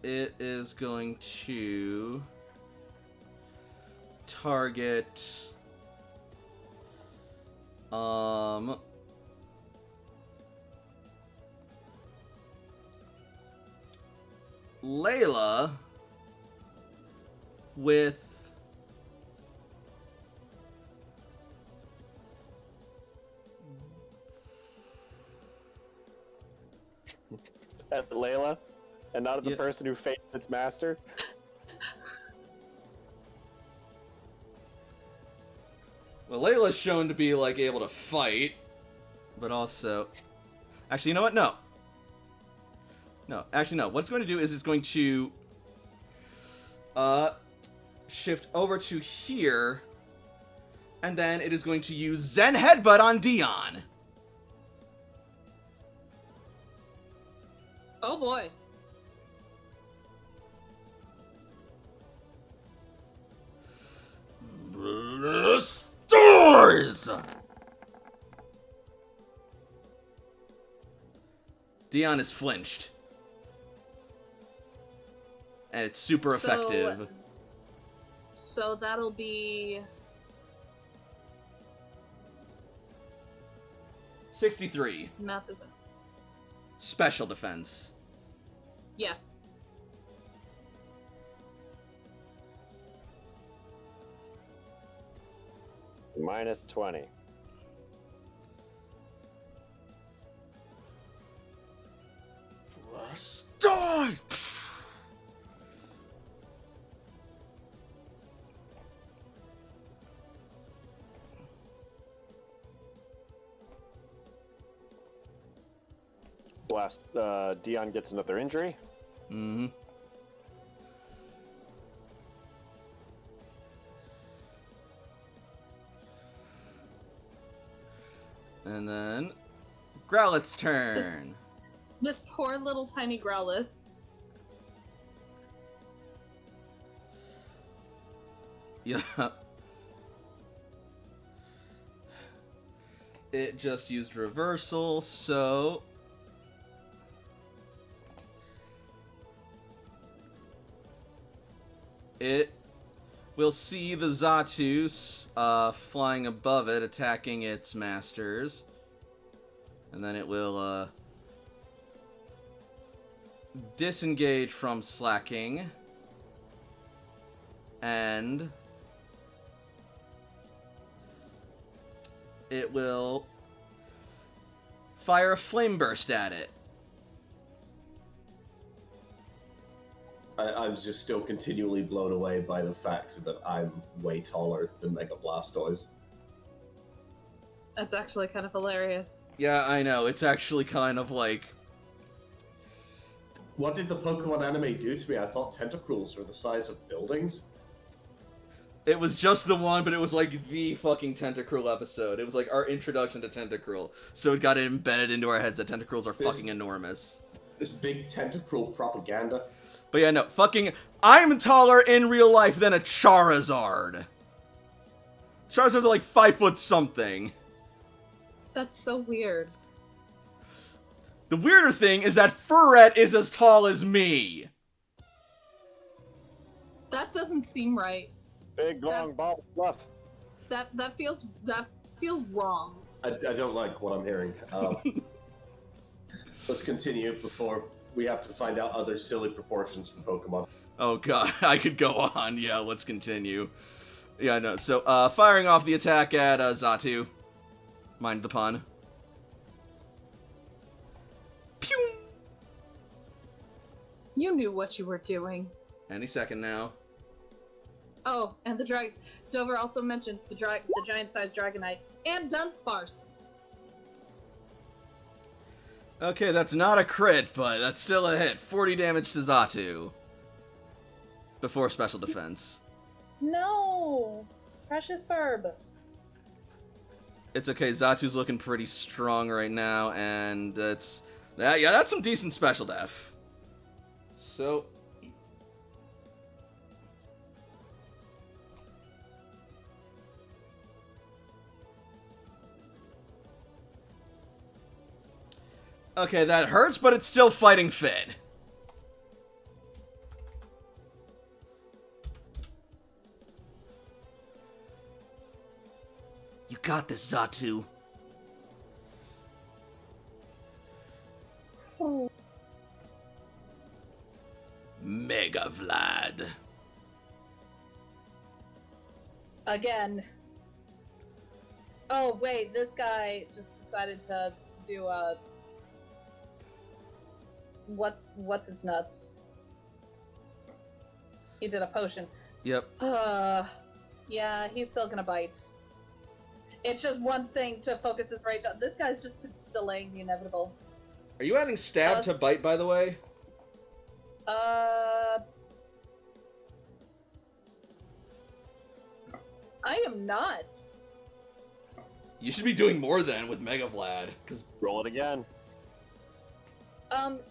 it is going to... target... Layla with At Layla, and not at the person who fated its master. Well, Layla's shown to be, like, able to fight, but also... Actually, you know what? No. No, actually, no. What it's going to do is it's going to... shift over to here, and then it is going to use Zen Headbutt on Dion. Oh boy. Stars! Dion is flinched. And it's super effective. So that'll be 63. math isn't. Special defense. Yes. Minus 20. Stars! Blast. Dion gets another injury. Mm-hmm. And then Growlithe's turn. This poor little tiny Growlithe. Yeah. It just used reversal, so it will see the Zatus flying above it, attacking its masters. And then it will disengage from slacking. And it will fire a flame burst at it. I'm just still continually blown away by the fact that I'm way taller than Mega Blastoise. That's actually kind of hilarious. Yeah, I know. It's actually kind of like... What did the Pokemon anime do to me? I thought Tentacruels were the size of buildings. It was just the one, but it was like the fucking Tentacruel episode. It was like our introduction to Tentacruel. So it got embedded into our heads that Tentacruels are fucking enormous. This big Tentacruel propaganda. But yeah, no, fucking... I'm taller in real life than a Charizard. Charizards are like 5 foot something. That's so weird. The weirder thing is that Furret is as tall as me. That doesn't seem right. Big long ball of fluff. That feels wrong. I don't like what I'm hearing. Let's continue before we have to find out other silly proportions from Pokemon. Oh god, I could go on. Yeah, let's continue. Yeah, no, so, firing off the attack at, Zatu. Mind the pun. Pew! You knew what you were doing. Any second now. Oh, and the Dover also mentions the giant-sized Dragonite and Dunsparce. Okay, that's not a crit, but that's still a hit. 40 damage to Zatu. Before special defense. No! Precious Burb. It's okay, Zatu's looking pretty strong right now, and that's... yeah, that's some decent special def. So... Okay, that hurts, but it's still fighting fit. You got this, Zatu. Oh. Mega Vlad. Again. Oh, wait, this guy just decided to do a... What's its nuts? He did a potion. Yep. Yeah, he's still gonna bite. It's just one thing to focus his rage on. This guy's just delaying the inevitable. Are you adding stab to bite, by the way? I am not. You should be doing more then with Mega Vlad, because... Roll it again.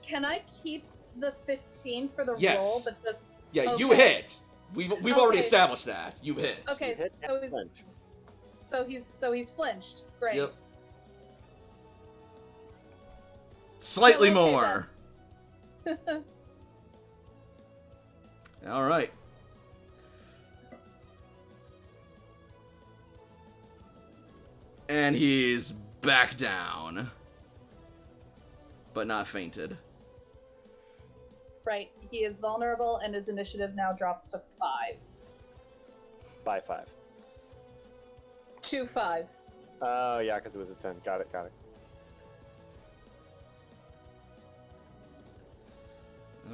Can I keep the 15 for the Yes. roll, but just... Yeah, okay. you hit! We've already established that. You hit. Okay, You hit so and he's... flinch. So he's flinched. Great. Yep. Slightly Okay, more. Alright. And he's back down. But not fainted. Right. He is vulnerable, and his initiative now drops to 5. By 5. 2-5. Oh, yeah, because it was a 10. Got it.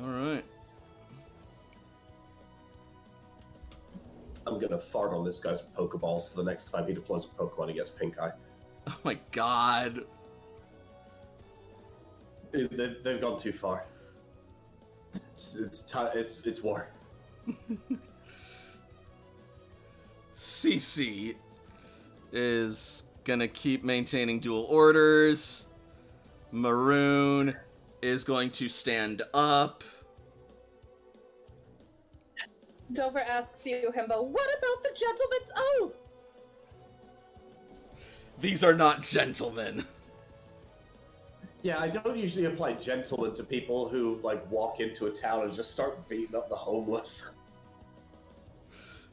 Alright. I'm gonna fart on this guy's Pokeballs so the next time he deploys a Pokemon he gets pink eye. Oh my god. They've gone too far. It's war. CC is gonna keep maintaining dual orders. Maroon is going to stand up. Dover asks you, Himbo, what about the gentleman's oath? These are not gentlemen. Yeah, I don't usually apply gentleman to people who, like, walk into a town and just start beating up the homeless.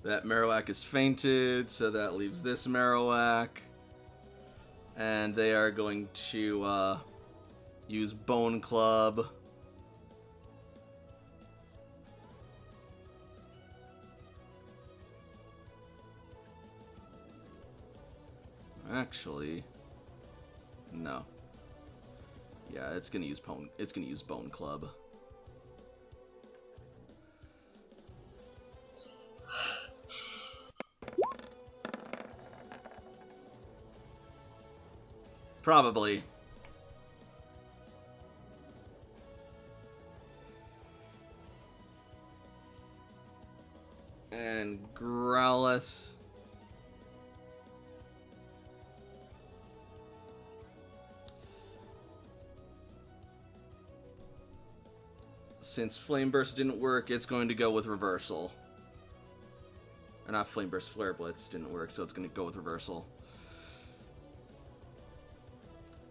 That Marowak is fainted, so that leaves this Marowak. And they are going to use Bone Club. Actually, no. Yeah, it's gonna use Bone Club. Probably. And Growlithe. Since Flame Burst didn't work, it's going to go with Reversal. Or not Flame Burst, Flare Blitz didn't work, so it's going to go with Reversal.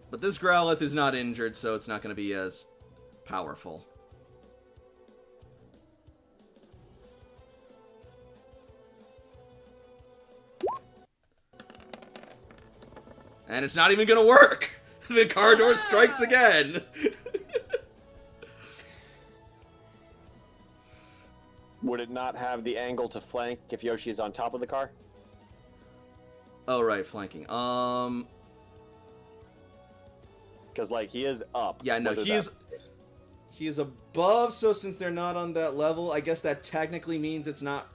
But this Growlithe is not injured, so it's not going to be as powerful. And it's not even going to work! The car door strikes again! Would it not have the angle to flank if Yoshi is on top of the car? Oh, right, flanking. Because, like, he is up. Yeah, no, he is above, so since they're not on that level, I guess that technically means it's not...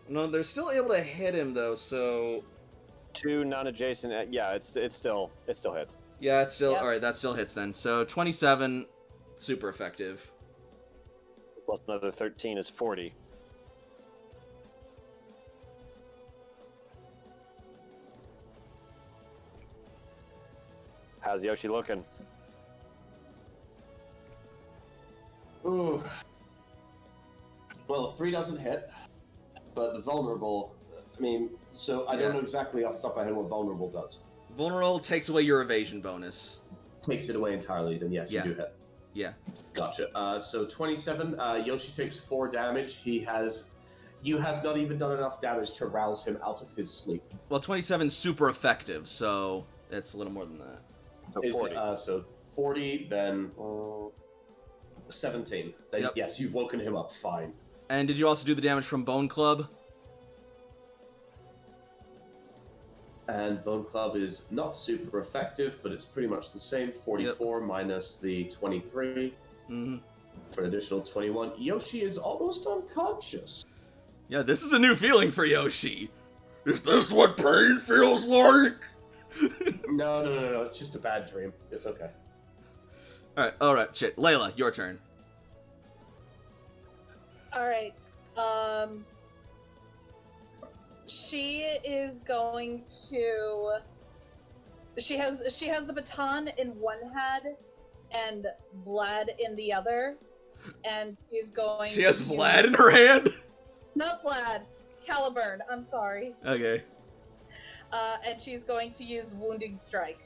No, they're still able to hit him, though, so... 2 non-adjacent, yeah, it still hits. Yeah, it's still... Yep. Alright, that still hits then. So, 27, super effective. Plus another 13 is 40. How's Yoshi looking? Ooh. Well, the 3 doesn't hit, but the vulnerable... I mean, so I don't know exactly off the top of my head what vulnerable does. Vulnerable takes away your evasion bonus. Takes it away entirely, then yes, Yeah. you do hit. Yeah. Gotcha. So 27, Yoshi takes 4 damage. You have not even done enough damage to rouse him out of his sleep. Well, 27's super effective, so it's a little more than that. So 40. So 40, then 17. Then Yep. yes, you've woken him up. Fine. And did you also do the damage from Bone Club? And Bone Club is not super effective, but it's pretty much the same. 44 minus the 23 for an additional 21. Yoshi is almost unconscious. Yeah, this is a new feeling for Yoshi. Is this what pain feels like? No. It's just a bad dream. It's okay. Alright, shit. Layla, your turn. Alright. She is going to... She has the baton in one hand and Vlad in the other. And she's going She has to Vlad in her hand? Not Vlad. Caliburn, I'm sorry. Okay. And she's going to use Wounding Strike.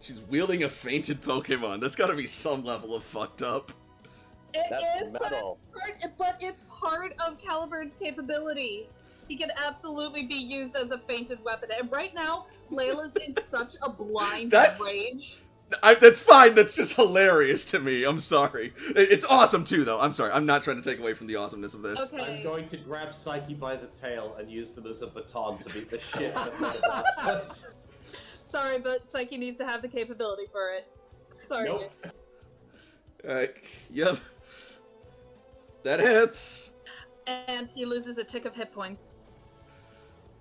She's wielding a fainted Pokemon. That's gotta be some level of fucked up. That's metal. But it's part of Caliburn's capability. He can absolutely be used as a fainted weapon. And right now, Layla's in such a blind rage. That's fine. That's just hilarious to me. I'm sorry. It's awesome too, though. I'm sorry. I'm not trying to take away from the awesomeness of this. Okay. I'm going to grab Psyche by the tail and use them as a baton to beat the shit out of Mega Blastoise. Sorry, but Psyche needs to have the capability for it. Sorry. Nope. Alright. Yep. That hits. And he loses a tick of hit points.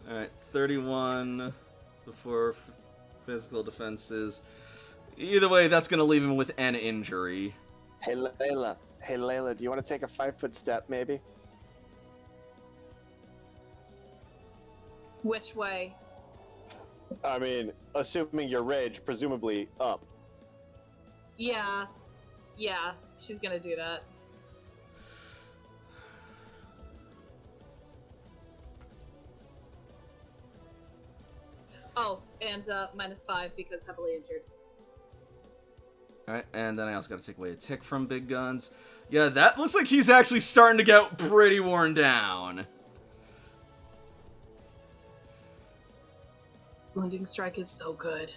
Alright. 31 before physical defenses. Either way, that's gonna leave him with an injury. Hey Layla, do you want to take a 5-foot step, maybe? Which way? I mean, assuming your rage, presumably up. Yeah, she's gonna do that. Oh, and -5 because heavily injured. Alright, and then I also gotta take away a tick from Big Guns. Yeah, that looks like he's actually starting to get pretty worn down. Wounding Strike is so good.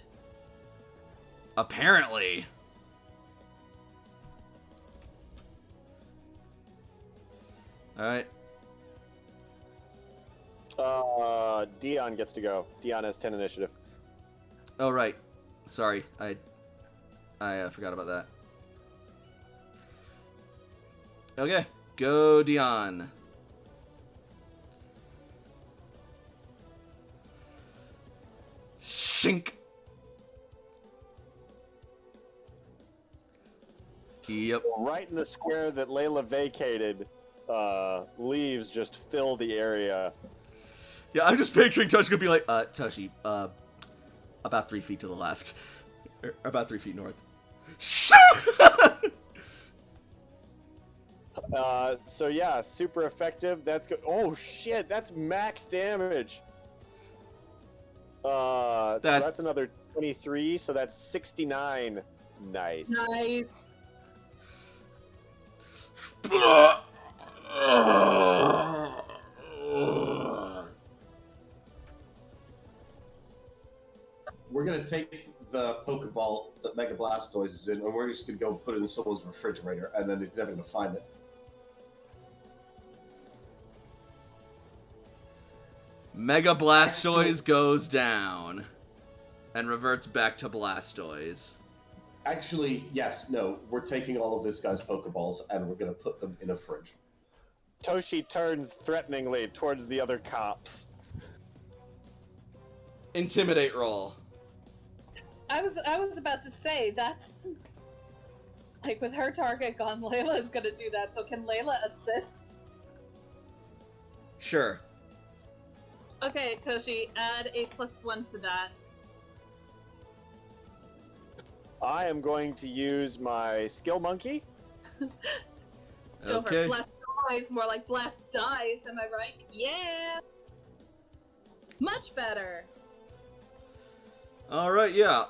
Apparently. Alright. Dion gets to go. Dion has 10 initiative. Oh, right. Sorry, I forgot about that. Okay, go Dion. Shink. Yep. Right in the square that Layla vacated, leaves just fill the area. Yeah, I'm just picturing Toshi could be like, Toshi, about 3 feet to the left. Or about 3 feet north. So yeah, super effective. That's good. Oh shit, that's max damage. So that's another 23, so that's 69. Nice. Nice. We're gonna take the Pokeball that Mega Blastoise is in, and we're just gonna go put it in someone's refrigerator, and then it's never gonna find it. Mega Blastoise goes down and reverts back to Blastoise. Actually, yes, no, we're taking all of this guy's Pokeballs, and we're gonna put them in a fridge. Toshi turns threateningly towards the other cops. Intimidate roll. I was about to say that's like with her target gone, Layla is gonna do that. So can Layla assist? Sure. Okay, Toshi, add a +1 to that. I am going to use my skill monkey. Okay. Blast dies, more like blast dies. Am I right? Yeah. Much better. All right. Yeah.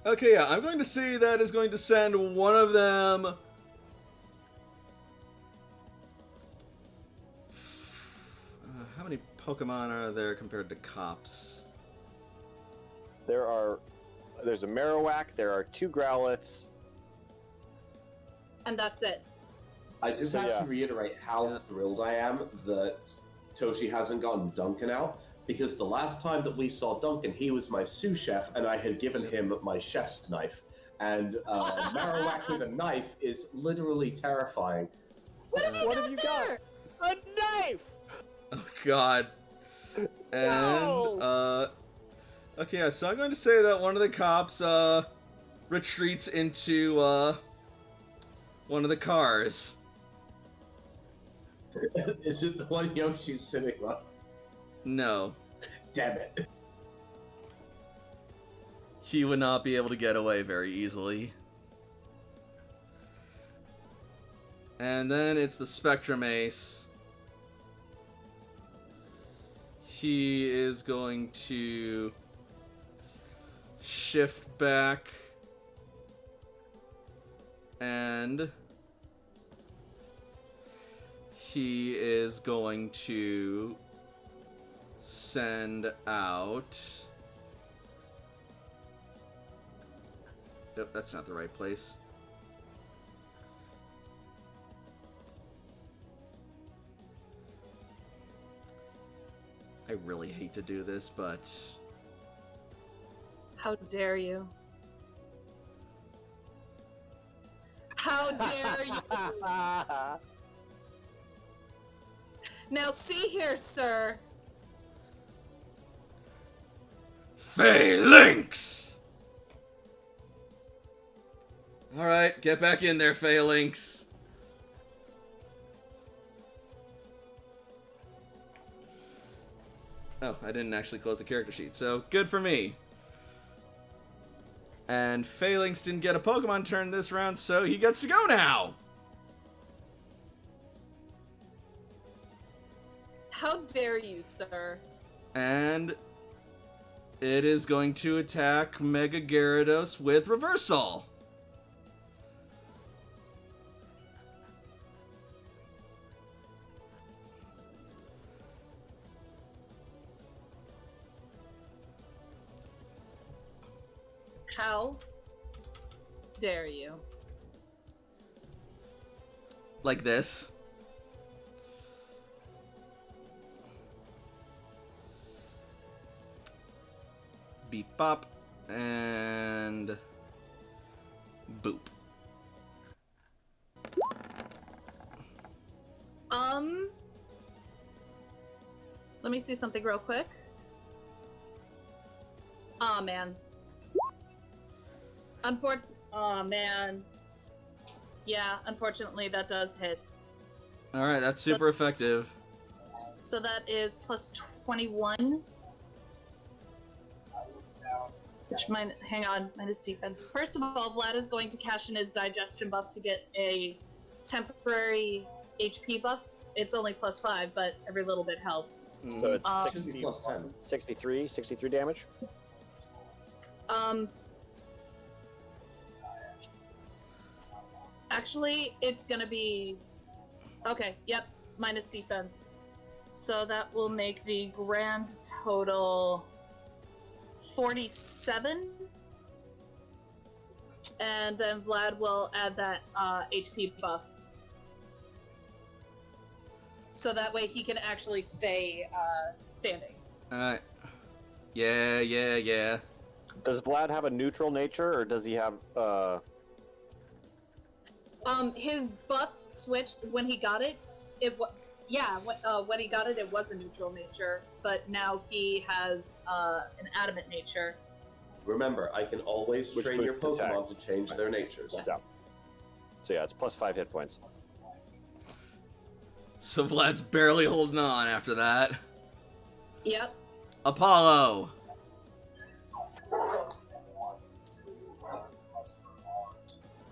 Okay. Yeah. I'm going to say that is going to send one of them. How many Pokemon are there compared to cops? There's a Marowak, there are 2 Growlithes. And that's it. I just have to reiterate how thrilled I am that Toshi hasn't gotten Duncan out, because the last time that we saw Duncan, he was my sous chef, and I had given him my chef's knife, and Marowak with a knife is literally terrifying. What have you What got have you there? got? A knife! Oh God. And okay, so I'm going to say that one of the cops retreats into one of the cars. Is it the one Yoshi's sitting on? No, Damn it. he would not be able to get away very easily. And then it's the Spectrum Ace. He is going to shift back and he is going to send out... Nope, that's not the right place. I really hate to do this, but... How dare you? How dare you? Now see here, sir. Phalanx! Alright, get back in there, Phalanx. Oh, I didn't actually close the character sheet, so good for me. And Phalanx didn't get a Pokemon turn this round, so he gets to go now! How dare you, sir? And it is going to attack Mega Gyarados with Reversal. How dare you? Like this. Beep bop. And boop. Let me see something real quick. Aw, man. Aw, man. Yeah, unfortunately, that does hit. Alright, that's super effective. So that is plus 21. Which hang on, minus defense. First of all, Vlad is going to cash in his digestion buff to get a temporary HP buff. It's only plus 5, but every little bit helps. So it's Should be plus 10. 63 damage? Actually, it's gonna be... Okay, yep, minus defense. So that will make the grand total 47. And then Vlad will add that HP buff. So that way he can actually stay standing. Alright. Yeah. Does Vlad have a neutral nature, or does he have, His buff switched when he got it. When he got it, it was a neutral nature, but now he has an adamant nature. Remember, I can always Which train your boosts attack. Pokemon to change their natures. Yes. Yeah. So yeah, it's plus 5 hit points. So Vlad's barely holding on after that. Yep. Apollo!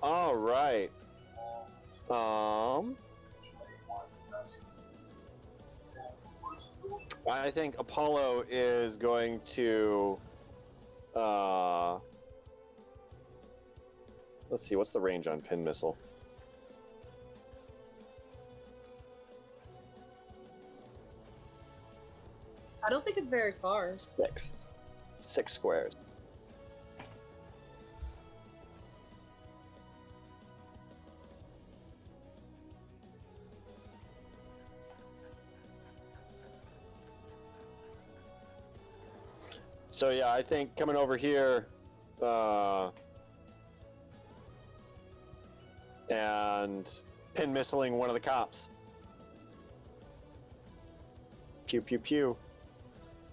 Alright. I think Apollo is going to, let's see, what's the range on Pin Missile? I don't think it's very far. 6 squares. So yeah, I think coming over here, and pin missiling one of the cops. Pew pew pew.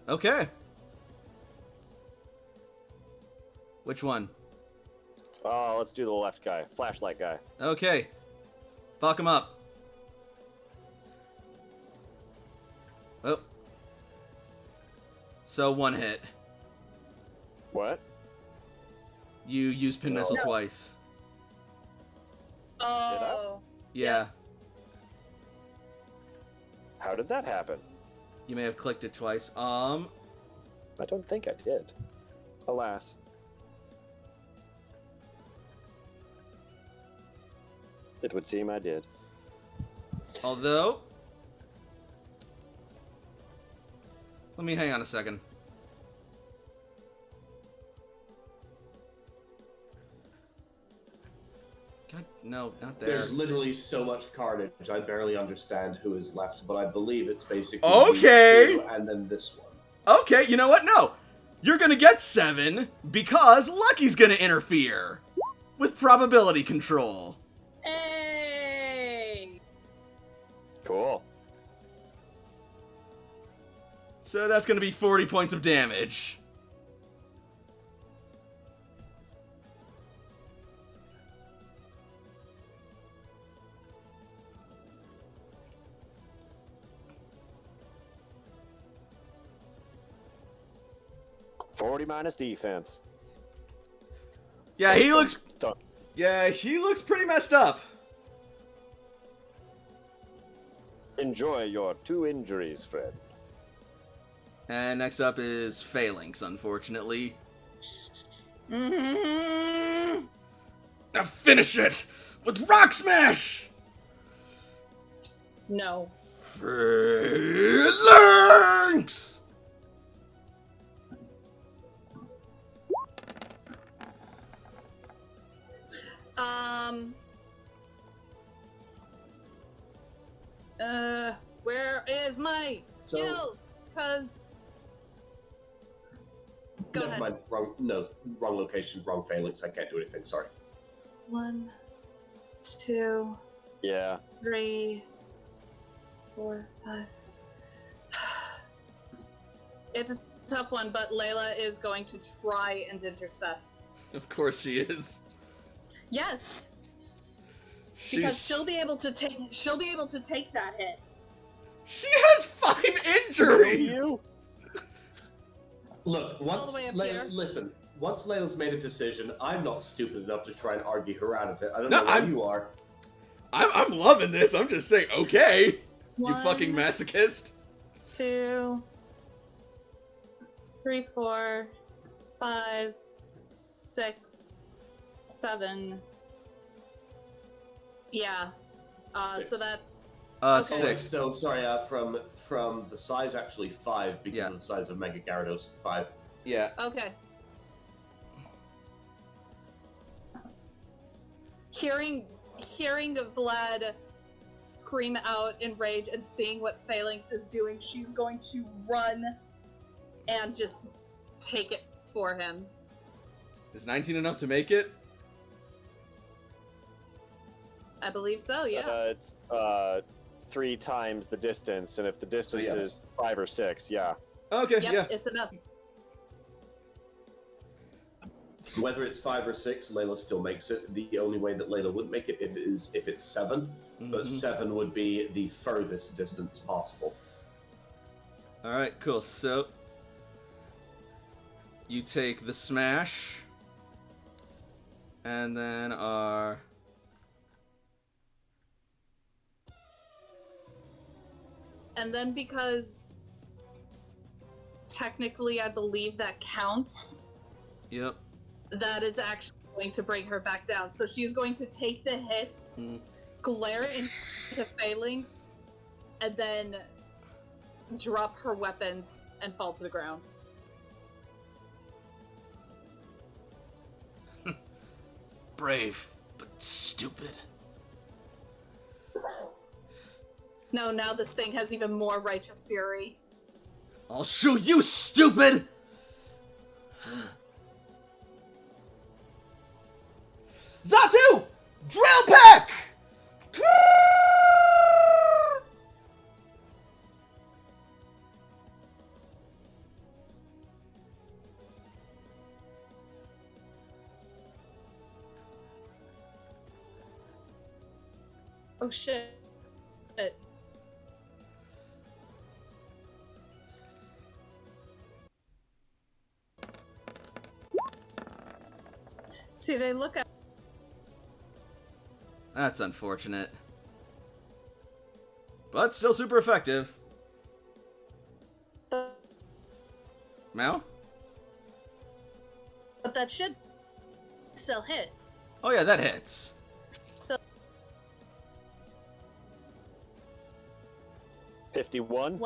Okay. Which one? Oh, let's do the left guy. Flashlight guy. Okay. Fuck him up. Oh. So one hit. What? You used pin missile twice. Oh. Yeah. How did that happen? You may have clicked it twice. I don't think I did. Alas. It would seem I did. Although... Let me hang on a second. God, no, not there. There's literally so much carnage, I barely understand who is left, but I believe it's basically Okay. these two and then this one. Okay, you know what? No. You're gonna get 7 because Lucky's gonna interfere with probability control. Hey! Cool. So that's gonna be 40 points of damage. -40 defense. Yeah, he looks... Thunk. Yeah, he looks pretty messed up. Enjoy your 2 injuries, friend. And next up is Phalanx, unfortunately. Mm-hmm. Now finish it with Rock Smash! No. Phalanx! Where is my skills? Because... Go Never ahead. mind, wrong location, wrong phalanx, I can't do anything, sorry. 1, 2, Yeah. 3, 4, 5. It's a tough one, but Layla is going to try and intercept. Of course she is. Yes, because she'll be able to take that hit. She has 5 injuries! You? Look, All the way up here. listen, once Layla's made a decision, I'm not stupid enough to try and argue her out of it. I don't No, know why you are. I'm loving this. I'm just saying, okay. You 1, fucking masochist. 2, 3, 4, 5, 6, 7. Yeah. Six. So that's Oh, 6. so sorry, from the size actually 5 because Yeah. of the size of Mega Gyarados 5. Yeah. okay. Hearing Vlad scream out in rage and seeing what Phalanx is doing, she's going to run and just take it for him. Is 19 enough to make it? I believe so, yeah. It's 3 times the distance, and if the distance yes. is 5 or 6, yeah. Okay, Yep, yeah. it's enough. Whether it's 5 or 6, Layla still makes it. The only way that Layla wouldn't make it if it's 7, but Mhm. 7 would be the furthest distance possible. Alright, cool. So, you take the smash, and then our... And then because technically I believe that counts, Yep. that is actually going to bring her back down. So she's going to take the hit, glare into Phalanx, and then drop her weapons and fall to the ground. Brave, but stupid. No, now this thing has even more righteous fury. I'll shoot you, stupid! Zatu! Drill Peck! Oh shit. See, they look at. That's unfortunate. But still super effective. Mal? But that should still hit. Oh yeah, that hits. So 51.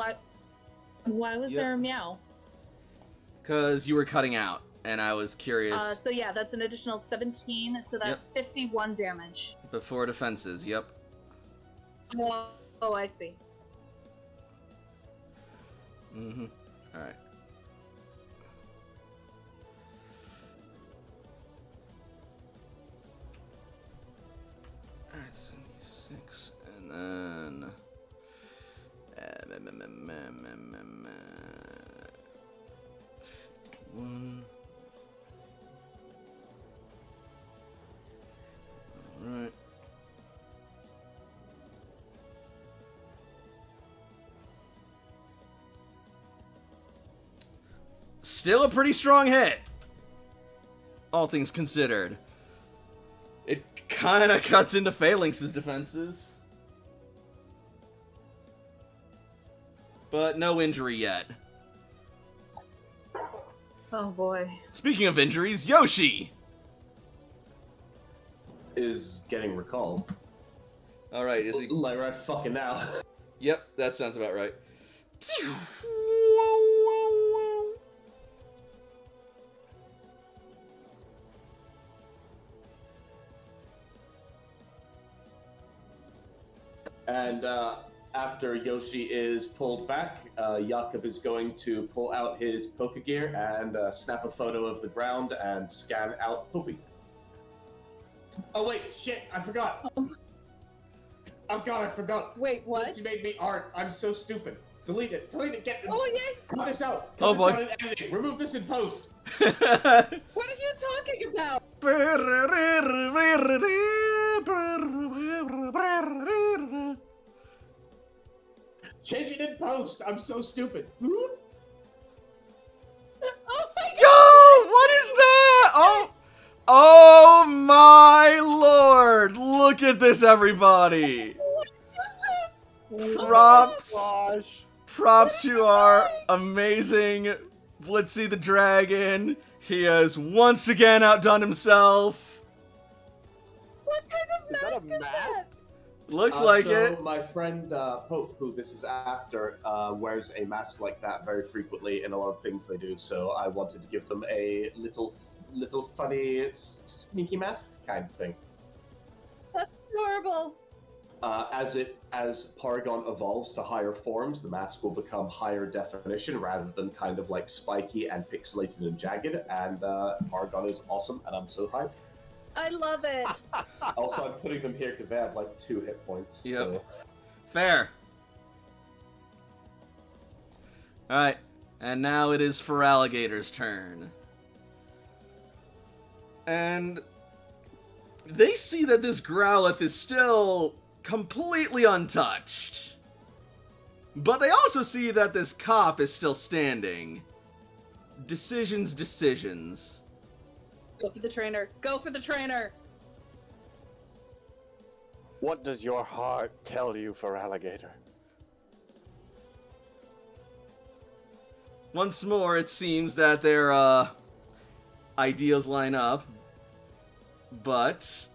why was Yep. there a meow? Because you were cutting out, and I was curious. So yeah, that's an additional 17, so that's 51 damage. Before defenses, yep. Oh, I see. Mm-hmm. Alright. Alright, 76, and then... 51. Alright. Still a pretty strong hit. All things considered. It kinda cuts into Phalanx's defenses. But no injury yet. Oh boy. Speaking of injuries, Yoshi! Is getting recalled. Alright, is he... Like right fucking now. Yep, that sounds about right. And after Yoshi is pulled back, Jakob is going to pull out his Pokegear and snap a photo of the ground and scan out Poopy. Oh wait, shit, I forgot. Oh god, I forgot. Wait, what? Lindsay made me art. I'm so stupid. Delete it. Get Oh yeah. Cut this out. Oh, Cut boy. this out in editing. Remove this in post. What are you talking about? Change it in post. I'm so stupid. Oh my god. Yo, what is that? Oh my lord! Look at this, everybody! Props, Gosh. props to our amazing Blitzy the Dragon. He has once again outdone himself. What kind of Is that a mask is mask? that? Looks like so it. my friend Pope, who this is after, wears a mask like that very frequently in a lot of things they do. So I wanted to give them a little funny sneaky mask kind of thing. That's adorable. As Paragon evolves to higher forms, the mask will become higher definition rather than kind of like spiky and pixelated and jagged. And Paragon is awesome, and I'm so hyped. I love it. Also, I'm putting them here because they have like 2 hit points. Yep. So. Fair. Alright, and now it is for Alligator's turn. And they see that this Growlithe is still completely untouched. But they also see that this cop is still standing. Decisions. Go for the trainer. Go for the trainer. What does your heart tell you for Alligator? Once more, it seems that their ideas line up. But...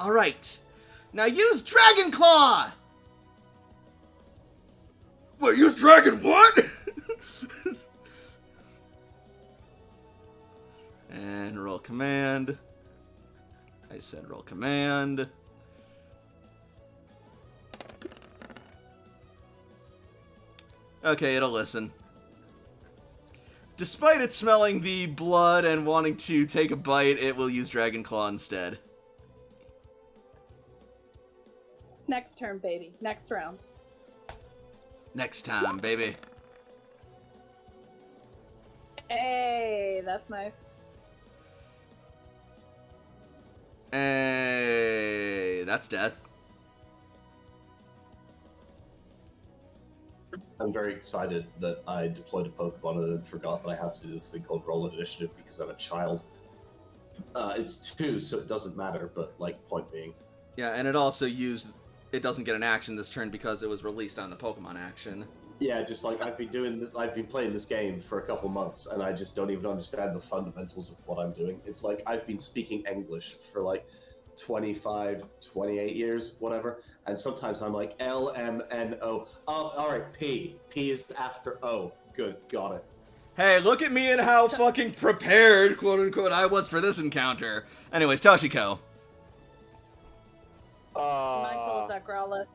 Alright. Now use Dragon Claw! Wait, use Dragon what? And roll command. I said roll command. Okay, it'll listen. Despite it smelling the blood and wanting to take a bite, it will use Dragon Claw instead. Next turn, baby. Next round. Next time, baby. Hey, that's nice. Hey, that's death. I'm very excited that I deployed a Pokemon and then forgot that I have to do this thing called Roll Initiative because I'm a child. It's 2, so it doesn't matter, but, like, point being. Yeah, and it also it doesn't get an action this turn because it was released on the Pokemon action. Yeah, just like I've been playing this game for a couple months, and I just don't even understand the fundamentals of what I'm doing. It's like I've been speaking English for like 25, 28 years, whatever, and sometimes I'm like L, M, N, O. Oh, alright, P. P is after O. Good, got it. Hey, look at me and how fucking prepared, quote-unquote, I was for this encounter. Anyways, Toshiko. Mindful of that Growlithe.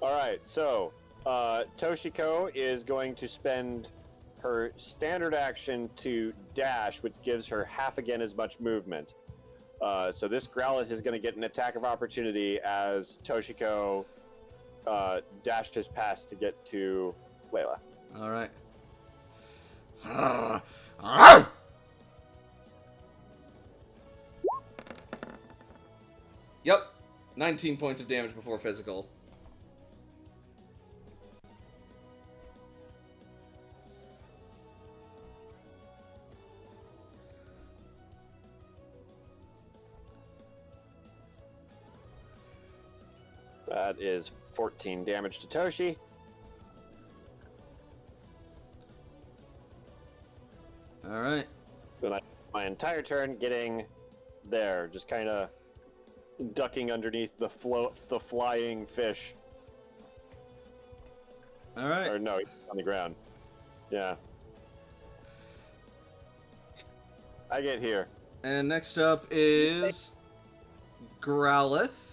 Alright, so Toshiko is going to spend her standard action to dash, which gives her half again as much movement. So this Growlithe is going to get an attack of opportunity as Toshiko dashes past to get to Layla. Alright. Yep. 19 points of damage before physical. That is 14 damage to Toshi. Alright. Then my entire turn getting there, just kind of ducking underneath the flying fish. Alright. Or no, he's on the ground. Yeah. I get here. And next up is Growlithe,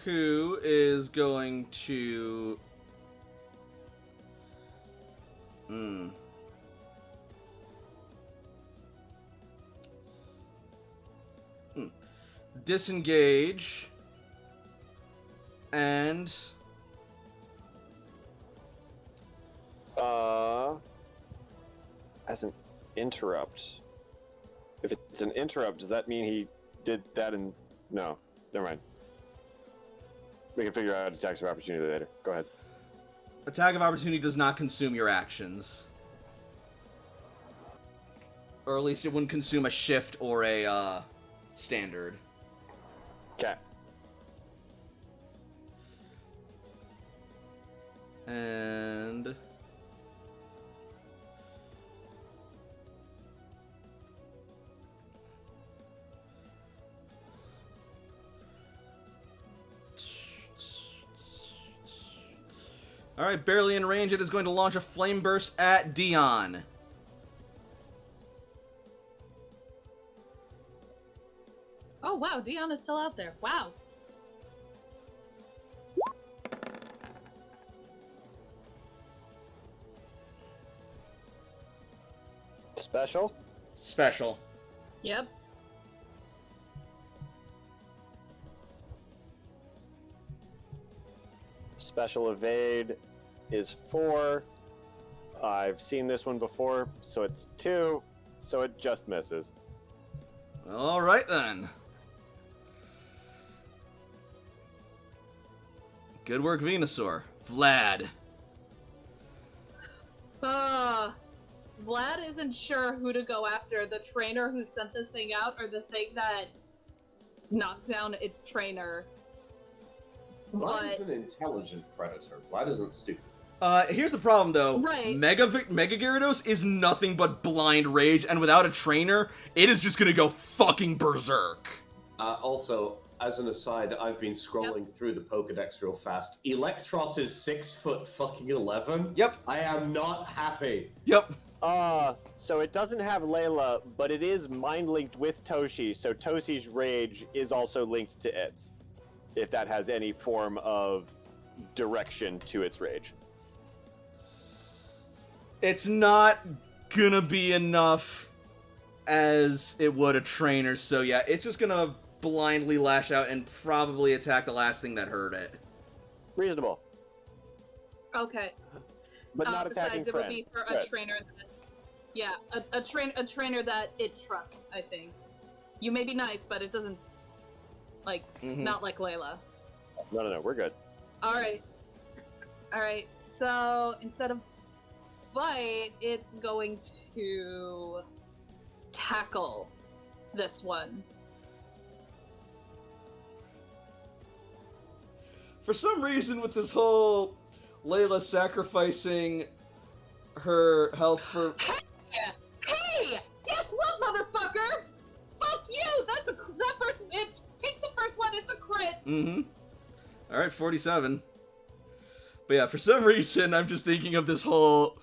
who is going to... disengage and as an interrupt. If it's an interrupt, does that mean he did that in... No, never mind. We can figure out attacks of opportunity later. Go ahead. attack of opportunity does not consume your actions. Or at least it wouldn't consume a shift or a standard. Okay. And alright, barely in range, it is going to launch a flame burst at Dion. Oh wow, Dion is still out there. Wow. Special? Special. Yep. Special evade is 4. I've seen this one before, so it's 2, so it just misses. Alright then. Good work, Venusaur. Vlad. Vlad isn't sure who to go after, the trainer who sent this thing out or the thing that knocked down its trainer. Vlad is an intelligent predator. Vlad isn't stupid. Here's the problem though. Right. Mega Gyarados is nothing but blind rage, and without a trainer, it is just gonna go fucking berserk. Also, as an aside, I've been scrolling through the Pokedex real fast. Electros is 6'11". Yep. I am not happy. Yep. So it doesn't have Layla, but it is mind-linked with Toshi, so Toshi's rage is also linked to its, if that has any form of direction to its rage. It's not gonna be enough as it would a trainer, so yeah, it's just gonna blindly lash out and probably attack the last thing that hurt it. Reasonable. Okay. But not attacking Besides, it would be for a Good. trainer that, yeah, a trainer that it trusts, I think. You may be nice, but it doesn't, like, not like Layla. No, we're good. Alright, so instead of bite, it's going to tackle this one. For some reason, with this whole Layla sacrificing her health for... Hey! Guess what, motherfucker? Fuck you! Take the first one, it's a crit! Alright, 47. But yeah, for some reason, I'm just thinking of this whole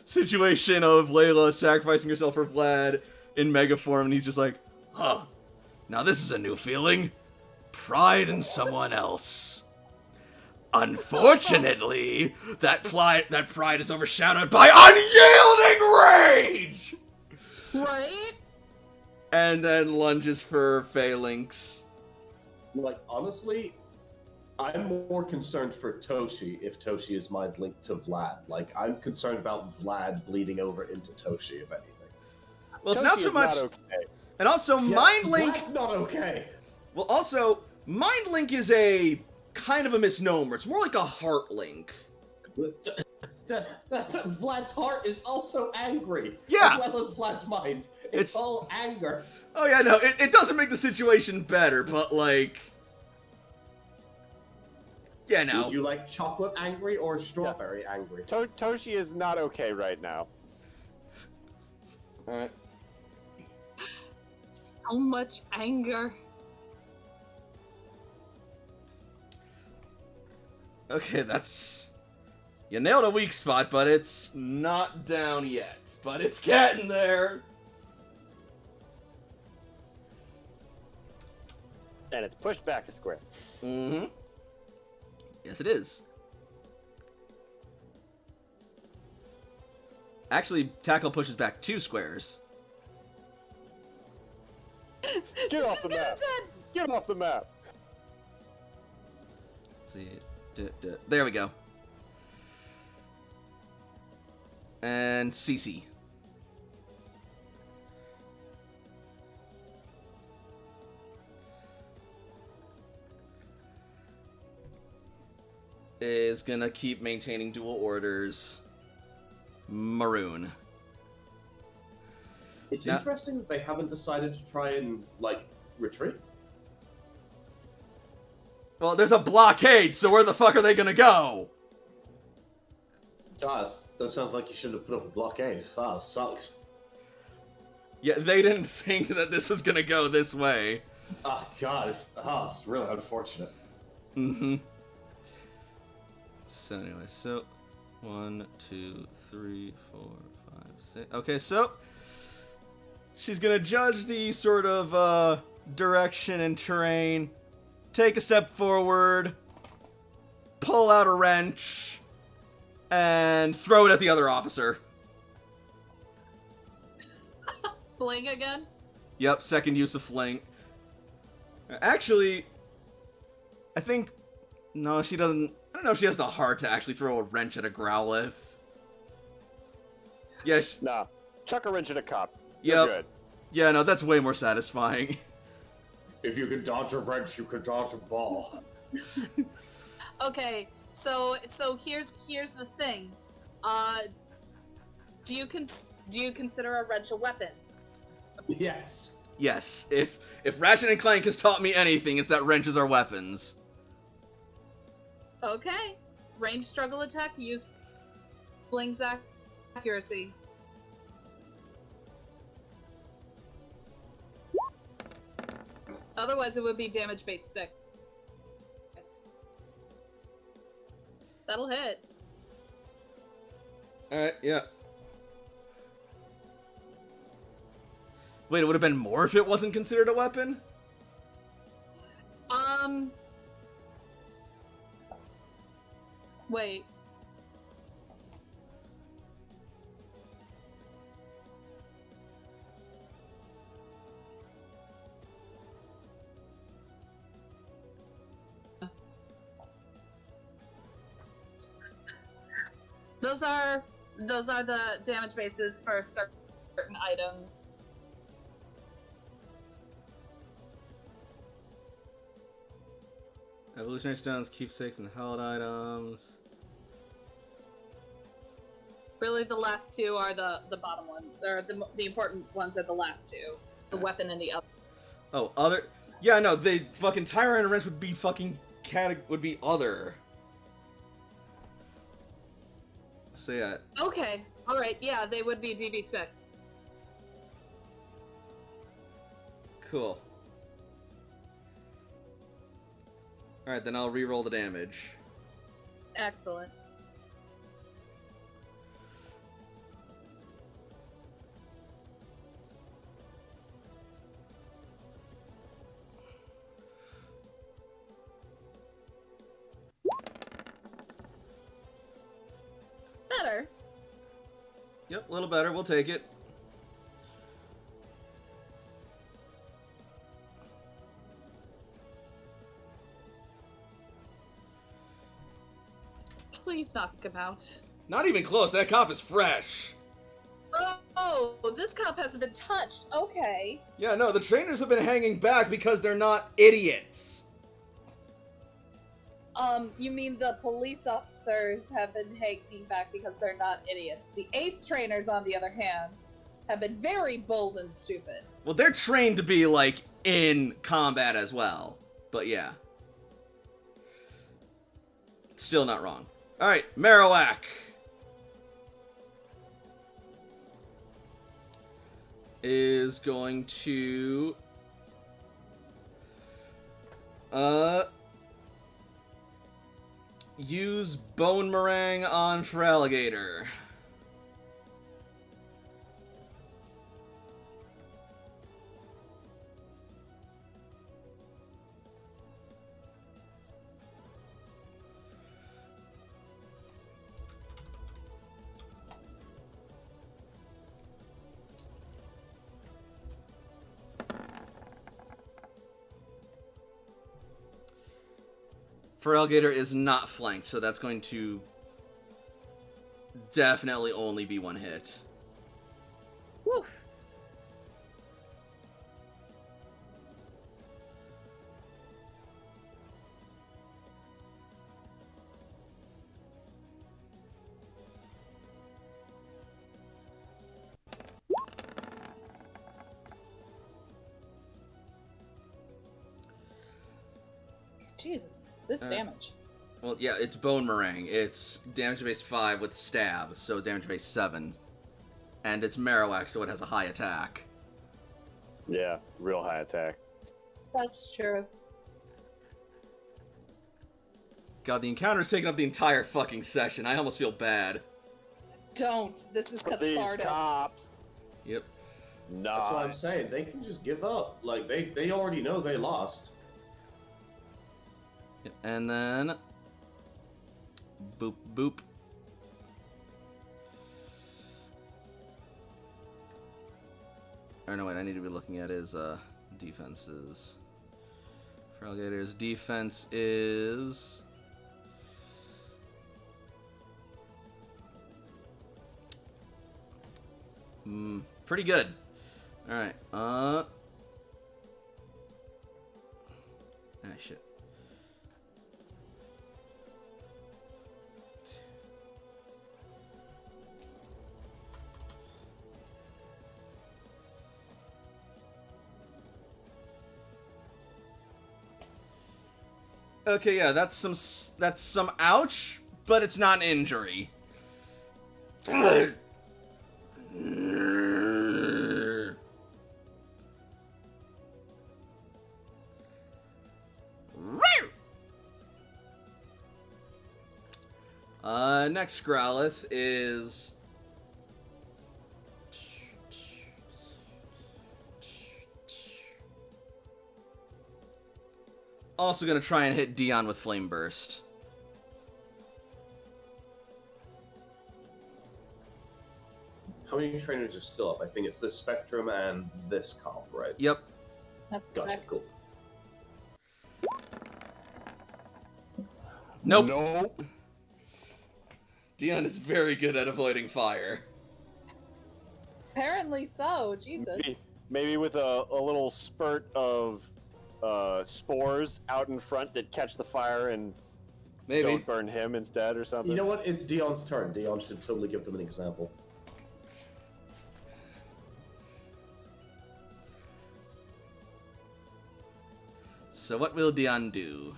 situation of Layla sacrificing herself for Vlad in Mega form, and he's just like, huh, now this is a new feeling. Pride in someone else. Unfortunately, that pride is overshadowed by unyielding rage! Right? And then lunges for Phalanx. Like, honestly, I'm more concerned for Toshi if Toshi is mind linked to Vlad. Like, I'm concerned about Vlad bleeding over into Toshi, if anything. Well, it's Toshi not so is much... Not okay. And also, Mind Link... Vlad's not okay! Well, also, Mind Link is a kind of a misnomer. It's more like a heart link. Vlad's heart is also angry. Yeah. As well as Vlad's mind. It's all anger. Oh yeah, no, it doesn't make the situation better, but like... Yeah, no. Would you like chocolate angry or strawberry angry? Toshi is not okay right now. Alright. So much anger. Okay, that's... You nailed a weak spot, but it's not down yet. But it's getting there. And it's pushed back a square. Mm-hmm. Yes, it is. Actually, tackle pushes back 2 squares. Get off the map! Get off the map! Let's see. There we go. And Cece. Is gonna keep maintaining dual orders. Maroon. It's Now- interesting that they haven't decided to try and, like, retreat. Well, there's a blockade, so where the fuck are they gonna go? Guys, that sounds like you should have put up a blockade. That sucks. Yeah, they didn't think that this was gonna go this way. Oh, God. Oh, it's really unfortunate. Mm-hmm. So anyway, so 1, 2, 3, 4, 5, 6. Okay, so she's gonna judge the sort of direction and terrain, take a step forward, pull out a wrench, and throw it at the other officer. Fling again? Yep, second use of fling. Actually, I think... No, she doesn't... I don't know if she has the heart to actually throw a wrench at a Growlithe. Yeah, Nah. Chuck a wrench at a cop. Yep. You're good. Yeah, no, that's way more satisfying. If you can dodge a wrench, you can dodge a ball. Okay, so here's the thing. Do you consider a wrench a weapon? Yes. Yes, if Ratchet and Clank has taught me anything, it's that wrenches are weapons. Okay. Range struggle attack, use fling's accuracy. Otherwise, it would be damage based 6. That'll hit. Alright, yeah. Wait, it would have been more if it wasn't considered a weapon? Wait. Those are the damage bases for certain items. Evolutionary stones, keepsakes, and held items. Really, the last two are the bottom one. They're the important ones are the last two. The weapon and the other. Oh, other. Yeah, no, they fucking Tyrant and Wrench would be fucking would be other. So yeah. Okay. All right. Yeah, they would be DB6. Cool. Alright, then I'll re-roll the damage. Excellent. Better. Yep, a little better. We'll take it. Please knock him out. Not even close. That cop is fresh. Oh, this cop hasn't been touched. Okay. Yeah, no, the trainers have been hanging back because they're not idiots. You mean the police officers have been hanging back because they're not idiots. The ace trainers, on the other hand, have been very bold and stupid. Well, they're trained to be, like, in combat as well. But yeah. Still not wrong. Alright, Marowak. Is going to... use Bone Meringue on Feraligatr. Feraligatr is not flanked, so that's going to definitely only be one hit. Woof. Jesus, this damage. Well, yeah, it's Bone Meringue. It's damage base 5 with stab, so damage base 7. And it's Marowak, so it has a high attack. Yeah, real high attack. That's true. God, the encounter's taking up the entire fucking session. I almost feel bad. Don't. This is These cathartic. cops. Yep. No. That's what I'm saying. They can just give up. Like, they already know they lost. And then... boop, boop. Or no, wait, I need to be looking at his defenses. Feraligatr's defense is... pretty good. Alright, ah, shit. Okay, yeah, that's some ouch, but it's not an injury. Next Growlithe is... also gonna try and hit Dion with Flame Burst. How many trainers are still up? I think it's this Spectrum and this comp, right? Yep. That's Gotcha, correct. cool. Nope. Nope. Dion is very good at avoiding fire. Apparently so. Jesus. Maybe with a little spurt of spores out in front that catch the fire and Maybe. don't burn him instead or something. You know what? It's Dion's turn. Dion should totally give them an example. So what will Dion do?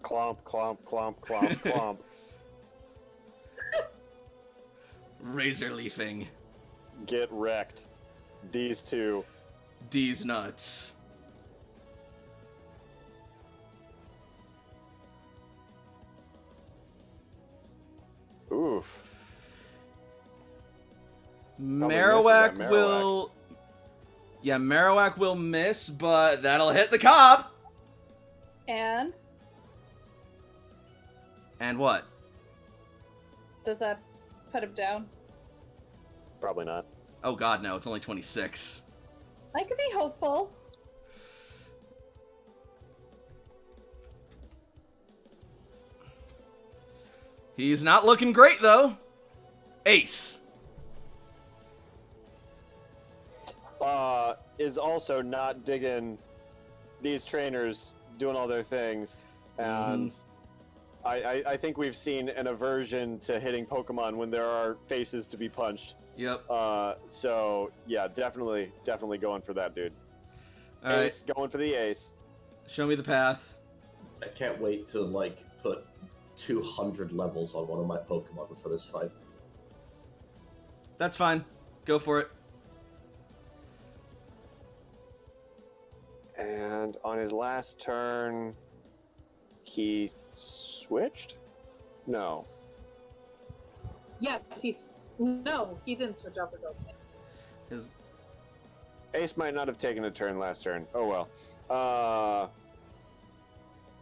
Clomp, clomp, clomp, clomp, clomp. Razor leafing. Get wrecked. These two. D's nuts. Oof. Marowak misses that will... Yeah, Marowak will miss, but that'll hit the cop! And And what? does that put him down? Probably not. Oh god, no, it's only 26. I could be hopeful. He's not looking great, though. Ace. Is also not digging these trainers doing all their things. And I think we've seen an aversion to hitting Pokemon when there are faces to be punched. Yep. So, yeah, definitely going for that, dude. All Ace, going for the ace. Show me the path. I can't wait to, like, put 200 levels on one of my Pokemon for this fight. That's fine. Go for it. And on his last turn, he switched? No. Yes, no, he didn't switch over to His... Ace might not have taken a turn last turn. Oh well.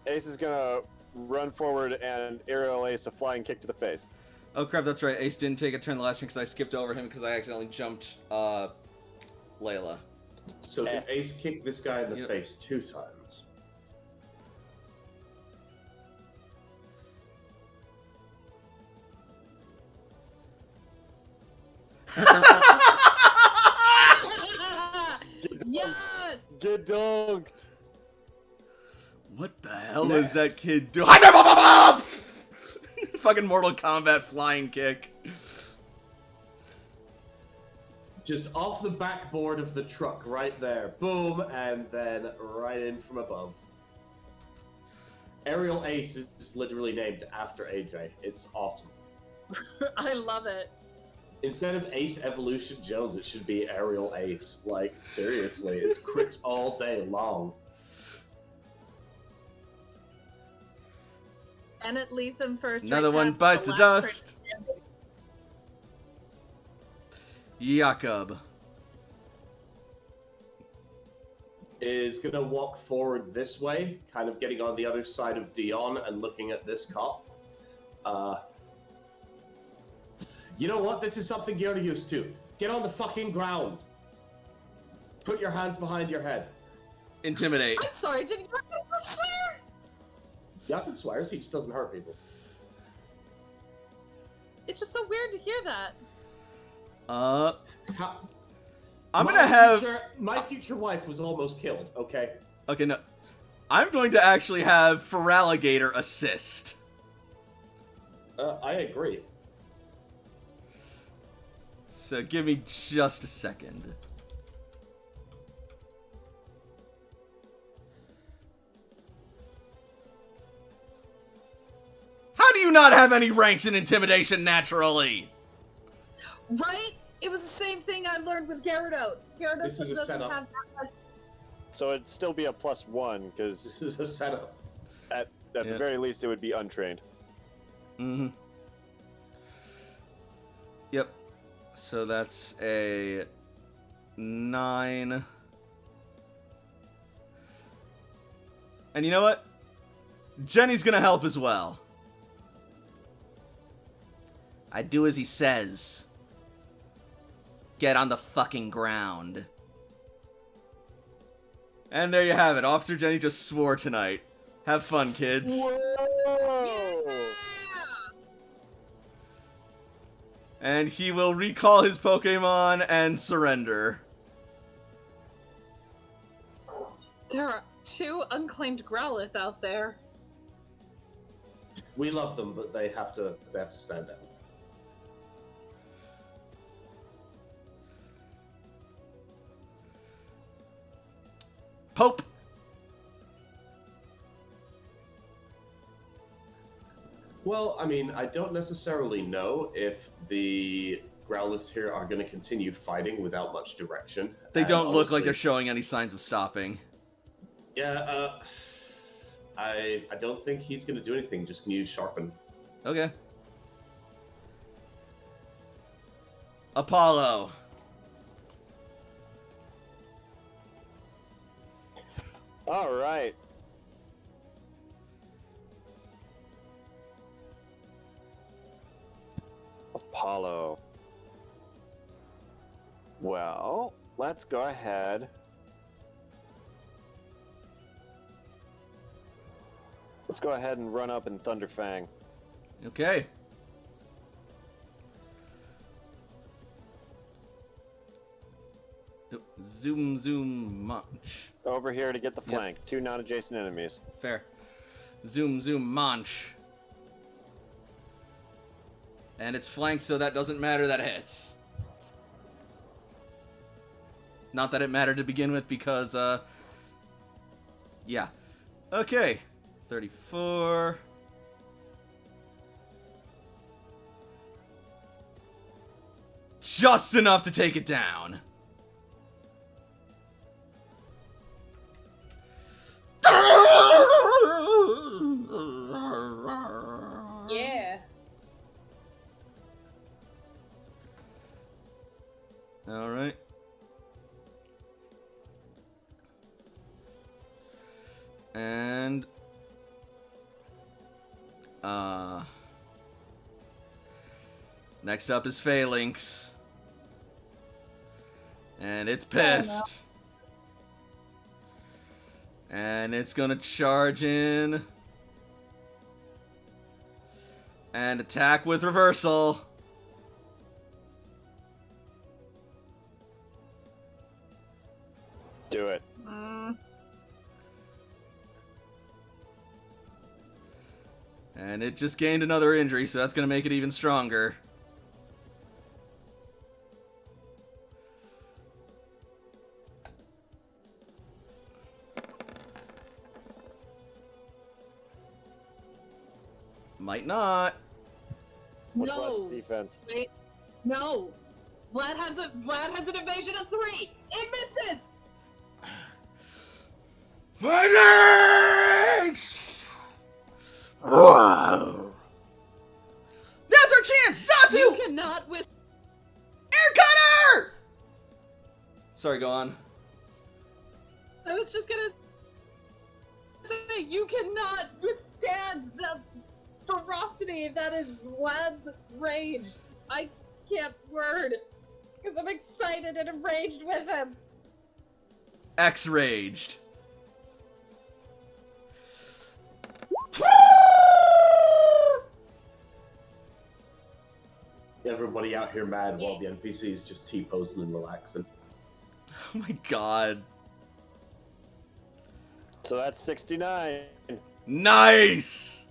Ace is gonna run forward and aerial Ace a flying kick to the face. Oh crap, that's right. Ace didn't take a turn the last turn because I skipped over him because I accidentally jumped Layla. So did Ace kick this guy in the Yep. face 2 times? Yes! Get dunked! What the hell Next. is that kid doing? Fucking Mortal Kombat flying kick. Just off the backboard of the truck right there. Boom, and then right in from above. Aerial Ace is literally named after AJ. It's awesome. I love it. Instead of Ace Evolution Jones, it should be Aerial Ace. Like, seriously, it's crits all day long. And it leaves him for a straight Another one path to bites the last dust. turn. Jakob. Is gonna walk forward this way, kind of getting on the other side of Dion and looking at this cop. You know what? This is something you're used to. Get on the fucking ground. Put your hands behind your head. Intimidate. I'm sorry, did you swear? Yakub swears, he just doesn't hurt people. It's just so weird to hear that. I'm gonna have... My future wife was almost killed, okay? Okay, no. I'm going to actually have Feraligatr assist. I agree. So give me just a second. How do you not have any ranks in intimidation naturally? Right? It was the same thing I learned with Gyarados. Gyarados This is a doesn't setup. have that much. So it'd still be a +1, because This is a setup. at Yeah. the very least it would be untrained. Mm-hmm. Yep. So that's a 9. And you know what? Jenny's gonna help as well. I do as he says. Get on the fucking ground. And there you have it. Officer Jenny just swore tonight. Have fun, kids. Whoa! And he will recall his Pokemon and surrender. There are 2 unclaimed Growlithe out there. We love them, but they have to stand down. Pope. Well, I mean, I don't necessarily know if the Growlithe here are going to continue fighting without much direction. They And don't look like honestly, they're showing any signs of stopping. Yeah, I don't think he's going to do anything. Just use Sharpen. Okay. Apollo. All right. Apollo. Well, let's go ahead. Let's go ahead and run up and Thunderfang. Okay. Zoom, zoom, munch. Over here to get the flank. 2 non-adjacent enemies. Fair. Zoom, zoom, munch. And it's flanked, so that doesn't matter, that hits. Not that it mattered to begin with, because, yeah. Okay. 34. Just enough to take it down. Yeah. All right. And next up is Phalanx. And it's pissed. And it's gonna charge in and attack with reversal. Do it. And it just gained another injury, so that's gonna make it even stronger. Might not. What's No. Vlad's defense? Wait. No. Vlad has an evasion of 3. It misses. Phalanx! Whoa! That's our chance! Zatu! You cannot with. Air cutter! Sorry, go on. I was just gonna say you cannot withstand the ferocity that is Vlad's rage. I can't word because I'm excited and enraged with him. X-raged. Everybody out here mad while the NPCs just T-posing and relaxing. Oh my god. So that's 69. Nice!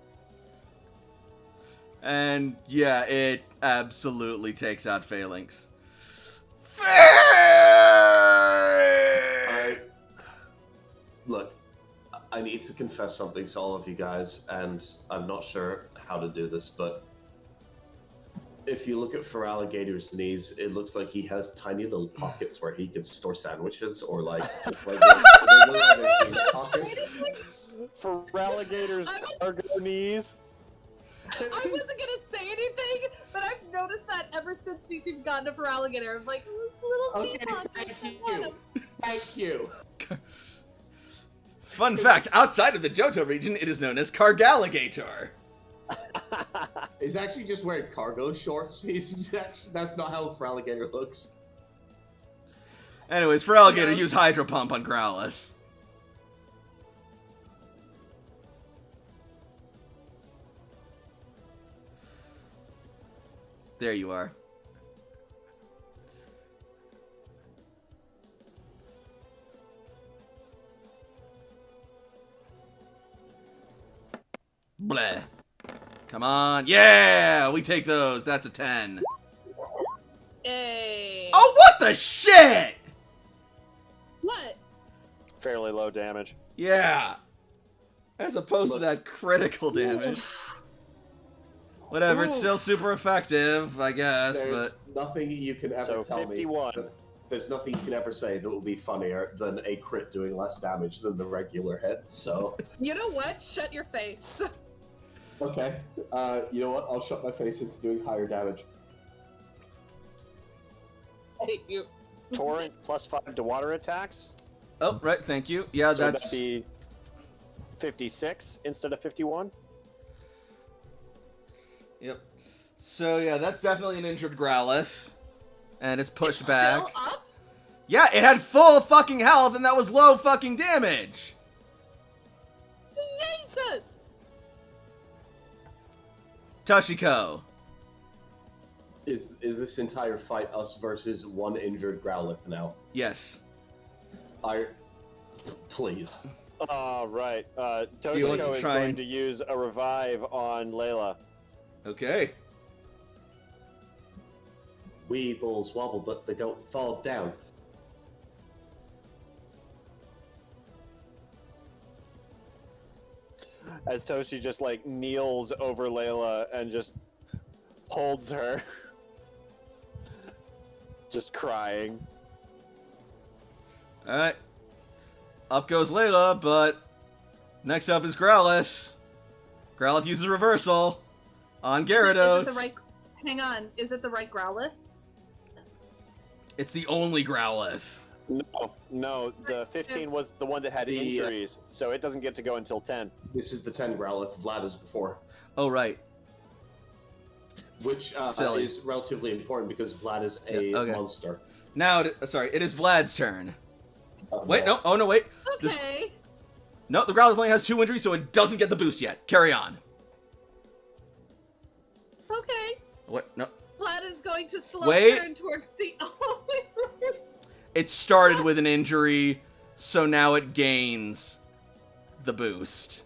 And yeah, it absolutely takes out Phalanx. Look, I need to confess something to all of you guys, and I'm not sure how to do this, but if you look at Feraligator's knees, it looks like he has tiny little pockets where he can store sandwiches or like pockets. For Relegator's cargo knees. I wasn't gonna say anything, but I've noticed that ever since he's even gotten a Feraligator. I'm like, this little peacock. Thank you. Fun fact, outside of the Johto region, it is known as Cargalligator. He's actually just wearing cargo shorts. That's not how Feraligator looks. Anyways, for Alligator, use Hydro Pump on Growlithe. There you are. Bleh. Come on. Yeah! We take those. That's a 10. Hey. Oh, what the shit? What? Fairly low damage. Yeah. As opposed to that critical damage. Whatever, it's still super effective, I guess, There's nothing you can ever So tell 51. me. There's nothing you can ever say that will be funnier than a crit doing less damage than the regular hit, so... You know what? Shut your face. Okay, you know what? I'll shut my face into doing higher damage. I hate you. Torrent +5 to water attacks. Oh, right, thank you. Yeah, So that's... that'd be 56 instead of 51. Yep. So, yeah, that's definitely an injured Growlithe. And it's pushed It's back. Still up? Yeah, it had full fucking health, and that was low fucking damage! Jesus! Toshiko. Is this entire fight us versus one injured Growlithe now? Yes. Please. Right. Do you want to Toshiko is try going and- to use a revive on Layla. Okay. Weebles wobble, but they don't fall down. As Toshi just like kneels over Layla and just holds her. Just crying. Alright. Up goes Layla, but next up is Growlithe. Growlithe uses reversal on Gyarados. Is it the right... Hang on. Is it the right Growlithe? It's the only Growlithe. No, the 15 was the one that had injuries, so it doesn't get to go until 10. This is the 10 Growlithe Vlad is before. Oh, right. Which is relatively important because Vlad is a monster. Now, sorry, it is Vlad's turn. Wait, No. no. Oh, no, wait. Okay. No, the Growlithe only has 2 injuries, so it doesn't get the boost yet. Carry on. Okay. What? No. Vlad is going to slow Wait. turn towards the... It started with an injury, so now it gains the boost.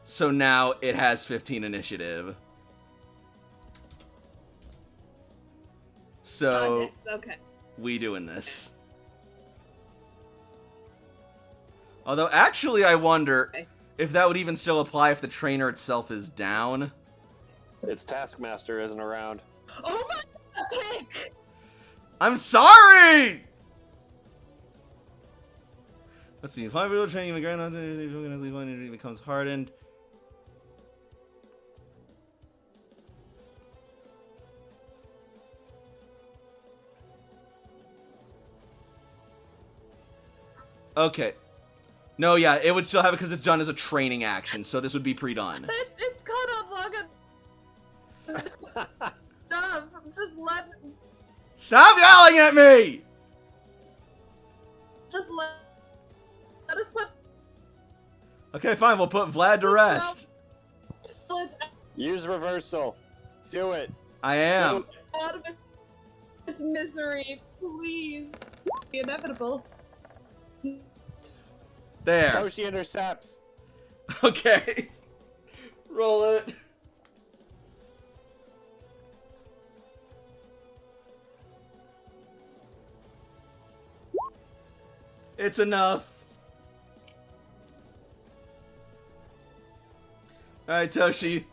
So now it has 15 initiative. So, Context. Okay. we doing this. Although, actually, I wonder if that would even still apply if the trainer itself is down. Its Taskmaster isn't around. Oh my god! I'm sorry! Let's see. If I will training the ground, it becomes hardened. Okay. No, yeah, it would still have it because it's done as a training action, so this would be pre-done. It's caught up long enough. Just let Stop yelling at me! let us put Okay, fine, we'll put Vlad to rest. Use reversal. Do it. I am. out of its misery, please. The inevitable. There. Toshi intercepts. Okay. Roll it. It's enough. Alright, Toshi.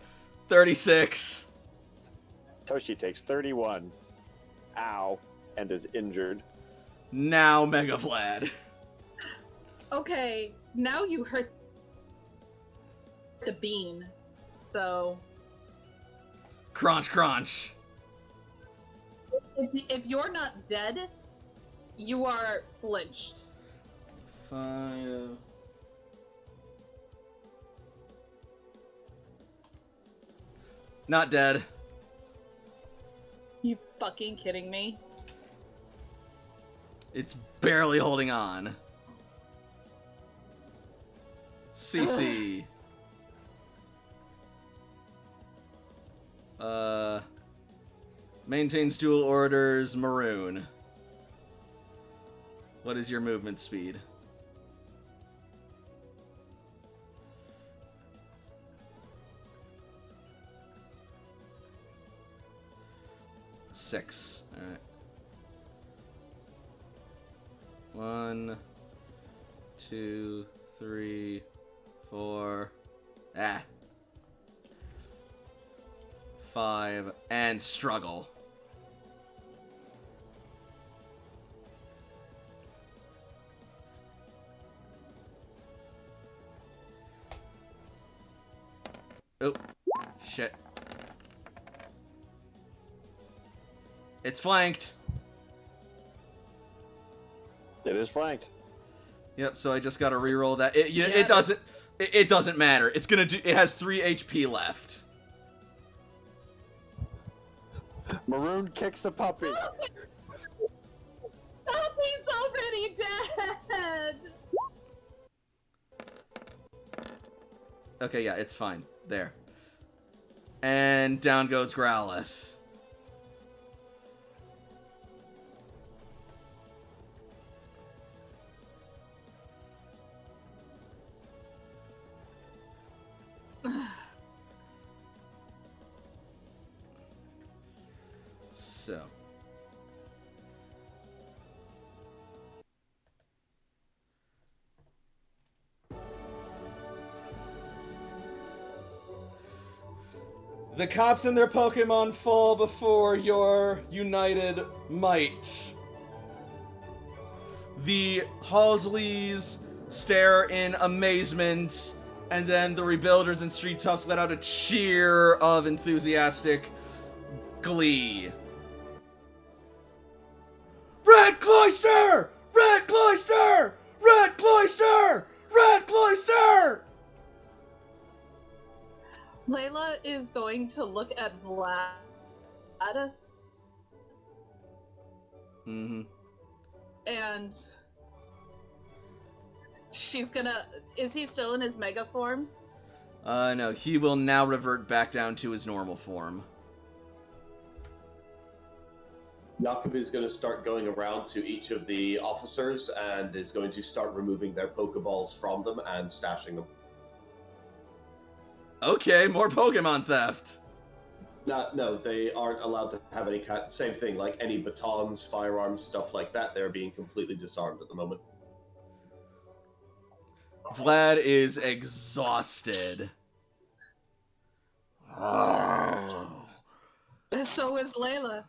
36. Toshi takes 31. Ow. And is injured. Now Mega Vlad. Okay, now you hurt the bean, so Crunch, crunch. if you're not dead, you are flinched. Fire. Not dead. You fucking kidding me? It's barely holding on. CC. Maintains dual orders, maroon. What is your movement speed? Six. Alright. 1, 2, 3, 4. 5. And struggle. Oh, shit. It's flanked. It is flanked. Yep, so I just gotta reroll that. It doesn't matter. It's gonna do. It has 3 HP left. Maroon kicks a puppy. Puppy's already dead! Okay, yeah, it's fine. There. And down goes Growlithe. So. The cops and their Pokemon fall before your united might. The Hallslees stare in amazement, and then the Rebuilders and Street Toughs let out a cheer of enthusiastic glee. Red Cloyster! Red Cloyster! Red Cloyster! Red Cloyster! Layla is going to look at Vlad. Mm-hmm. And she's gonna... Is he still in his mega form? No, he will now revert back down to his normal form. Jakob is going to start going around to each of the officers and is going to start removing their Pokeballs from them and stashing them. Okay, more Pokemon theft. No, they aren't allowed to have any kind. Same thing, like any batons, firearms, stuff like that. They're being completely disarmed at the moment. Vlad is exhausted. So is Layla.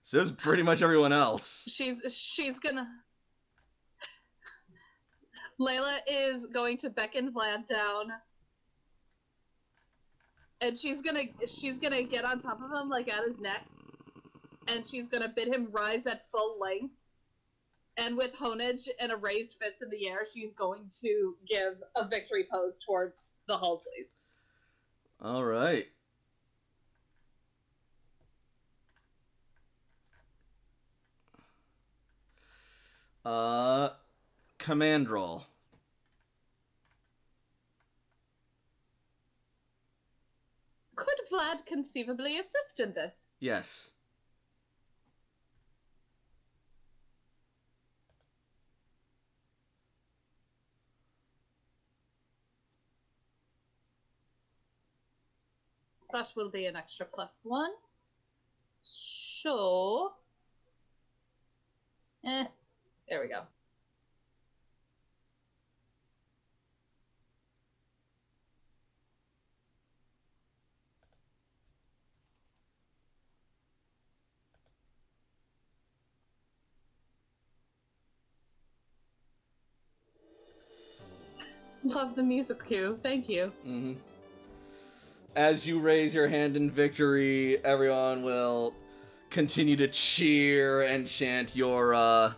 So is pretty much everyone else. She's gonna... Layla is going to beckon Vlad down. And she's gonna get on top of him, like, at his neck. And she's gonna bid him rise at full length. And with Honage and a raised fist in the air, she's going to give a victory pose towards the Hallsleys. Alright. Command roll. Could Vlad conceivably assist in this? Yes. That will be an extra +1. So... there we go. Love the music cue. Thank you. Mm-hmm. As you raise your hand in victory, everyone will continue to cheer and chant your,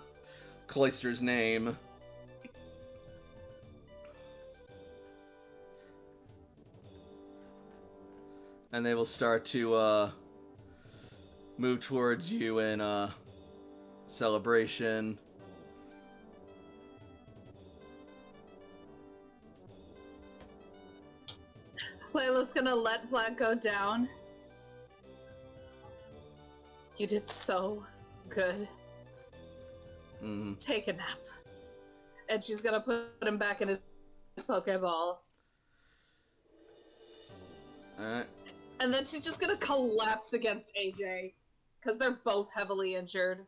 Cloyster's name. And they will start to, move towards you in, celebration. Layla's gonna let Vlad go down. You did so good. Mm-hmm. Take a nap. And she's gonna put him back in his Pokeball. Alright. And then she's just gonna collapse against AJ. Because they're both heavily injured.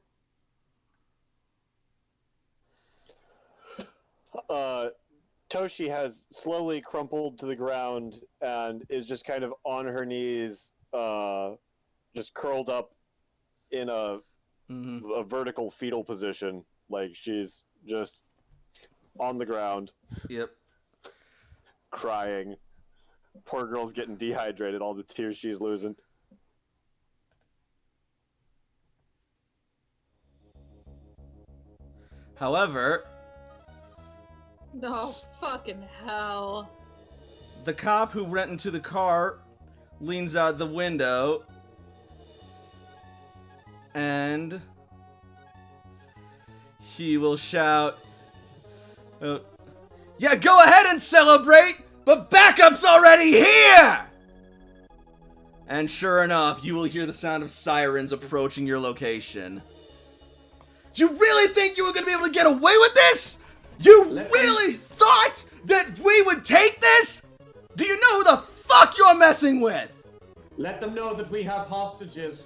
Toshi has slowly crumpled to the ground and is just kind of on her knees, just curled up in a vertical fetal position. Like she's just on the ground. Yep. Crying. Poor girl's getting dehydrated, all the tears she's losing. However... Oh, fucking hell. The cop who went into the car leans out the window and he will shout, yeah, go ahead and celebrate, but backup's already here! And sure enough, you will hear the sound of sirens approaching your location. You really think you were going to be able to get away with this? You really thought that we would take this? Do you know who the fuck you're messing with? Let them know that we have hostages.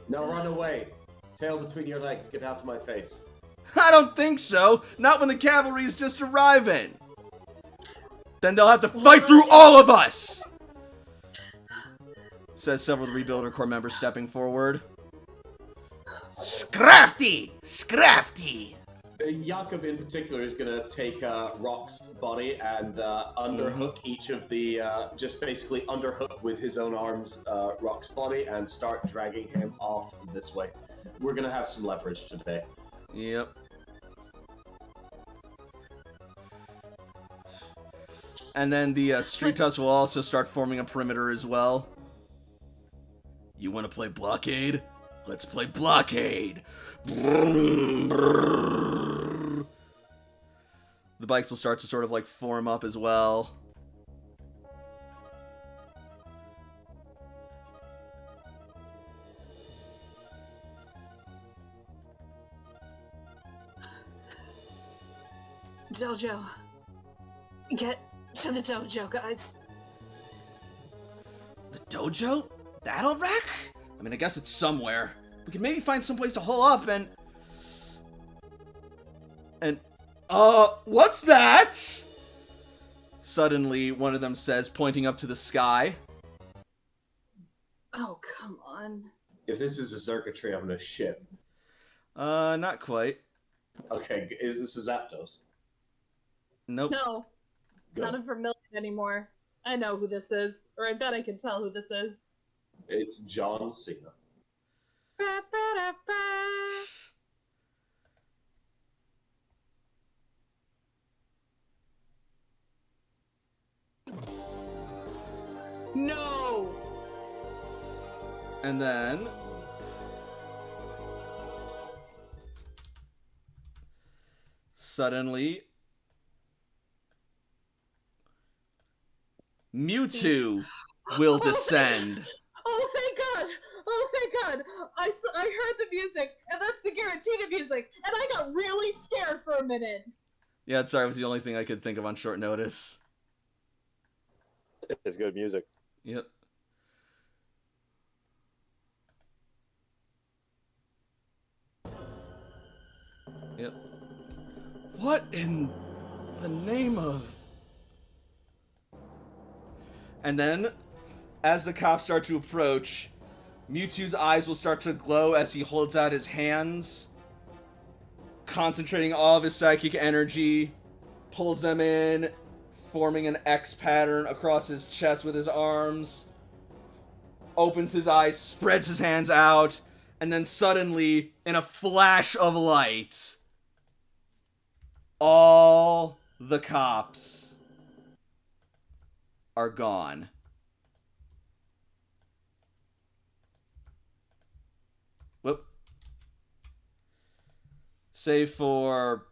Now run away. Tail between your legs. Get out to my face. I don't think so. Not when the cavalry is just arriving. Then they'll have to fight through all of us! Says several of the Rebuilder Corps members stepping forward. Scrafty! Scrafty! Jakob in particular is going to take Rock's body and underhook each of the, just basically underhook with his own arms Rock's body and start dragging him off this way. We're going to have some leverage today. Yep. And then the Street Toughs will also start forming a perimeter as well. You want to play blockade? Let's play blockade! The bikes will start to sort of like form up as well. Dojo. Get to the dojo, guys. The dojo? That'll wreck? I mean, I guess it's somewhere. We can maybe find some place to hole up and... what's that? Suddenly, one of them says, pointing up to the sky. Oh, come on. If this is a circuitry, I'm gonna shit. Not quite. Okay, is this a Zapdos? Nope. No. Good. Not a Vermilion anymore. I know who this is. Or I bet I can tell who this is. It's John Cena. No! And then... suddenly... Mewtwo will descend. Oh, thank God! Oh, thank God! I heard the music, and that's the Giratina music, and I got really scared for a minute. Yeah, sorry, it was the only thing I could think of on short notice. It's good music. Yep. Yep. What in the name of... And then, as the cops start to approach, Mewtwo's eyes will start to glow as he holds out his hands, concentrating all of his psychic energy, pulls them in, forming an X pattern across his chest with his arms, opens his eyes, spreads his hands out, and then suddenly, in a flash of light, all the cops are gone. Whoop. Save for...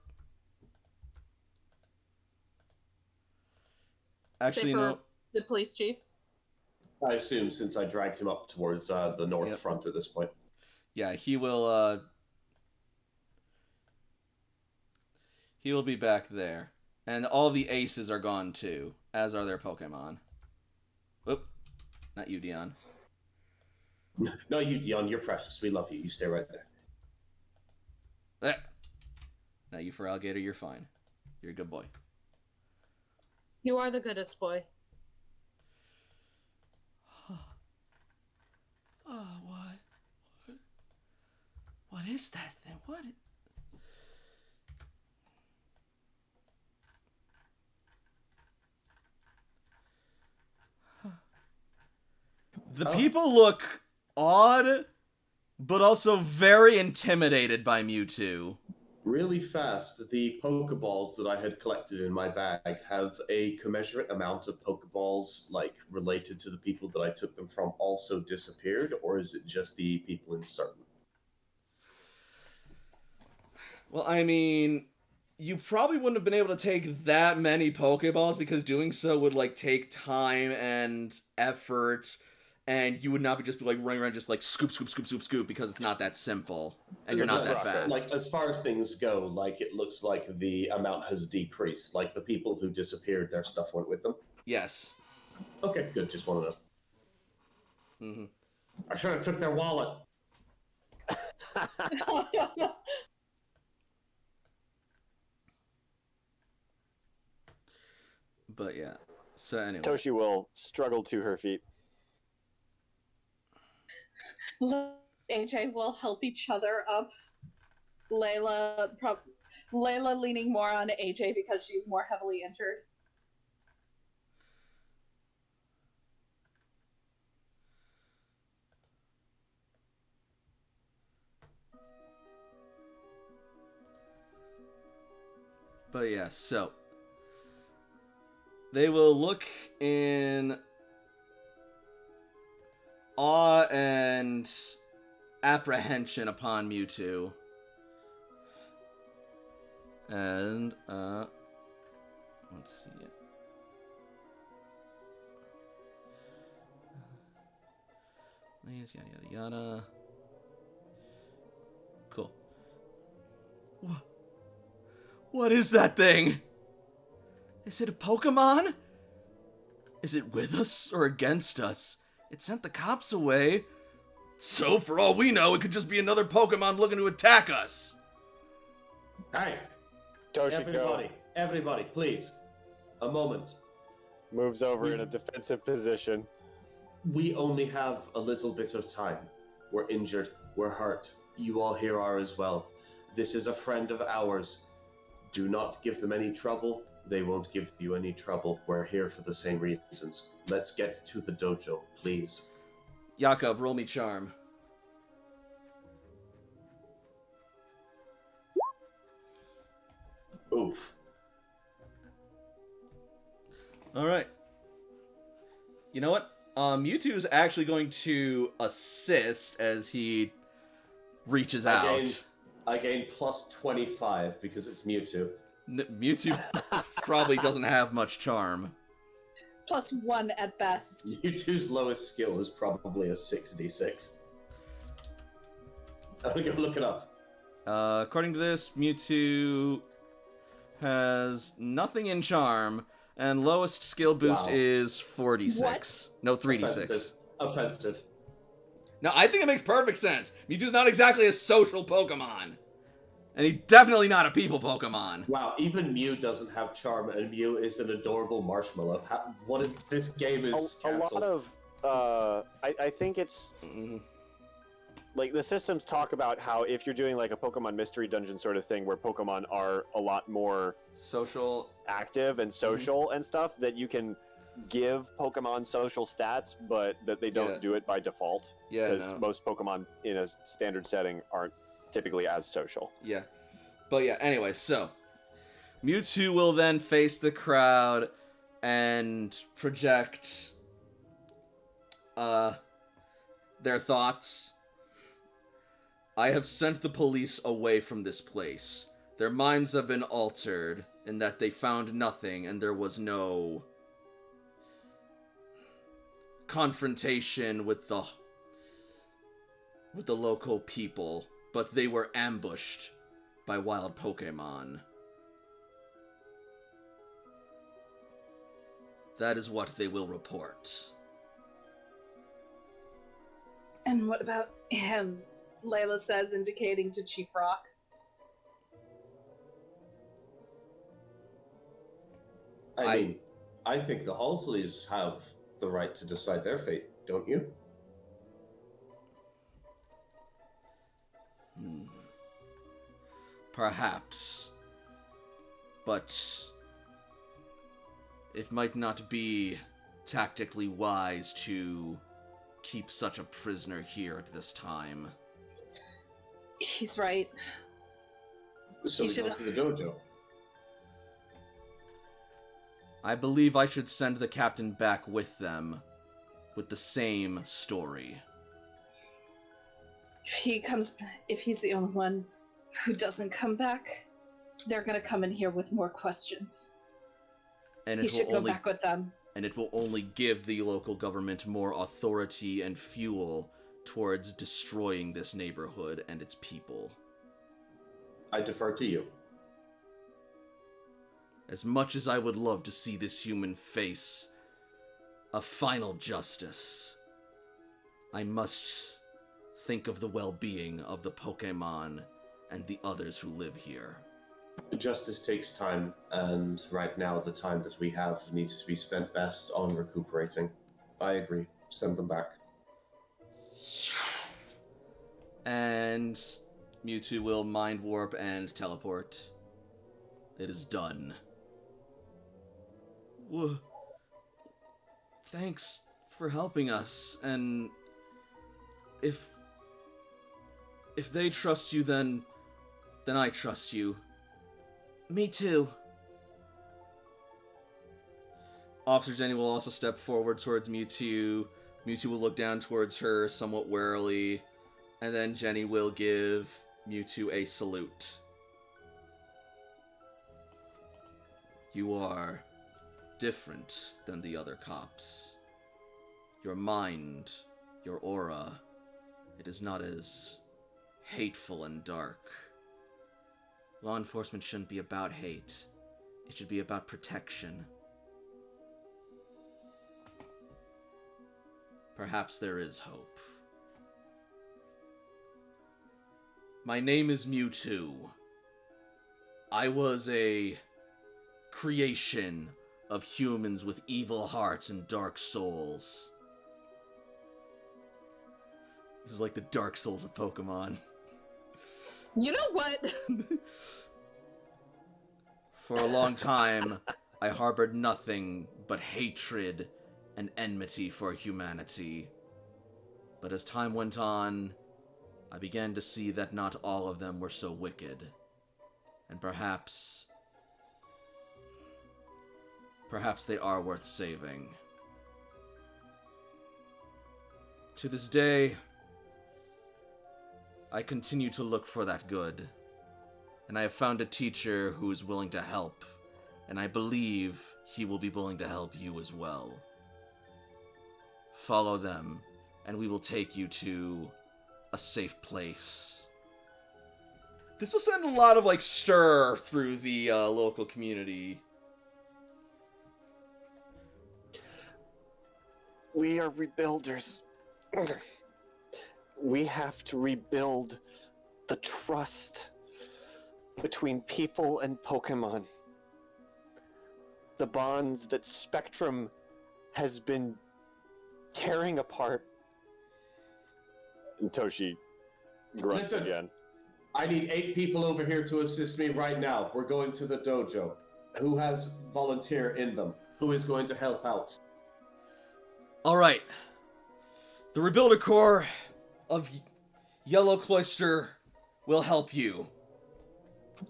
Actually, Save for no. the police chief. I assume since I dragged him up towards the north Yep. front at this point. Yeah, he will be back there. And all the aces are gone too, as are their Pokemon. Oop. Not you, Dion. No, you, Dion, you're precious. We love you. You stay right there. There. Now you, for Alligator, you're fine. You're a good boy. You are the goodest boy. Oh, what is that thing? What? The people look odd, but also very intimidated by Mewtwo. Really fast, the Pokeballs that I had collected in my bag have a commensurate amount of Pokeballs, like, related to the people that I took them from also disappeared, or is it just the people in certain? Well, I mean, you probably wouldn't have been able to take that many Pokeballs because doing so would, like, take time and effort, and you would not be just like running around just like scoop, scoop, scoop, scoop, scoop because it's not that simple and you're not that fast. Like, as far as things go, like, it looks like the amount has decreased. Like, the people who disappeared, their stuff went with them. Yes. Okay, good. Just want to know. Mm-hmm. I should have took their wallet. But yeah. So anyway. Toshi will struggle to her feet. AJ will help each other up. Layla leaning more on AJ because she's more heavily injured. But yeah, so they will look in awe and apprehension upon Mewtwo. And, let's see it. Yada, yada, yada. Cool. What is that thing? Is it a Pokemon? Is it with us or against us? It sent the cops away. So, for all we know, it could just be another Pokemon looking to attack us. Hey, Toshiko everybody, please. A moment. moves over in a defensive position. We only have a little bit of time. We're injured. We're hurt. You all here are as well. This is a friend of ours. Do not give them any trouble. They won't give you any trouble. We're here for the same reasons. Let's get to the dojo, please. Jakob, roll me charm. Oof. Alright. You know what? Mewtwo's actually going to assist as he reaches out. I gain plus 25 because it's Mewtwo. Mewtwo probably doesn't have much charm. +1 at best. Mewtwo's lowest skill is probably a 6d6. I'm gonna go look it up. According to this, Mewtwo has nothing in charm, and lowest skill boost is 46. What? No, 3d6. Offensive. Now, I think it makes perfect sense. Mewtwo's not exactly a social Pokemon. And he's definitely not a people Pokemon. Wow, even Mew doesn't have charm, and Mew is an adorable marshmallow. What if this game is A canceled? lot of, I think it's, like, the systems talk about how if you're doing, like, a Pokemon Mystery Dungeon sort of thing, where Pokemon are a lot more Social. active and social and stuff, that you can give Pokemon social stats, but that they don't do it by default. Yeah, Because most Pokemon in a standard setting aren't typically as social. Yeah. But yeah, anyway, so Mewtwo will then face the crowd and project their thoughts. I have sent the police away from this place. Their minds have been altered in that they found nothing and there was no confrontation with the local people, but they were ambushed by wild Pokemon. That is what they will report. And what about him? Layla says, indicating to Chief Rock. I mean, I think the Hallslees have the right to decide their fate, don't you? Perhaps. But it might not be tactically wise to keep such a prisoner here at this time. He's right. So we go to the dojo. I believe I should send the captain back with them, with the same story. If he's the only one who doesn't come back, they're gonna come in here with more questions. And He should go back with them. And it will only give the local government more authority and fuel towards destroying this neighborhood and its people. I defer to you. As much as I would love to see this human face a final justice, I must think of the well-being of the Pokemon and the others who live here. Justice takes time, and right now the time that we have needs to be spent best on recuperating. I agree. Send them back. And Mewtwo will Mind Warp and teleport. It is done. Whoa. Thanks for helping us, and if they trust you, then I trust you. Me too. Officer Jenny will also step forward towards Mewtwo. Mewtwo will look down towards her somewhat warily, and then Jenny will give Mewtwo a salute. You are different than the other cops. Your mind, your aura, it is not as hateful and dark. Law enforcement shouldn't be about hate. It should be about protection. Perhaps there is hope. My name is Mewtwo. I was a creation of humans with evil hearts and dark souls. This is like the Dark Souls of Pokemon. You know what? For a long time, I harbored nothing but hatred and enmity for humanity. But as time went on, I began to see that not all of them were so wicked. And perhaps they are worth saving. To this day, I continue to look for that good. And I have found a teacher who is willing to help. And I believe he will be willing to help you as well. Follow them, and we will take you to a safe place. This will send a lot of, stir through the local community. We are rebuilders. We have to rebuild the trust between people and Pokemon. The bonds that Spectrum has been tearing apart. And Toshi grunts Listen. again. I need 8 people over here to assist me right now. We're going to the dojo. Who has volunteer in them? Who is going to help out? Alright. The Rebuilder Corps of Yellow Cloister will help you.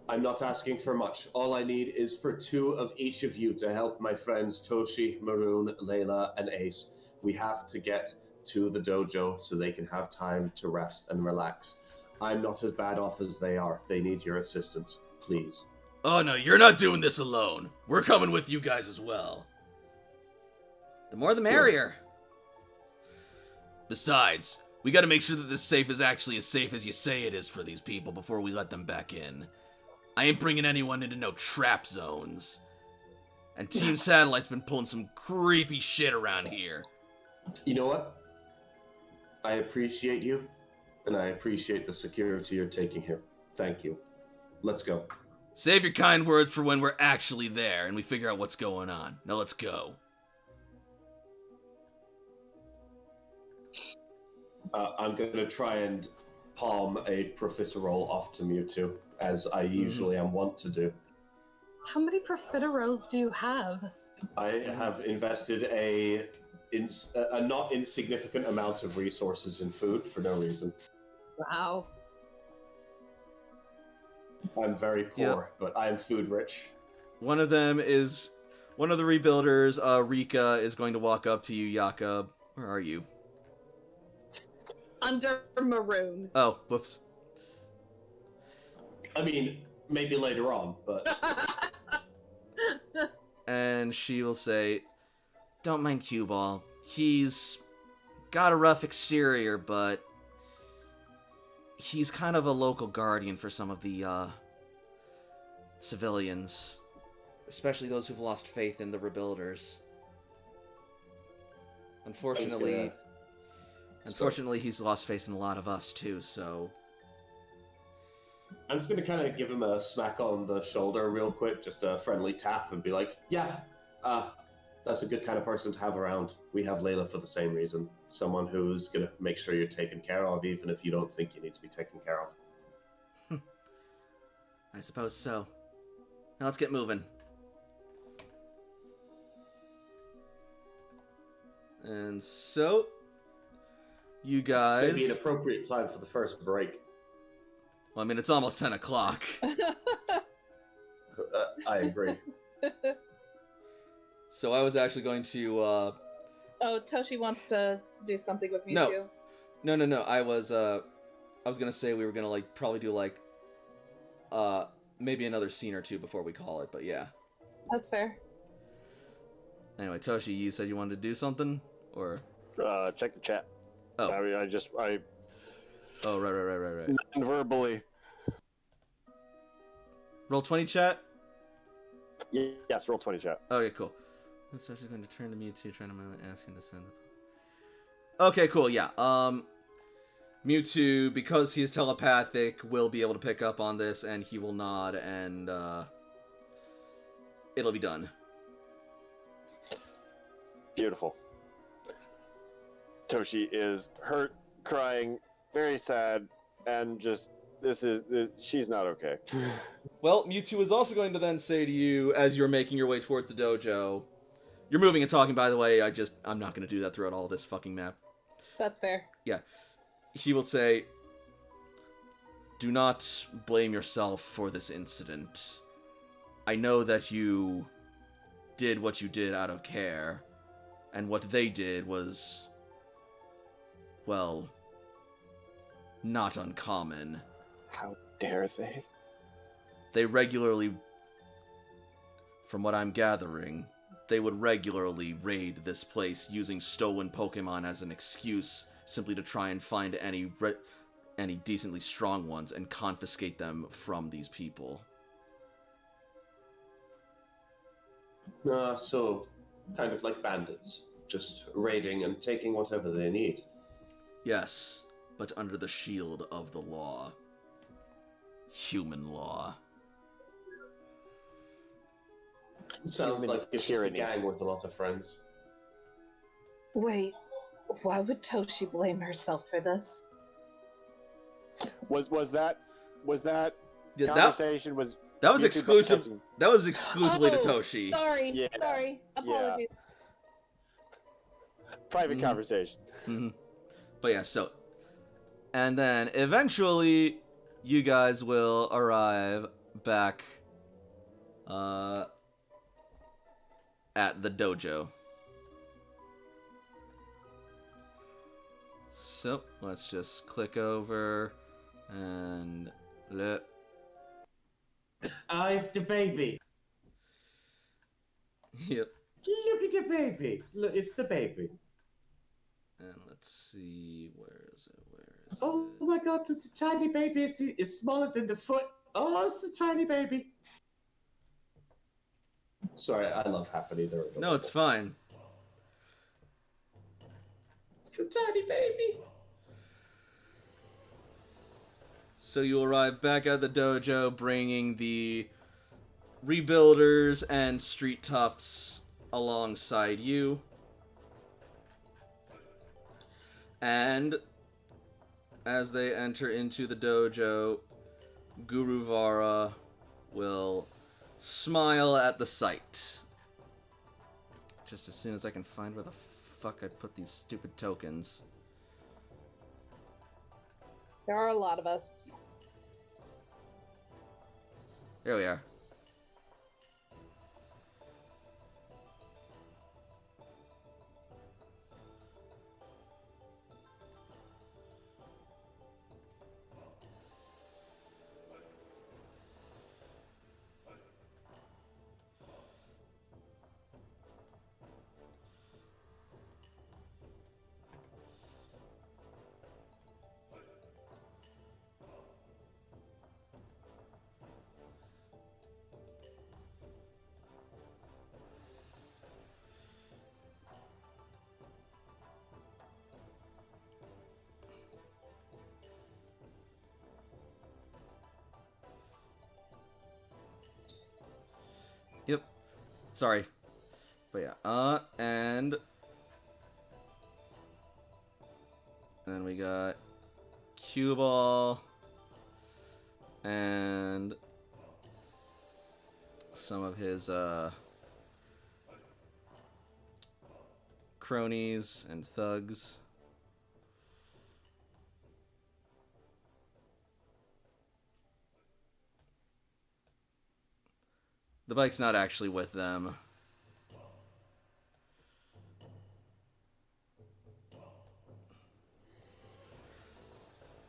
I'm not asking for much. All I need is for 2 of each of you to help my friends Toshi, Maroon, Layla, and Ace. We have to get to the dojo so they can have time to rest and relax. I'm not as bad off as they are. They need your assistance, please. Oh no, you're not doing this alone. We're coming with you guys as well. The more the merrier. Besides, we gotta make sure that this safe is actually as safe as you say it is for these people before we let them back in. I ain't bringing anyone into no trap zones. And Team Satellite's been pulling some creepy shit around here. You know what? I appreciate you, and I appreciate the security you're taking here. Thank you. Let's go. Save your kind words for when we're actually there and we figure out what's going on. Now let's go. I'm going to try and palm a profiterole off to Mewtwo, as I usually am wont to do. How many profiteroles do you have? I have invested a not insignificant amount of resources in food for no reason. Wow. I'm very poor, but I am food rich. One of the rebuilders, Rika, is going to walk up to you, Jakob. Where are you? Under maroon. Oh, whoops. I mean, maybe later on, but... And she will say, don't mind Q-Ball. He's got a rough exterior, but he's kind of a local guardian for some of the, civilians. Especially those who've lost faith in the rebuilders. Unfortunately, he's lost faith in a lot of us, too, so... I'm just going to kind of give him a smack on the shoulder real quick, just a friendly tap, and be like, yeah, that's a good kind of person to have around. We have Layla for the same reason. Someone who's going to make sure you're taken care of, even if you don't think you need to be taken care of. I suppose so. Now let's get moving. And so, you guys... It's going to be an appropriate time for the first break. Well, I mean, it's almost 10 o'clock. I agree. So I was actually going to, Oh, Toshi wants to do something with me, too. No. I was gonna say we were gonna, probably do, maybe another scene or two before we call it, but yeah. That's fair. Anyway, Toshi, you said you wanted to do something? Or? Check the chat. Oh. I Oh, right. non-verbally. Roll20 chat? Yes, roll 20 chat. Okay, cool. So she's going to turn to Mewtwo, trying to ask him to send... Okay, cool, yeah. Mewtwo, because he's telepathic, will be able to pick up on this, and he will nod, and, it'll be done. Beautiful. Toshi is hurt, crying, very sad, and just, she's not okay. Well, Mewtwo is also going to then say to you, as you're making your way towards the dojo, you're moving and talking, by the way, I'm not going to do that throughout all this fucking map. That's fair. Yeah. He will say, do not blame yourself for this incident. I know that you did what you did out of care, and what they did was, well, not uncommon. How dare they? They regularly, from what I'm gathering, they would regularly raid this place using stolen Pokemon as an excuse, simply to try and find any decently strong ones and confiscate them from these people. So, kind of like bandits, just raiding and taking whatever they need. Yes, but under the shield of the law. Human law. Sounds like it's just a gang with a lot of friends. Wait, why would Toshi blame herself for this? Was that Yeah, conversation that was YouTube exclusive. touching? That was exclusively to Toshi. Sorry. Apologies. Private conversation. Mm-hmm. But yeah, so, and then eventually you guys will arrive back at the dojo. So let's just click over and look. Ah, it's the baby. Yep. Look at the baby. Look, it's the baby. And let's let's see. Where is it? Oh my god, the tiny baby is smaller than the foot. Oh, it's the tiny baby. Sorry, I love Happily. They're adorable. No, it's fine. It's the tiny baby. So you arrive back at the dojo, bringing the rebuilders and street toughs alongside you. And as they enter into the dojo, Guruvara will smile at the sight. Just as soon as I can find where the fuck I put these stupid tokens. There are a lot of us. There we are. Yep. Sorry. But yeah, and then we got cue ball and some of his cronies and thugs. The bike's not actually with them.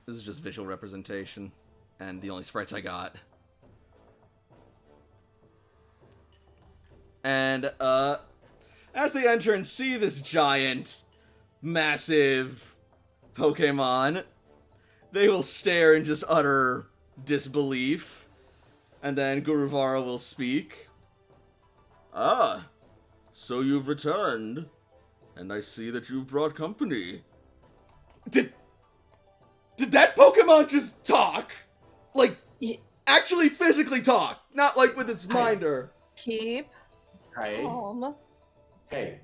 This is just visual representation, and the only sprites I got. And, as they enter and see this giant, massive Pokemon, they will stare in just utter disbelief. And then Guruvara will speak. Ah, so you've returned, and I see that you've brought company. Did that Pokemon just talk? Like, actually physically talk, not like with its mind or... Keep calm. Hey.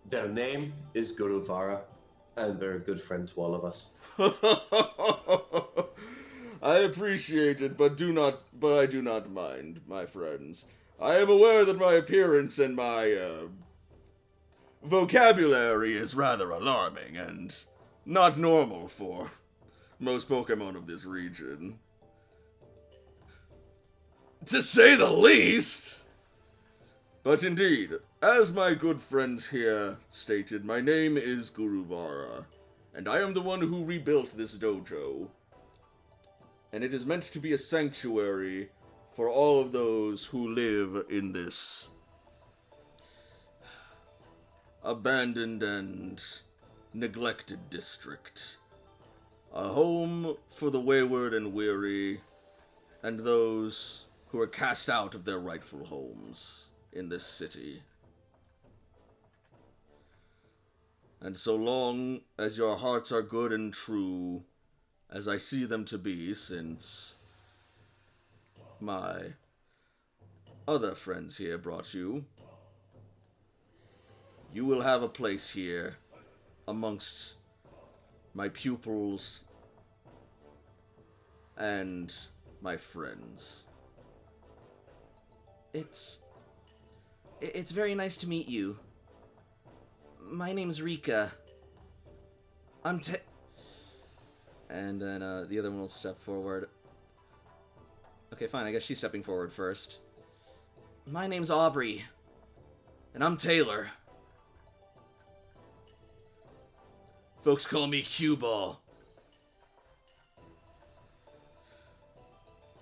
Their name is Guruvara, and they're a good friend to all of us. I appreciate it, but I do not mind, my friends. I am aware that my appearance and my vocabulary is rather alarming and not normal for most Pokemon of this region. To say the least! But indeed, as my good friends here stated, my name is Guruvara, and I am the one who rebuilt this dojo. And it is meant to be a sanctuary for all of those who live in this abandoned and neglected district. A home for the wayward and weary, and those who are cast out of their rightful homes in this city. And so long as your hearts are good and true, as I see them to be, since my other friends here brought you, you will have a place here amongst my pupils and my friends. It's very nice to meet you. My name's Rika. And then the other one will step forward. Okay, fine, I guess she's stepping forward first. My name's Aubrey. And I'm Taylor. Folks call me Cue Ball.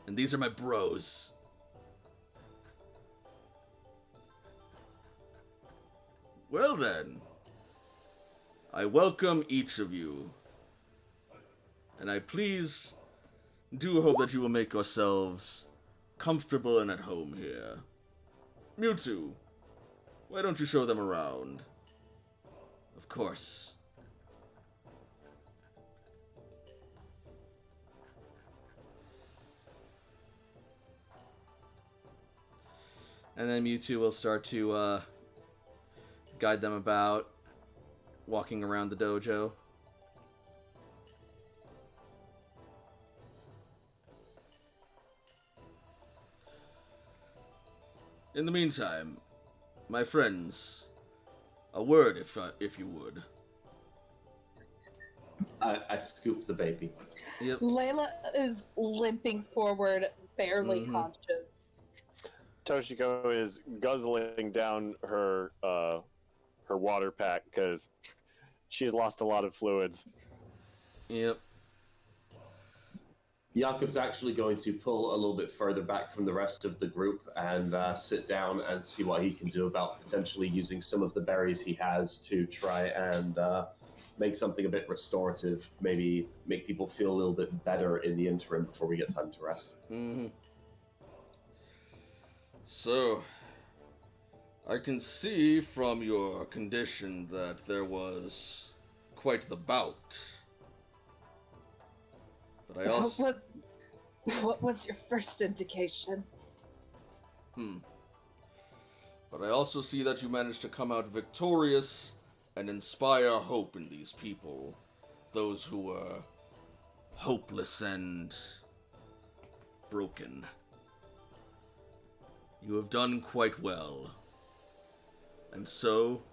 And these are my bros. Well then. I welcome each of you. And I please do hope that you will make yourselves comfortable and at home here. Mewtwo, why don't you show them around? Of course. And then Mewtwo will start to guide them about, walking around the dojo. In the meantime, my friends, a word if you would. I scooped the baby. Yep. Layla is limping forward, barely conscious. Toshiko is guzzling down her water pack because she's lost a lot of fluids. Yep. Jakob's actually going to pull a little bit further back from the rest of the group and sit down and see what he can do about potentially using some of the berries he has to try and make something a bit restorative, maybe make people feel a little bit better in the interim before we get time to rest. Mm-hmm. So, I can see from your condition that there was quite the bout. But I also... What was your first indication? But I also see that you managed to come out victorious and inspire hope in these people. Those who were hopeless and broken. You have done quite well. And so,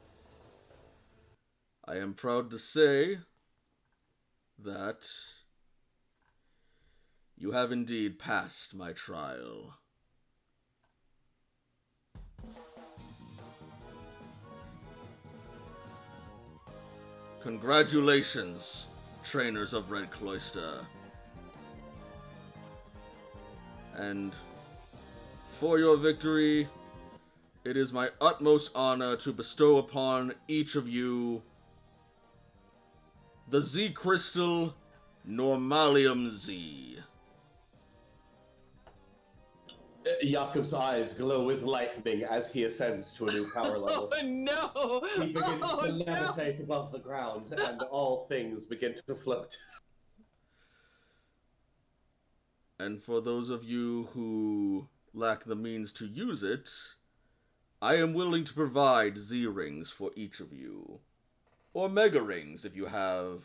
I am proud to say that you have indeed passed my trial. Congratulations, trainers of Red Cloister. And for your victory, it is my utmost honor to bestow upon each of you the Z Crystal Normalium Z. Jakob's eyes glow with lightning as he ascends to a new power level. Oh no! He begins to levitate above the ground, and all things begin to float. And for those of you who lack the means to use it, I am willing to provide Z-Rings for each of you. Or Mega Rings if you have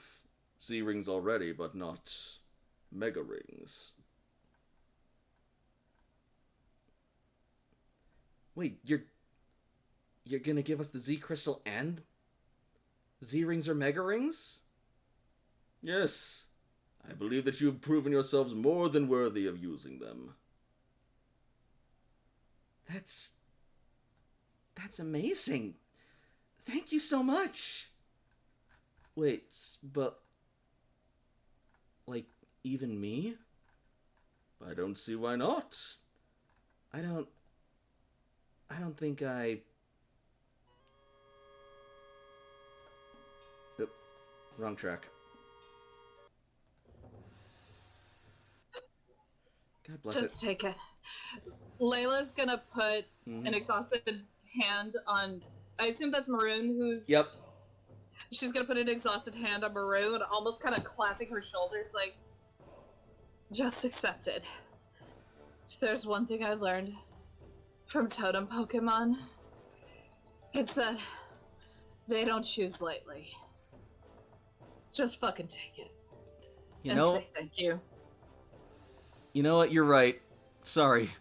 Z-Rings already, but not Mega Rings. Wait, you're gonna give us the Z Crystal and Z-Rings or Mega Rings? Yes. I believe that you have proven yourselves more than worthy of using them. That's amazing. Thank you so much. Wait, but like even me? I don't see why not. I don't think I... Oop, wrong track. God bless Just it. take it. Layla's gonna put an exhausted hand on... I assume that's Maroon who's... Yep. She's gonna put an exhausted hand on Maroon, almost kind of clapping her shoulders like... Just accept it. If there's one thing I learned from Totem Pokemon, it's that they don't choose lightly. Just fucking take it. Say thank you. You know what? You're right. Sorry.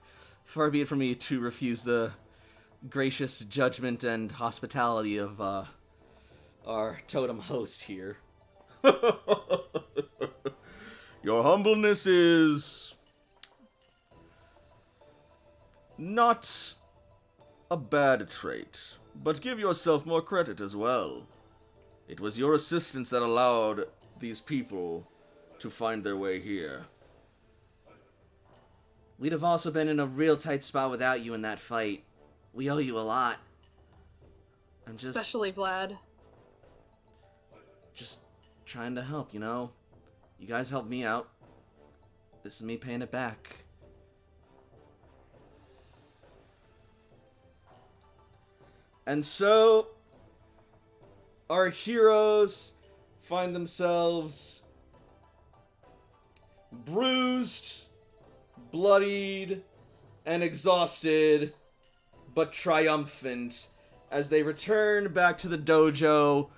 Far be it from me to refuse the gracious judgment and hospitality of our totem host here. Your humbleness is not a bad trait, but give yourself more credit as well. It was your assistance that allowed these people to find their way here. We'd have also been in a real tight spot without you in that fight. We owe you a lot. Especially Vlad. just trying to help, you know? You guys helped me out. This is me paying it back. And so, our heroes find themselves bruised, bloodied, and exhausted, but triumphant, as they return back to the dojo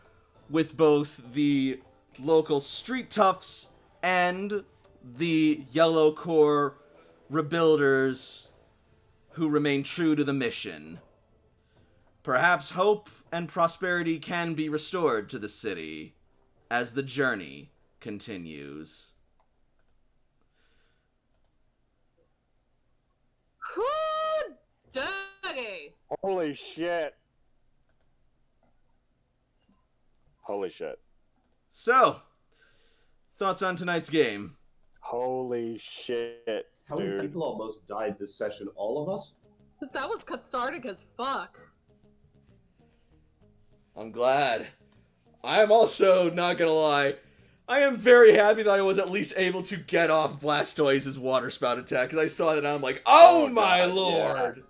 with both the local street toughs and the Yellow Corps rebuilders who remain true to the mission. Perhaps hope and prosperity can be restored to the city as the journey continues. Whoo, doggy! Holy shit. Holy shit. So, thoughts on tonight's game? Holy shit, How many dude. people almost died this session? All of us? That was cathartic as fuck. I'm glad. I'm also, not gonna lie, I am very happy that I was at least able to get off Blastoise's water spout attack, because I saw that and I'm like, oh my God, lord!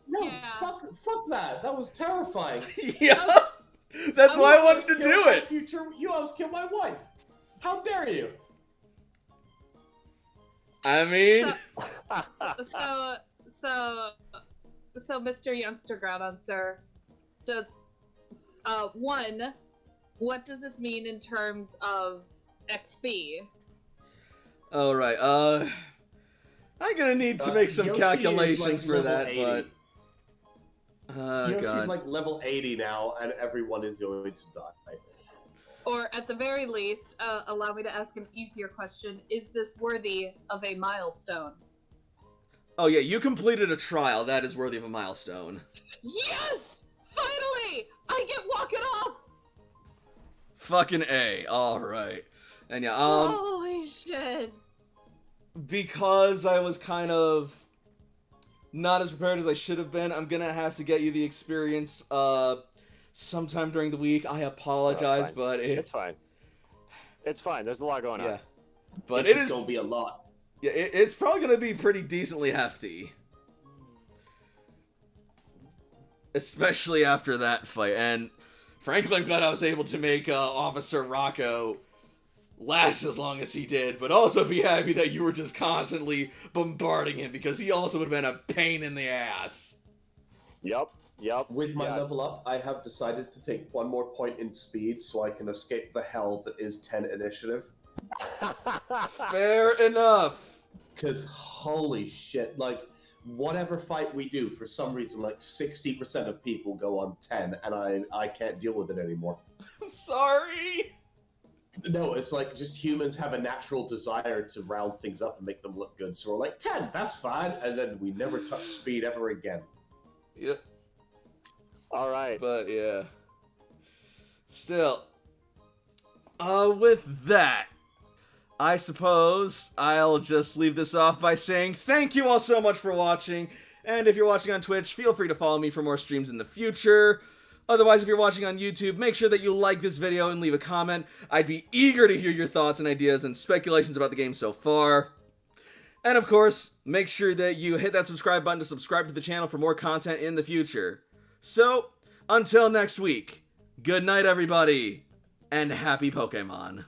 No, Yeah. fuck that. That was terrifying. Yeah, that's why I wanted to Kill do my it! You almost killed my wife. How dare you? I mean, So, Mr. Youngster Groudon, sir, one, what does this mean in terms of XP? alright, I'm gonna need to make some Yoshi calculations is, like, for level that, 80. but... Yoshi's God. like level 80 now, and everyone is going to die. Or at the very least, allow me to ask an easier question. Is this worthy of a milestone? Oh yeah, you completed a trial. That is worthy of a milestone. Yes! Finally! I get walking off! Fucking A. Alright. And yeah, Holy shit. because I was kind of not as prepared as I should have been, I'm gonna have to get you the experience sometime during the week. I apologize, fine. but It's fine. It's fine. There's a lot going yeah. on. But This it is gonna be a lot. yeah, it's probably gonna be pretty decently hefty. Especially after that fight. And frankly, I'm glad I was able to make Officer Rocco last as long as he did, but also be happy that you were just constantly bombarding him, because he also would have been a pain in the ass. Yep. With my Yeah. level up, I have decided to take one more point in speed so I can escape the hell that is 10 initiative. Fair enough. Because holy shit, like, whatever fight we do, for some reason, like 60% of people go on 10, and I can't deal with it anymore. I'm sorry. No, it's like just humans have a natural desire to round things up and make them look good. So we're like, 10, that's fine, and then we never touch speed ever again. Yep. All right. But yeah. Still. With that, I suppose I'll just leave this off by saying thank you all so much for watching. And if you're watching on Twitch, feel free to follow me for more streams in the future. Otherwise, if you're watching on YouTube, make sure that you like this video and leave a comment. I'd be eager to hear your thoughts and ideas and speculations about the game so far. And of course, make sure that you hit that subscribe button to subscribe to the channel for more content in the future. So, until next week, good night everybody, and happy Pokemon.